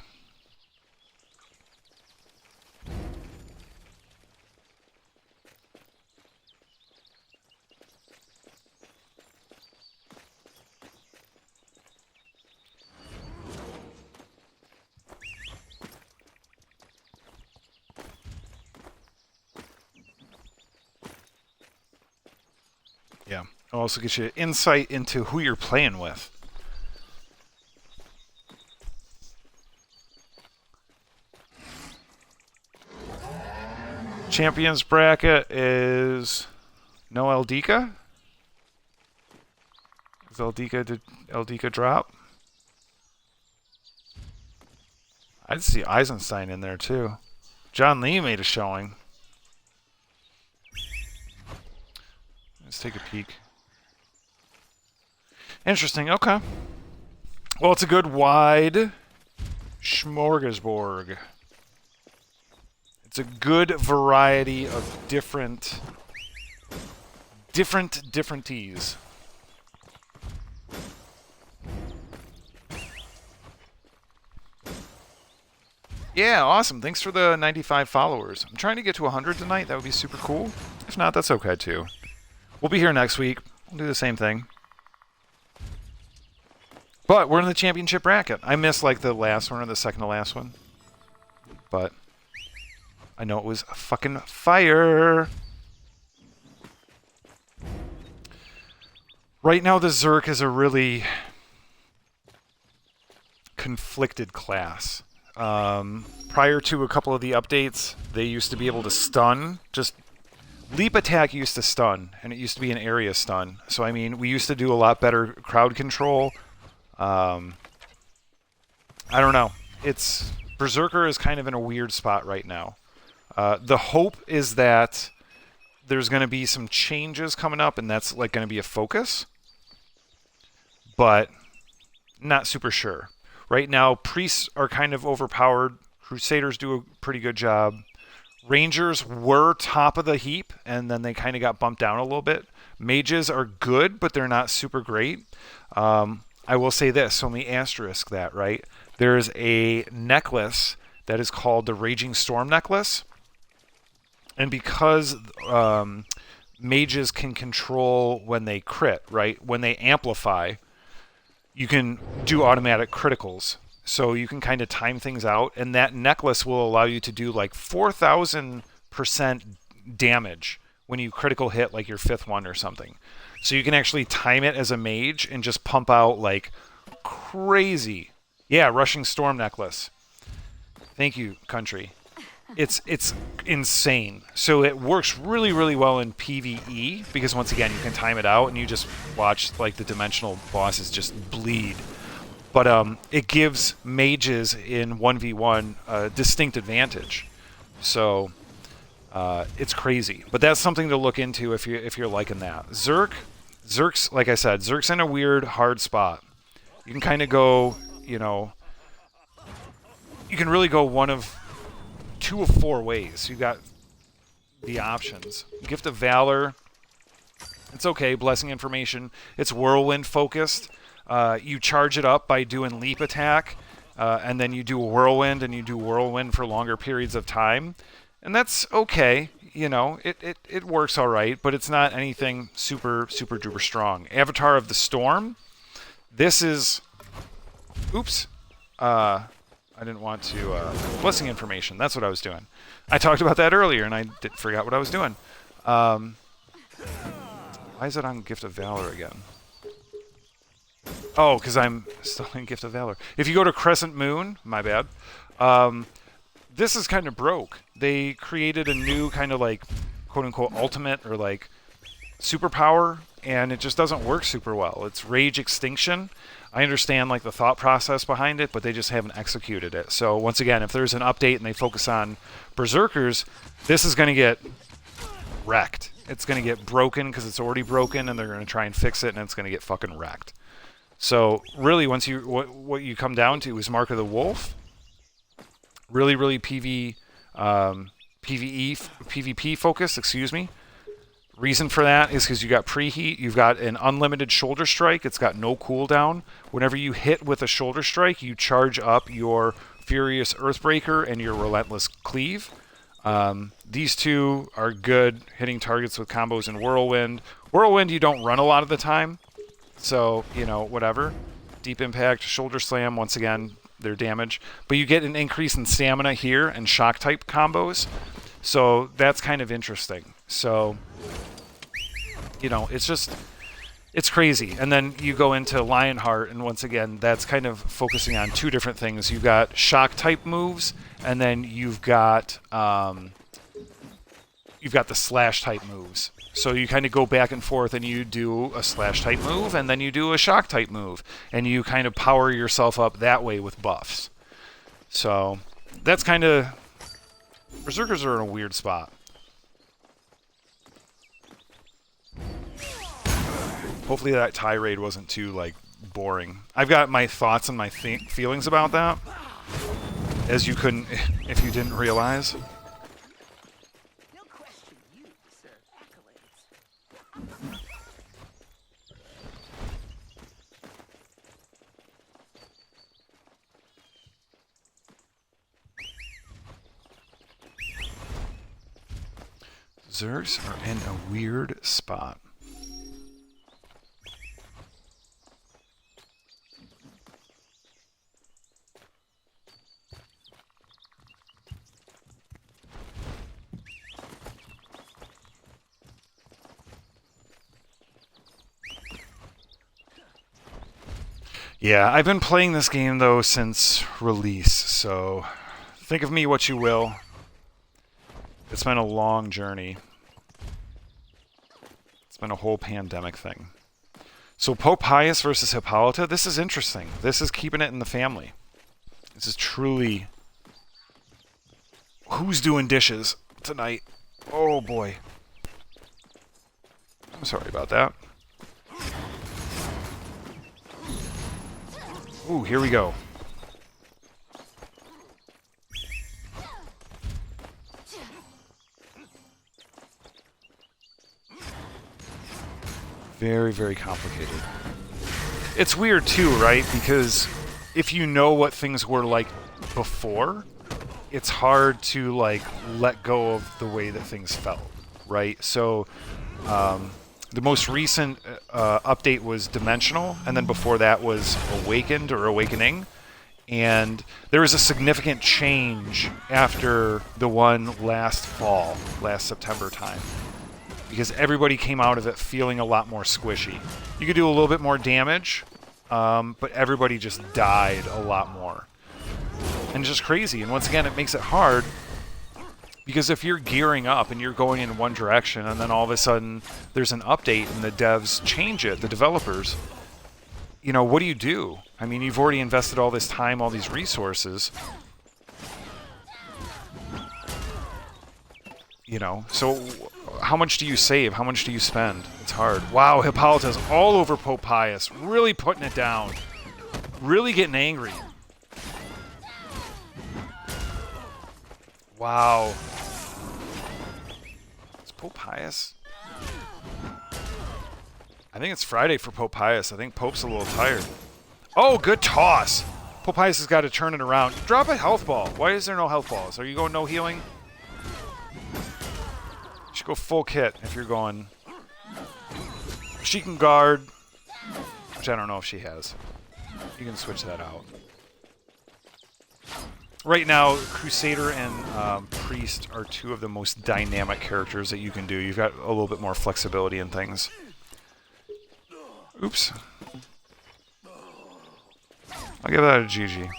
Yeah. It'll also get you insight into who you're playing with. Champions bracket is no Eldika? Did Eldika drop? I'd see Eisenstein in there too. John Lee made a showing. Let's take a peek. Interesting, okay. Well, it's a good wide smorgasbord. It's a good variety of different teas. Yeah, awesome. Thanks for the 95 followers. I'm trying to get to 100 tonight. That would be super cool. If not, that's okay too. We'll be here next week. We'll do the same thing. But we're in the championship bracket. I missed like the last one or the second to last one. But I know it was fucking fire. Right now the Zerk is a really conflicted class. Prior to a couple of the updates, they used to be able to stun. Just leap attack used to stun, and it used to be an area stun. So I mean, we used to do a lot better crowd control. I don't know. It's Berserker is kind of in a weird spot right now. The hope is that there's going to be some changes coming up, and that's like going to be a focus. But not super sure. Right now, priests are kind of overpowered. Crusaders do a pretty good job. Rangers were top of the heap, and then they kind of got bumped down a little bit. Mages are good, but they're not super great. I will say this, so let me asterisk that, right? There's a necklace that is called the Raging Storm Necklace. And because mages can control when they crit, right? When they amplify, you can do automatic criticals. So you can kind of time things out, and that necklace will allow you to do like 4,000% damage when you critical hit like your 5th one or something. So you can actually time it as a mage and just pump out like crazy. Yeah, Rushing Storm Necklace. Thank you, country. It's insane. So it works really, really well in PvE because once again you can time it out and you just watch like the dimensional bosses just bleed. But it gives mages in 1v1 a distinct advantage. So it's crazy. But that's something to look into if you're liking that. Zerk, Zerk's, like I said, Zerk's in a weird, hard spot. You can kind of go, you know, you can really go one of 2 of 4 ways. You got the options. Gift of Valor, it's okay. Blessing Information, it's Whirlwind focused. You charge it up by doing Leap Attack, and then you do Whirlwind, and you do Whirlwind for longer periods of time. And that's okay. You know, it works all right, but it's not anything super duper strong. Avatar of the Storm. This is, oops, I didn't want to, Blessing Information, that's what I was doing. I talked about that earlier, and I forgot what I was doing. Why is it on Gift of Valor again? Oh, because I'm still in Gift of Valor. If you go to Crescent Moon, my bad, this is kind of broke. They created a new kind of like, quote-unquote, ultimate or like superpower, and it just doesn't work super well. It's Rage Extinction. I understand like the thought process behind it, but they just haven't executed it. So once again, if there's an update and they focus on Berserkers, this is going to get wrecked. It's going to get broken because it's already broken, and they're going to try and fix it, and it's going to get fucking wrecked. So really, once you what you come down to is Mark of the Wolf. Really PvP focus, excuse me. Reason for that is because you got preheat, you've got an unlimited shoulder strike, it's got no cooldown. Whenever you hit with a shoulder strike, you charge up your Furious Earthbreaker and your Relentless Cleave. These two are good hitting targets with combos in Whirlwind. Whirlwind you don't run a lot of the time, so, you know, whatever. Deep Impact, Shoulder Slam, once again, their damage. But you get an increase in stamina here and shock type combos. So that's kind of interesting. So, you know, it's crazy. And then you go into Lionheart, and once again, that's kind of focusing on 2 different things. You've got shock type moves, and then you've got the slash type moves. So you kind of go back and forth, and you do a slash type move, and then you do a shock type move, and you kind of power yourself up that way with buffs. So that's kind of, Berserkers are in a weird spot. Hopefully that tirade wasn't too like boring. I've got my thoughts and my feelings about that, as you couldn't if you didn't realize. Zergs are in a weird spot. Yeah, I've been playing this game though since release, so think of me what you will. It's been a long journey. It's been a whole pandemic thing. So Pope Pius versus Hippolyta, this is interesting. This is keeping it in the family. This is truly... Who's doing dishes tonight? Oh boy. I'm sorry about that. Ooh, here we go. Very, very complicated. It's weird too, right? Because if you know what things were like before, it's hard to like let go of the way that things felt, right? So the most recent update was Dimensional, and then before that was Awakened or Awakening. And there was a significant change after the one last fall, last September time, because everybody came out of it feeling a lot more squishy. You could do a little bit more damage, but everybody just died a lot more. And it's just crazy. And once again, it makes it hard, because if you're gearing up and you're going in one direction, and then all of a sudden there's an update and the devs change it, the developers, you know, what do you do? I mean, you've already invested all this time, all these resources. You know, so how much do you save? How much do you spend? It's hard. Wow, Hippolyta's all over Pope Pius. Really putting it down. Really getting angry. Wow. It's Pope Pius. I think it's Friday for Pope Pius. I think Pope's a little tired. Oh, good toss. Pope Pius has got to turn it around. Drop a health ball. Why is there no health balls? Are you going no healing? You should go full kit if you're going. She can guard, which I don't know if she has. You can switch that out. Right now, Crusader and Priest are two of the most dynamic characters that you can do. You've got a little bit more flexibility in things. Oops. I'll give that a GG.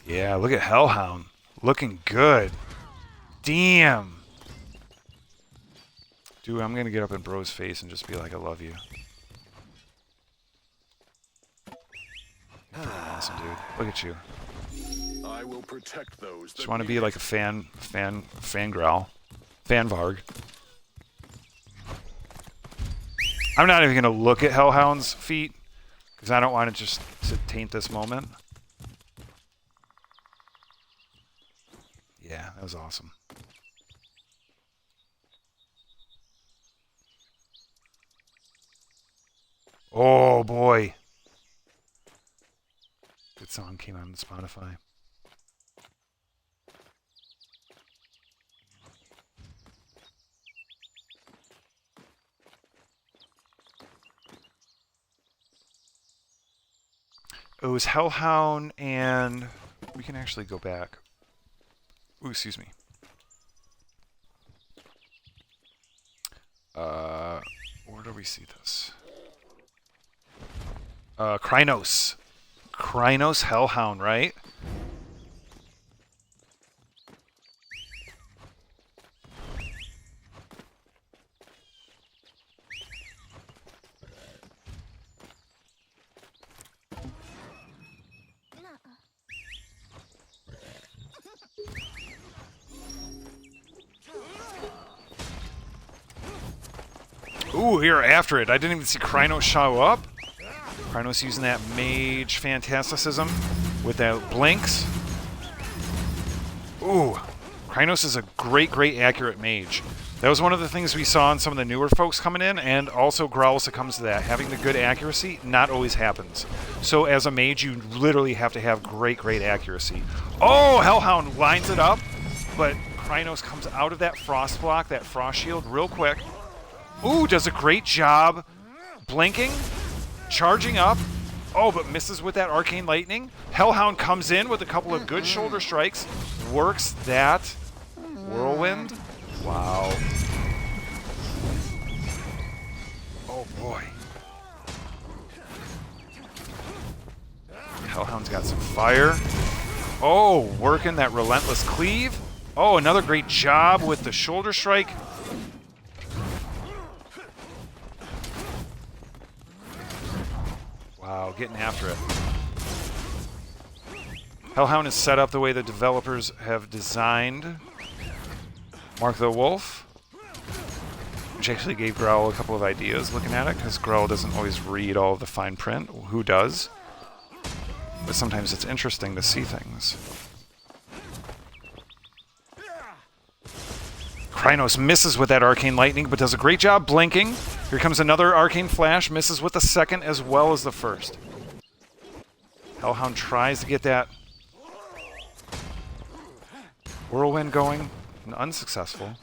Yeah, look at Hellhound. Looking good. Damn. Dude, I'm going to get up in bro's face and just be like, I love you. You're freaking awesome, dude. Look at you. I will protect those. Just want to be like a fan growl. Fan Varg. I'm not even going to look at Hellhound's feet because I don't want it just to taint this moment. Yeah, that was awesome. Oh, boy. Good song came out on Spotify. It was Hellhound, and we can actually go back. Ooh, excuse me. Where do we see this? Krynos. Krynos Hellhound, right? Ooh, here, after it. I didn't even see Krynos show up. Krynos using that mage fantasticism with that blinks. Ooh, Krynos is a great, great accurate mage. That was one of the things we saw in some of the newer folks coming in, and also Growls, it comes to that. Having the good accuracy not always happens. So as a mage, you literally have to have great, great accuracy. Oh, Hellhound lines it up, but Krynos comes out of that frost block, that frost shield, real quick. Ooh, does a great job blinking, charging up. Oh, but misses with that arcane lightning. Hellhound comes in with a couple of good shoulder strikes, works that whirlwind. Wow. Oh boy. Hellhound's got some fire. Oh, working that relentless cleave. Oh, another great job with the shoulder strike. Wow, getting after it. Hellhound is set up the way the developers have designed Mark the Wolf, which actually gave Growl a couple of ideas looking at it, because Growl doesn't always read all of the fine print. Who does? But sometimes it's interesting to see things. Krynos misses with that arcane lightning, but does a great job blinking. Here comes another arcane flash, misses with the second as well as the first. Hellhound tries to get that whirlwind going, and unsuccessful.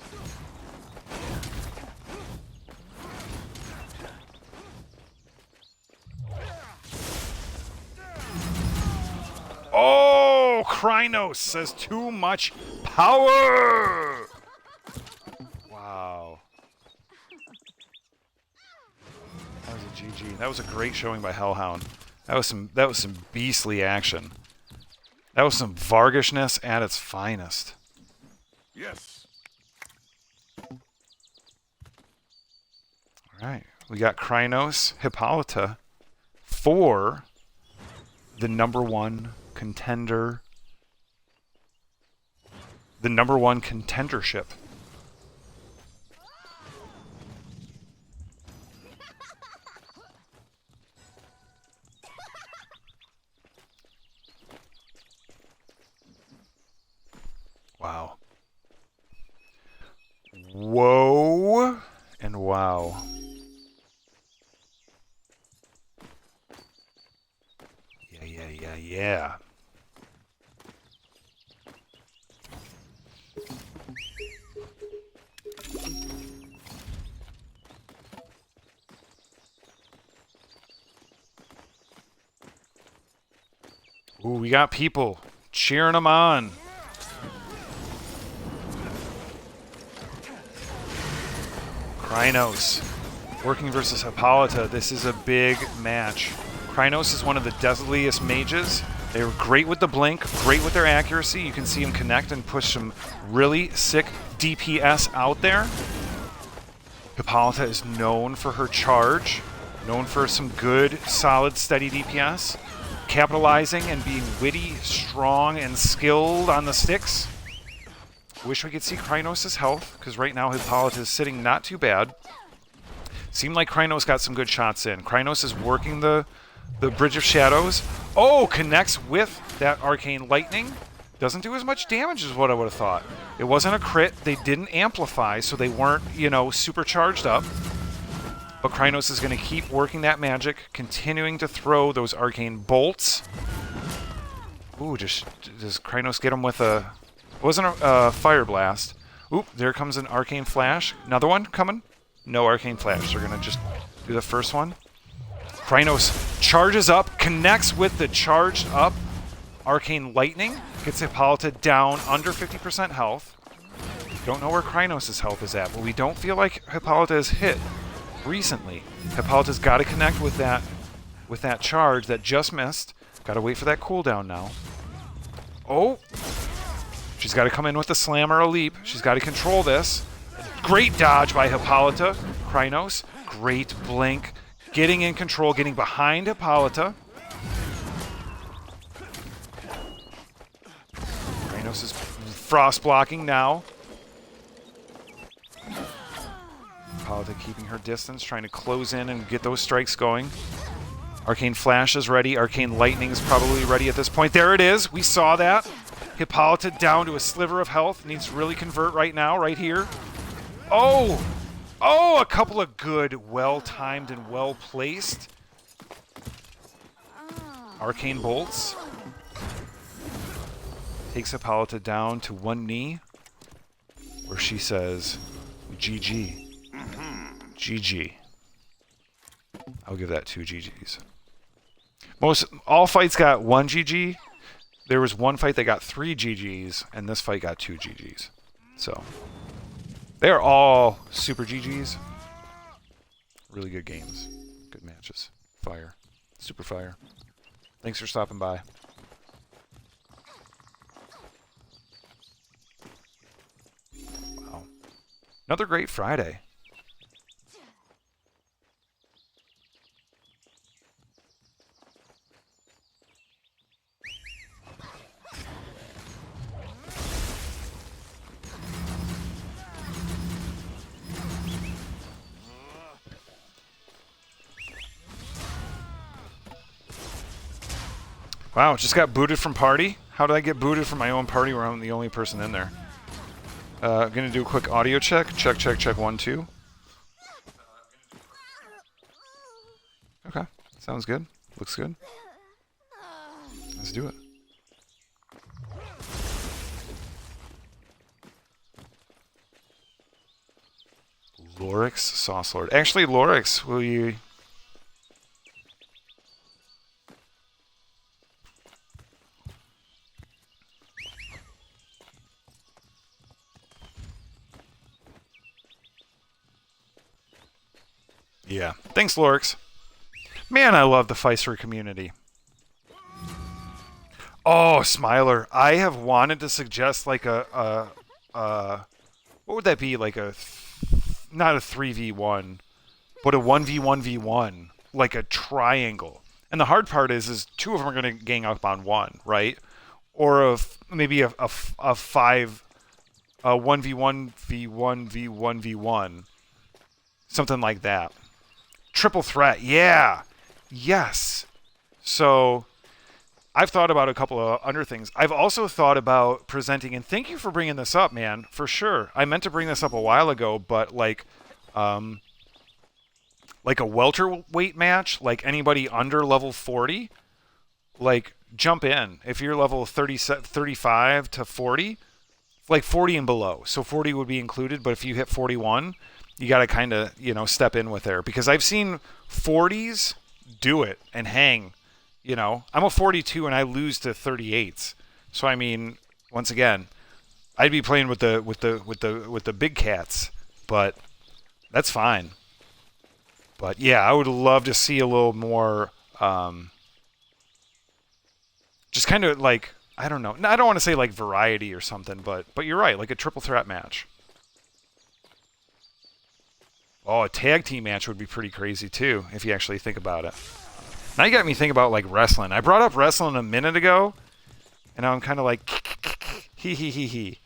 Oh, Krynos says too much power! Wow. That was a GG. That was a great showing by Hellhound. That was some beastly action. That was some Vargishness at its finest. Yes. All right. We got Krynos, Hippolyta for the #1 contender. The #1 contendership. Wow. Whoa and wow. Yeah. Ooh, we got people cheering them on. Krynos working versus Hippolyta. This is a big match. Krynos is one of the deadliest mages. They were great with the blink, great with their accuracy. You can see him connect and push some really sick DPS out there. Hippolyta is known for her charge, known for some good, solid, steady DPS. Capitalizing and being witty, strong, and skilled on the sticks. Wish we could see Krynos' health, because right now Hippolyta is sitting not too bad. Seemed like Krynos got some good shots in. Krynos is working the Bridge of Shadows. Oh, connects with that Arcane Lightning. Doesn't do as much damage as what I would have thought. It wasn't a crit. They didn't amplify, so they weren't, super charged up. But Krynos is going to keep working that magic, continuing to throw those arcane bolts. Ooh, does Krynos get him with a... It wasn't a fire blast. Oop, there comes an arcane flash. Another one coming? No arcane flash. They're going to just do the first one. Krynos charges up, connects with the charged up arcane lightning, gets Hippolyta down under 50% health. Don't know where Krynos' health is at, but we don't feel like Hippolyta is hit recently. Hippolyta's got to connect with that charge that just missed. Got to wait for that cooldown now. Oh! She's got to come in with a slam or a leap. She's got to control this. Great dodge by Hippolyta. Krynos, great blink. Getting in control, getting behind Hippolyta. Krynos is frost blocking now. Hippolyta keeping her distance, trying to close in and get those strikes going. Arcane Flash is ready. Arcane Lightning is probably ready at this point. There it is. We saw that. Hippolyta down to a sliver of health. Needs to really convert right now, right here. Oh! Oh, a couple of good, well-timed and well-placed Arcane Bolts. Takes Hippolyta down to one knee, where she says, GG. GG. I'll give that 2 GGs. All fights got 1 GG. There was one fight that got 3 GGs, and this fight got 2 GGs. So, they are all super GGs. Really good games. Good matches. Fire. Super fire. Thanks for stopping by. Wow. Another great Friday. Wow, just got booted from party? How did I get booted from my own party where I'm the only person in there? Gonna do a quick audio check. Check, 1, 2. Okay, sounds good. Looks good. Let's do it. Lorix, Sauce Lord. Actually, Lorix, will you... Yeah. Thanks, Lorix. Man, I love the Physera community. Oh, Smiler. I have wanted to suggest like a what would that be? Like not a 3v1, but a 1v1v1, like a triangle. And the hard part is two of them are going to gang up on one, right? Or maybe a 1v1v1v1v1, something like that. Triple threat, yeah, yes. So I've thought about a couple of other things. I've also thought about presenting, and thank you for bringing this up, man, for sure. I meant to bring this up a while ago, but like a welterweight match, like anybody under level 40, like jump in. If you're level 35 to 40, like 40 and below. So 40 would be included, but if you hit 41, you got to kind of, step in with there. Because I've seen 40s do it and hang. I'm a 42 and I lose to 38s. So I mean, once again, I'd be playing with the big cats, but that's fine. But yeah, I would love to see a little more, just kind of like, I don't know. I don't want to say like variety or something, but you're right, like a triple threat match. Oh, a tag team match would be pretty crazy too, if you actually think about it. Now you got me thinking about like wrestling. I brought up wrestling a minute ago, and now I'm kind of like, hee hee hee hee.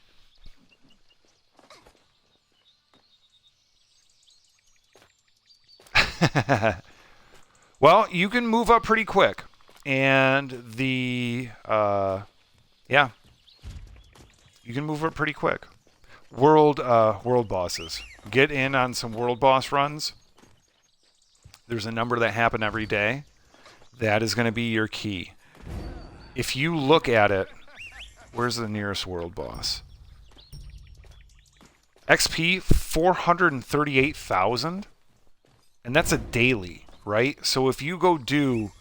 Well, you can move up pretty quick, and yeah, you can move up pretty quick. World bosses. Get in on some world boss runs. There's a number that happen every day. That is going to be your key. If you look at it, where's the nearest world boss? XP 438,000, and that's a daily, right? So if you go do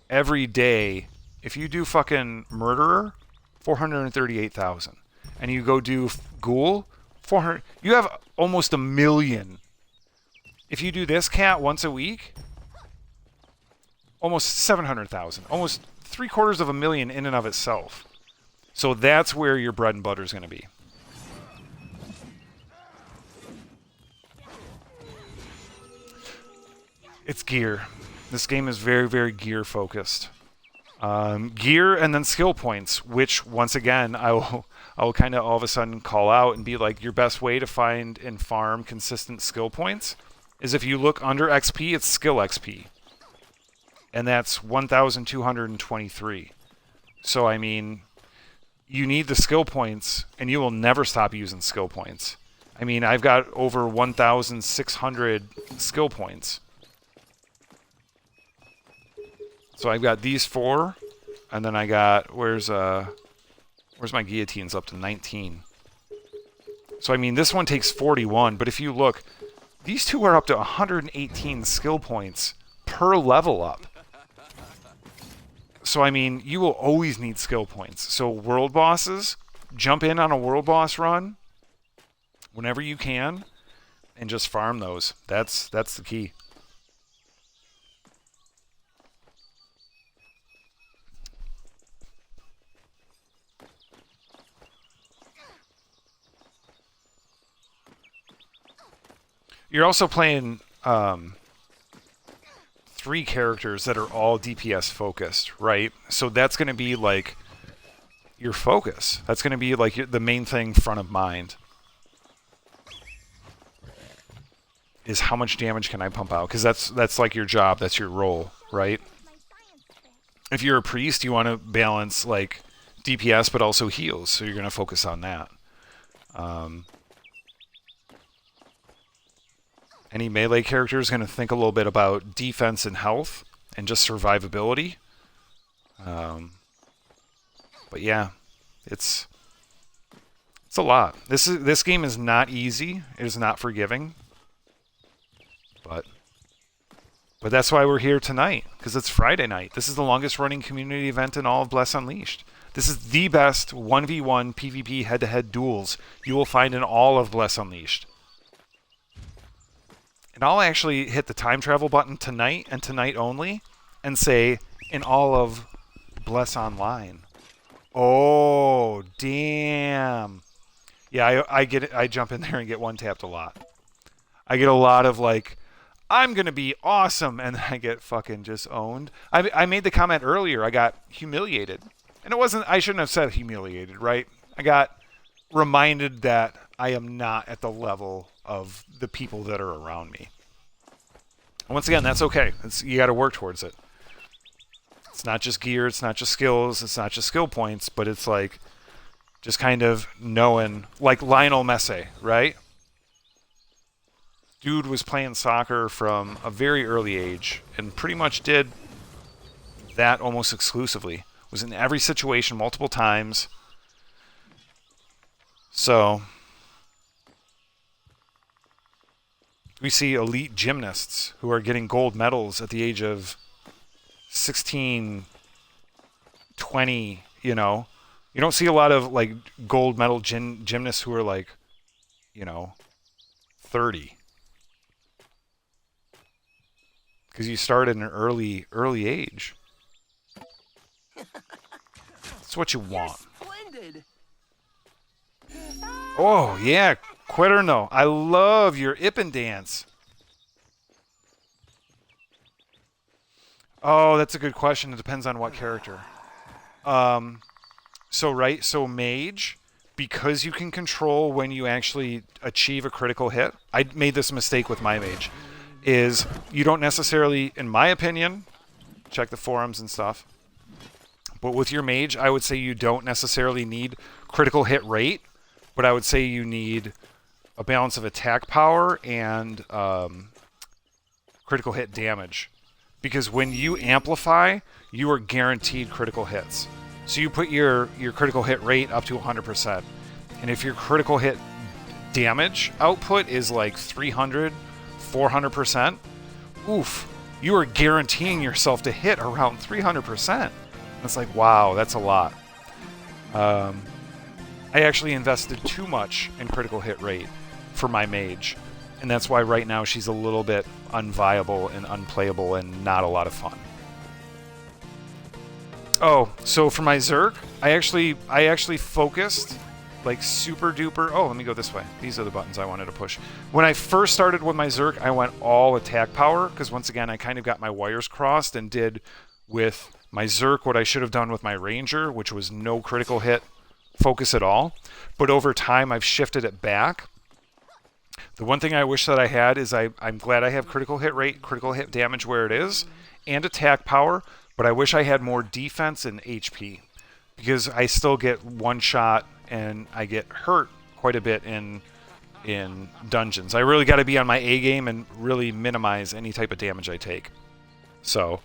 every day, if you do fucking murderer, 438,000, and you go do ghoul, 400, you have almost 1 million. If you do this cat once a week, almost 700,000, almost 750,000 in and of itself. So that's where your bread and butter is going to be. It's gear. This game is very, very gear focused. Gear and then skill points, which once again I will kind of all of a sudden call out and be like, your best way to find and farm consistent skill points is if you look under XP, it's skill XP. And that's 1,223. So, I mean, you need the skill points, and you will never stop using skill points. I mean, I've got over 1,600 skill points. So I've got these 4, and then I got, where's my guillotines up to 19. So, I mean, this one takes 41, but if you look, these two are up to 118 skill points per level up. So, I mean, you will always need skill points. So, world bosses, jump in on a world boss run whenever you can and just farm those. That's the key. You're also playing 3 characters that are all DPS focused, right? So that's going to be like your focus. That's going to be like the main thing front of mind. Is how much damage can I pump out? Because that's like your job. That's your role, right? If you're a priest, you want to balance like DPS but also heals, so you're going to focus on that. Any melee character is going to think a little bit about defense and health and just survivability. But yeah, it's a lot. This game is not easy. It is not forgiving. But that's why we're here tonight, because it's Friday night. This is the longest running community event in all of Bless Unleashed. This is the best 1v1 PvP head-to-head duels you will find in all of Bless Unleashed. And I'll actually hit the time travel button tonight and tonight only and say in all of Bless Online. Oh, damn. Yeah, I get it. I jump in there and get one tapped a lot. I get a lot of like, I'm going to be awesome. And I get fucking just owned. I made the comment earlier. I got humiliated. And it wasn't, I shouldn't have said humiliated, right? I got reminded that I am not at the level of the people that are around me. And once again, that's okay. You got to work towards it. It's not just gear, it's not just skills, it's not just skill points, but it's like just kind of knowing, like Lionel Messi, right? Dude was playing soccer from a very early age and pretty much did that almost exclusively. Was in every situation multiple times. So we see elite gymnasts who are getting gold medals at the age of 16, 20, you know. You don't see a lot of like gold medal gymnasts who are like, 30. Because you start at an early age. That's what you want. Splendid. Oh, yeah. Quiterno. I love your Ippen dance. Oh, that's a good question. It depends on what character. So mage, because you can control when you actually achieve a critical hit. I made this mistake with my mage. Is you don't necessarily, in my opinion, check the forums and stuff, but with your mage, I would say you don't necessarily need critical hit rate, but I would say you need a balance of attack power and critical hit damage. Because when you amplify, you are guaranteed critical hits. So you put your critical hit rate up to 100%. And if your critical hit damage output is like 300, 400%, oof, you are guaranteeing yourself to hit around 300%. It's like, wow, that's a lot. I actually invested too much in critical hit rate for my mage. And that's why right now she's a little bit unviable and unplayable and not a lot of fun. Oh, so for my Zerg, I actually focused like super duper. Oh, let me go this way. These are the buttons I wanted to push. When I first started with my Zerg, I went all attack power because once again, I kind of got my wires crossed and did with my Zerg what I should have done with my Ranger, which was no critical hit focus at all. But over time, I've shifted it back. The one thing I wish that I had is I'm glad I have critical hit rate, critical hit damage where it is, and attack power, but I wish I had more defense and HP because I still get one shot and I get hurt quite a bit in dungeons. I really got to be on my A game and really minimize any type of damage I take. So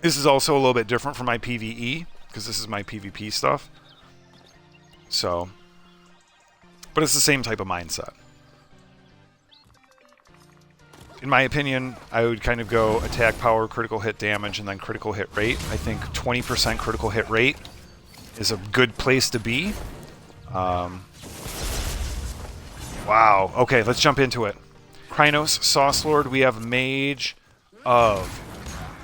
this is also a little bit different from my PvE because this is my PvP stuff. So, but it's the same type of mindset. In my opinion, I would kind of go attack power, critical hit damage, and then critical hit rate. I think 20% critical hit rate is a good place to be. Wow. Okay, let's jump into it. Krynos, Sauce Lord, we have Mage of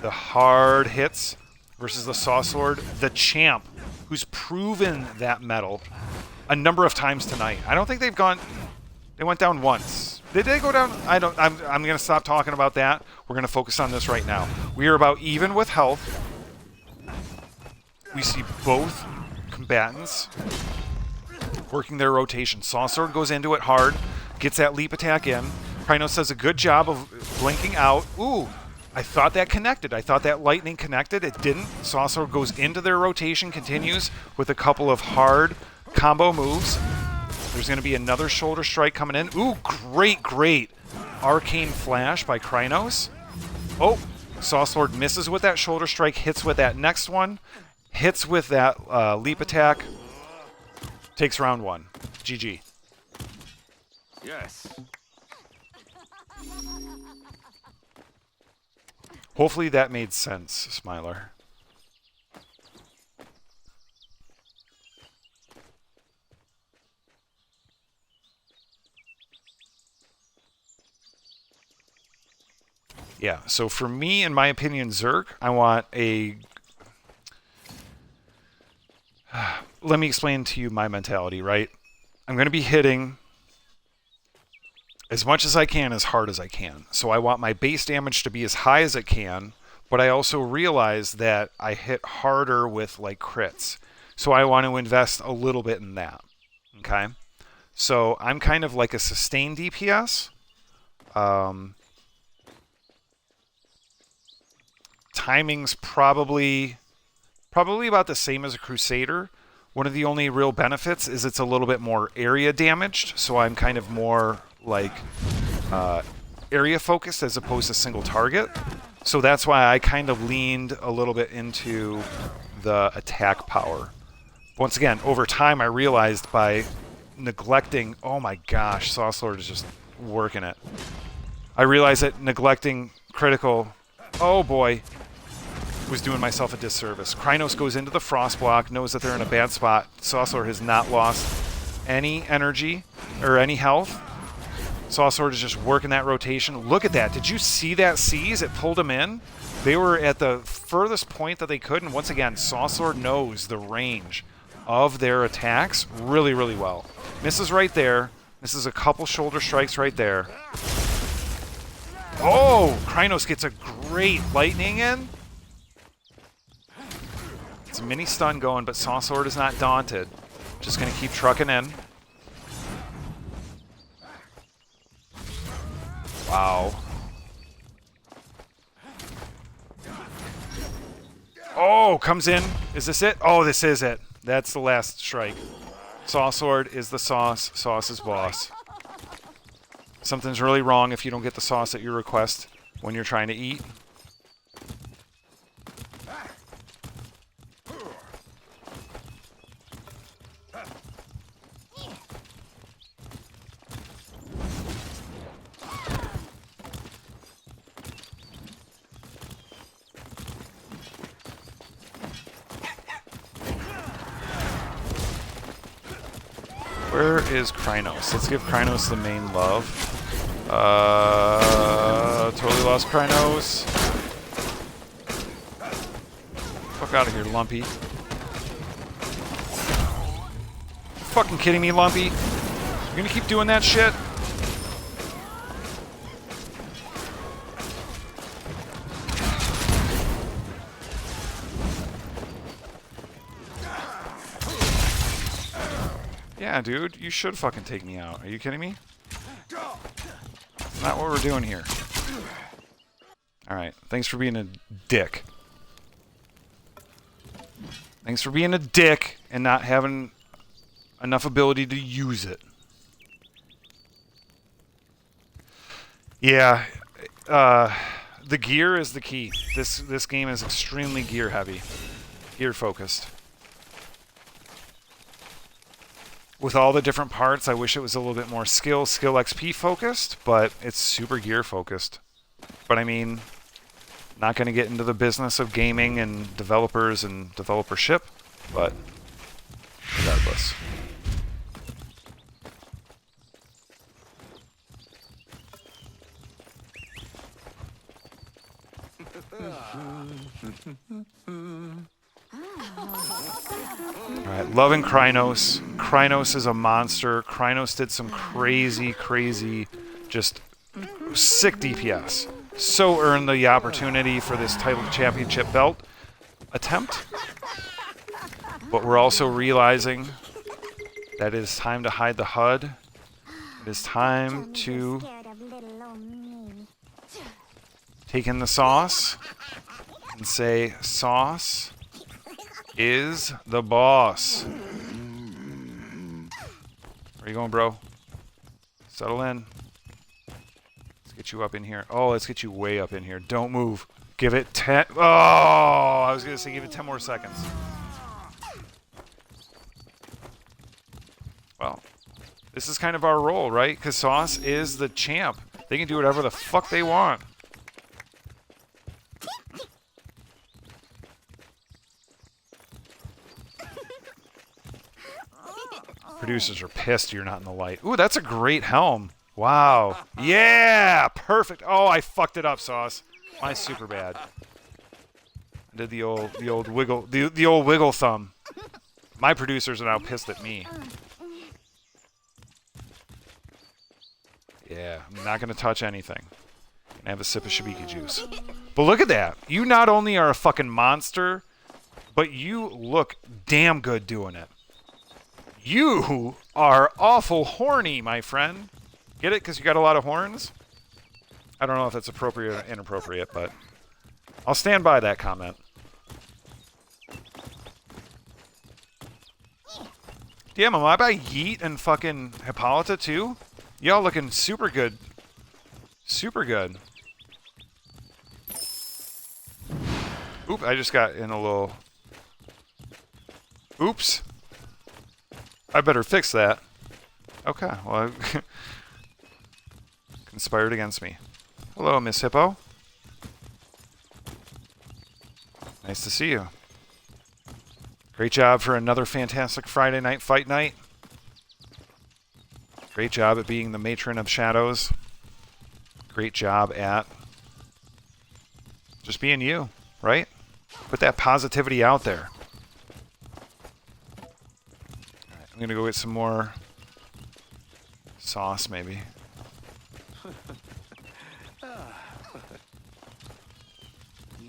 the hard hits versus the Sauce Lord, the champ, who's proven that metal a number of times tonight. I don't think they've gone... They went down once. Did they go down? I'm going to stop talking about that. We're going to focus on this right now. We are about even with health. We see both combatants working their rotation. Sawsword goes into it hard, gets that leap attack in. Krynos does a good job of blinking out. Ooh, I thought that connected. I thought that lightning connected. It didn't. Sawsword goes into their rotation, continues with a couple of hard combo moves. There's going to be another shoulder strike coming in. Ooh, great arcane flash by Krynos. Oh, Sawsword misses with that shoulder strike, hits with that next one, hits with that leap attack, takes round one. GG. Yes. Hopefully that made sense, Smiler. Yeah, so for me, in my opinion, Zerg, I want a... Let me explain to you my mentality, right? I'm going to be hitting as much as I can, as hard as I can. So I want my base damage to be as high as it can, but I also realize that I hit harder with like crits. So I want to invest a little bit in that. Okay? So I'm kind of like a sustained DPS. Timing's probably about the same as a Crusader. One of the only real benefits is it's a little bit more area damaged, so I'm kind of more like area focused as opposed to single target. So that's why I kind of leaned a little bit into the attack power. Once again, over time I realized by neglecting... Oh my gosh, Sauce Lord is just working it. I realized that neglecting critical... Oh boy. Was doing myself a disservice. Krynos goes into the frost block, knows that they're in a bad spot. Sauce Lord has not lost any energy or any health. Sauce Lord is just working that rotation. Look at that. Did you see that seize? It pulled him in. They were at the furthest point that they could, and once again, Sauce Lord knows the range of their attacks really, really well. Misses right there. Misses a couple shoulder strikes right there. Oh! Krynos gets a great lightning in. It's a mini stun going, but Sauce Lord is not daunted. Just going to keep trucking in. Wow. Oh, comes in. Is this it? Oh, this is it. That's the last strike. Sauce Lord is the sauce. Sauce is boss. Something's really wrong if you don't get the sauce at your request when you're trying to eat. Where is Krynos? Let's give Krynos the main love. Totally lost Krynos. Fuck out of here, Lumpy. Fucking kidding me, Lumpy? You gonna keep doing that shit? Yeah, dude, you should fucking take me out. Are you kidding me? Not what we're doing here. Alright, thanks for being a dick. Thanks for being a dick and not having enough ability to use it. Yeah, the gear is the key. This game is extremely gear heavy. Gear focused. With all the different parts, I wish it was a little bit more skill XP focused, but it's super gear focused. But I mean, not going to get into the business of gaming and developers and developership, but regardless. Alright, loving Krynos. Krynos is a monster. Krynos did some crazy, just sick DPS. So earned the opportunity for this title championship belt attempt. But we're also realizing that it is time to hide the HUD. It is time to take in the sauce and say, sauce is the boss. Where you going, bro? Settle in. Let's get you up in here. Oh, let's get you way up in here. Don't move. Give it 10. Oh, I was going to say give it 10 more seconds. Well, this is kind of our role, right? Because Sauce is the champ. They can do whatever the fuck they want. Producers are pissed you're not in the light. Ooh, that's a great helm. Wow. Yeah, perfect. Oh, I fucked it up, Sauce. My super bad. I did the old wiggle, the old wiggle thumb. My producers are now pissed at me. Yeah, I'm not going to touch anything. I'm gonna have a sip of Shibiki juice. But look at that. You not only are a fucking monster, but you look damn good doing it. You are awful horny, my friend. Get it? Because you got a lot of horns? I don't know if that's appropriate or inappropriate, but I'll stand by that comment. Damn, am I by Yeet and fucking Hippolyta too? Y'all looking super good. Super good. Oop, I just got in a little... Oops. I better fix that. Okay, well... conspired against me. Hello, Miss Hippo. Nice to see you. Great job for another fantastic Friday night fight night. Great job at being the matron of shadows. Great job at just being you, right? Put that positivity out there. All right, I'm going to go get some more sauce, maybe.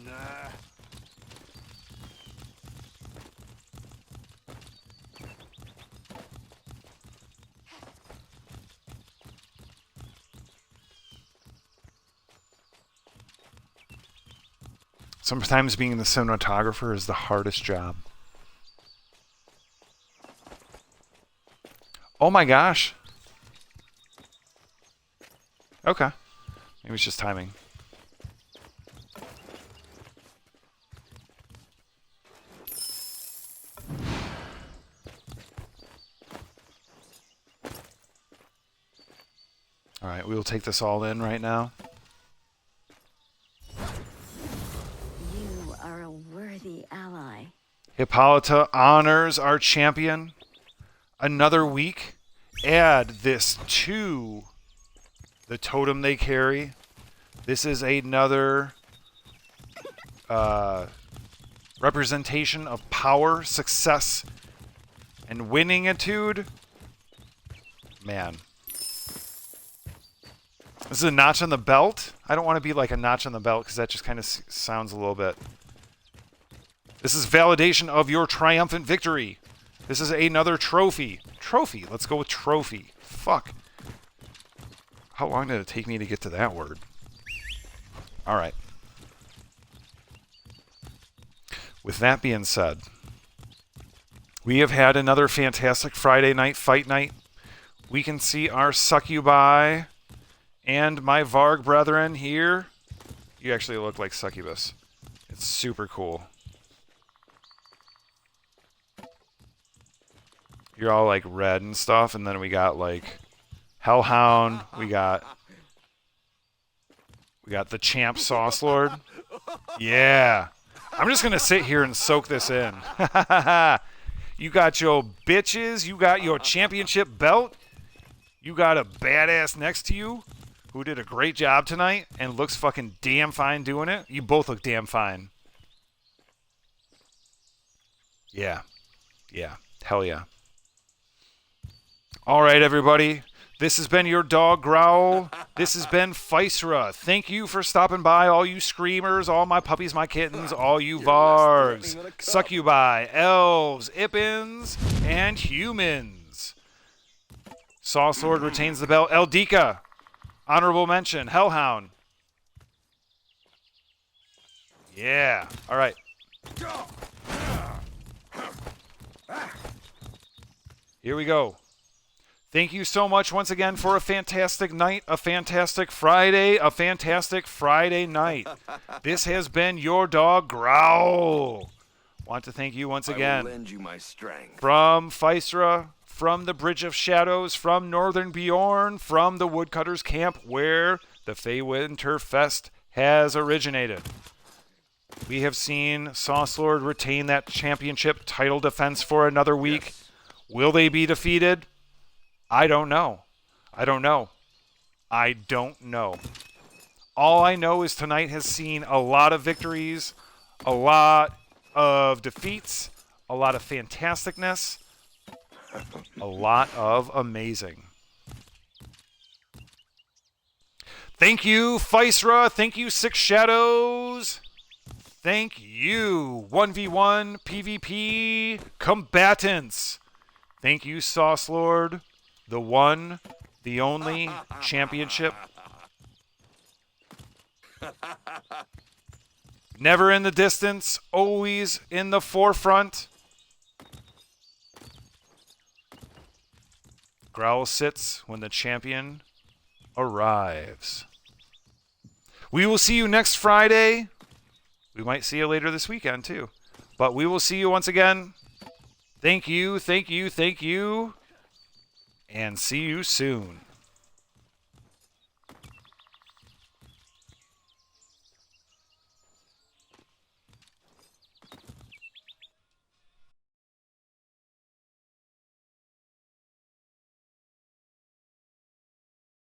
Nah. Sometimes being the cinematographer is the hardest job. Oh my gosh. Okay. Maybe it's just timing. Alright, we will take this all in right now. You are a worthy ally. Hippolyta honors our champion. Another week. Add this to the totem they carry. This is another representation of power, success, and winningitude. Man. This is a notch on the belt. I don't want to be like a notch on the belt because that just kind of sounds a little bit... This is validation of your triumphant victory. This is another trophy. Trophy. Let's go with trophy. Fuck. How long did it take me to get to that word? All right. With that being said, we have had another fantastic Friday night fight night. We can see our succubi and my Varg brethren here. You actually look like succubus. It's super cool. You're all like red and stuff, and then we got like Hellhound. We got the Champ Sauce Lord. Yeah. I'm just gonna sit here and soak this in. You got your bitches. You got your championship belt. You got a badass next to you who did a great job tonight and looks fucking damn fine doing it. You both look damn fine. Yeah. Yeah. Hell yeah. All right, everybody. This has been your dog Growl. This has been Physera. Thank you for stopping by, all you screamers, all my puppies, my kittens, all you Vargs, succubi, elves, Ippins, and humans. Sauce Lord retains the belt. Eldika, honorable mention. Hellhound. Yeah. All right. Here we go. Thank you so much once again for a fantastic night, a fantastic Friday night. This has been your dog Growl. Want to thank you once again. I will lend you my strength. From Physera, from the Bridge of Shadows, from Northern Bjorn, from the Woodcutters Camp, where the Feywinter Fest has originated. We have seen Sauce Lord retain that championship title defense for another week. Yes. Will they be defeated? I don't know. I don't know. I don't know. All I know is tonight has seen a lot of victories, a lot of defeats, a lot of fantasticness, a lot of amazing. Thank you, Physera. Thank you, Six Shadows. Thank you, 1v1 PvP combatants. Thank you, Sauce Lord. The one, the only championship. Never in the distance, always in the forefront. Growl sits when the champion arrives. We will see you next Friday. We might see you later this weekend, too. But we will see you once again. Thank you, thank you, thank you. And see you soon.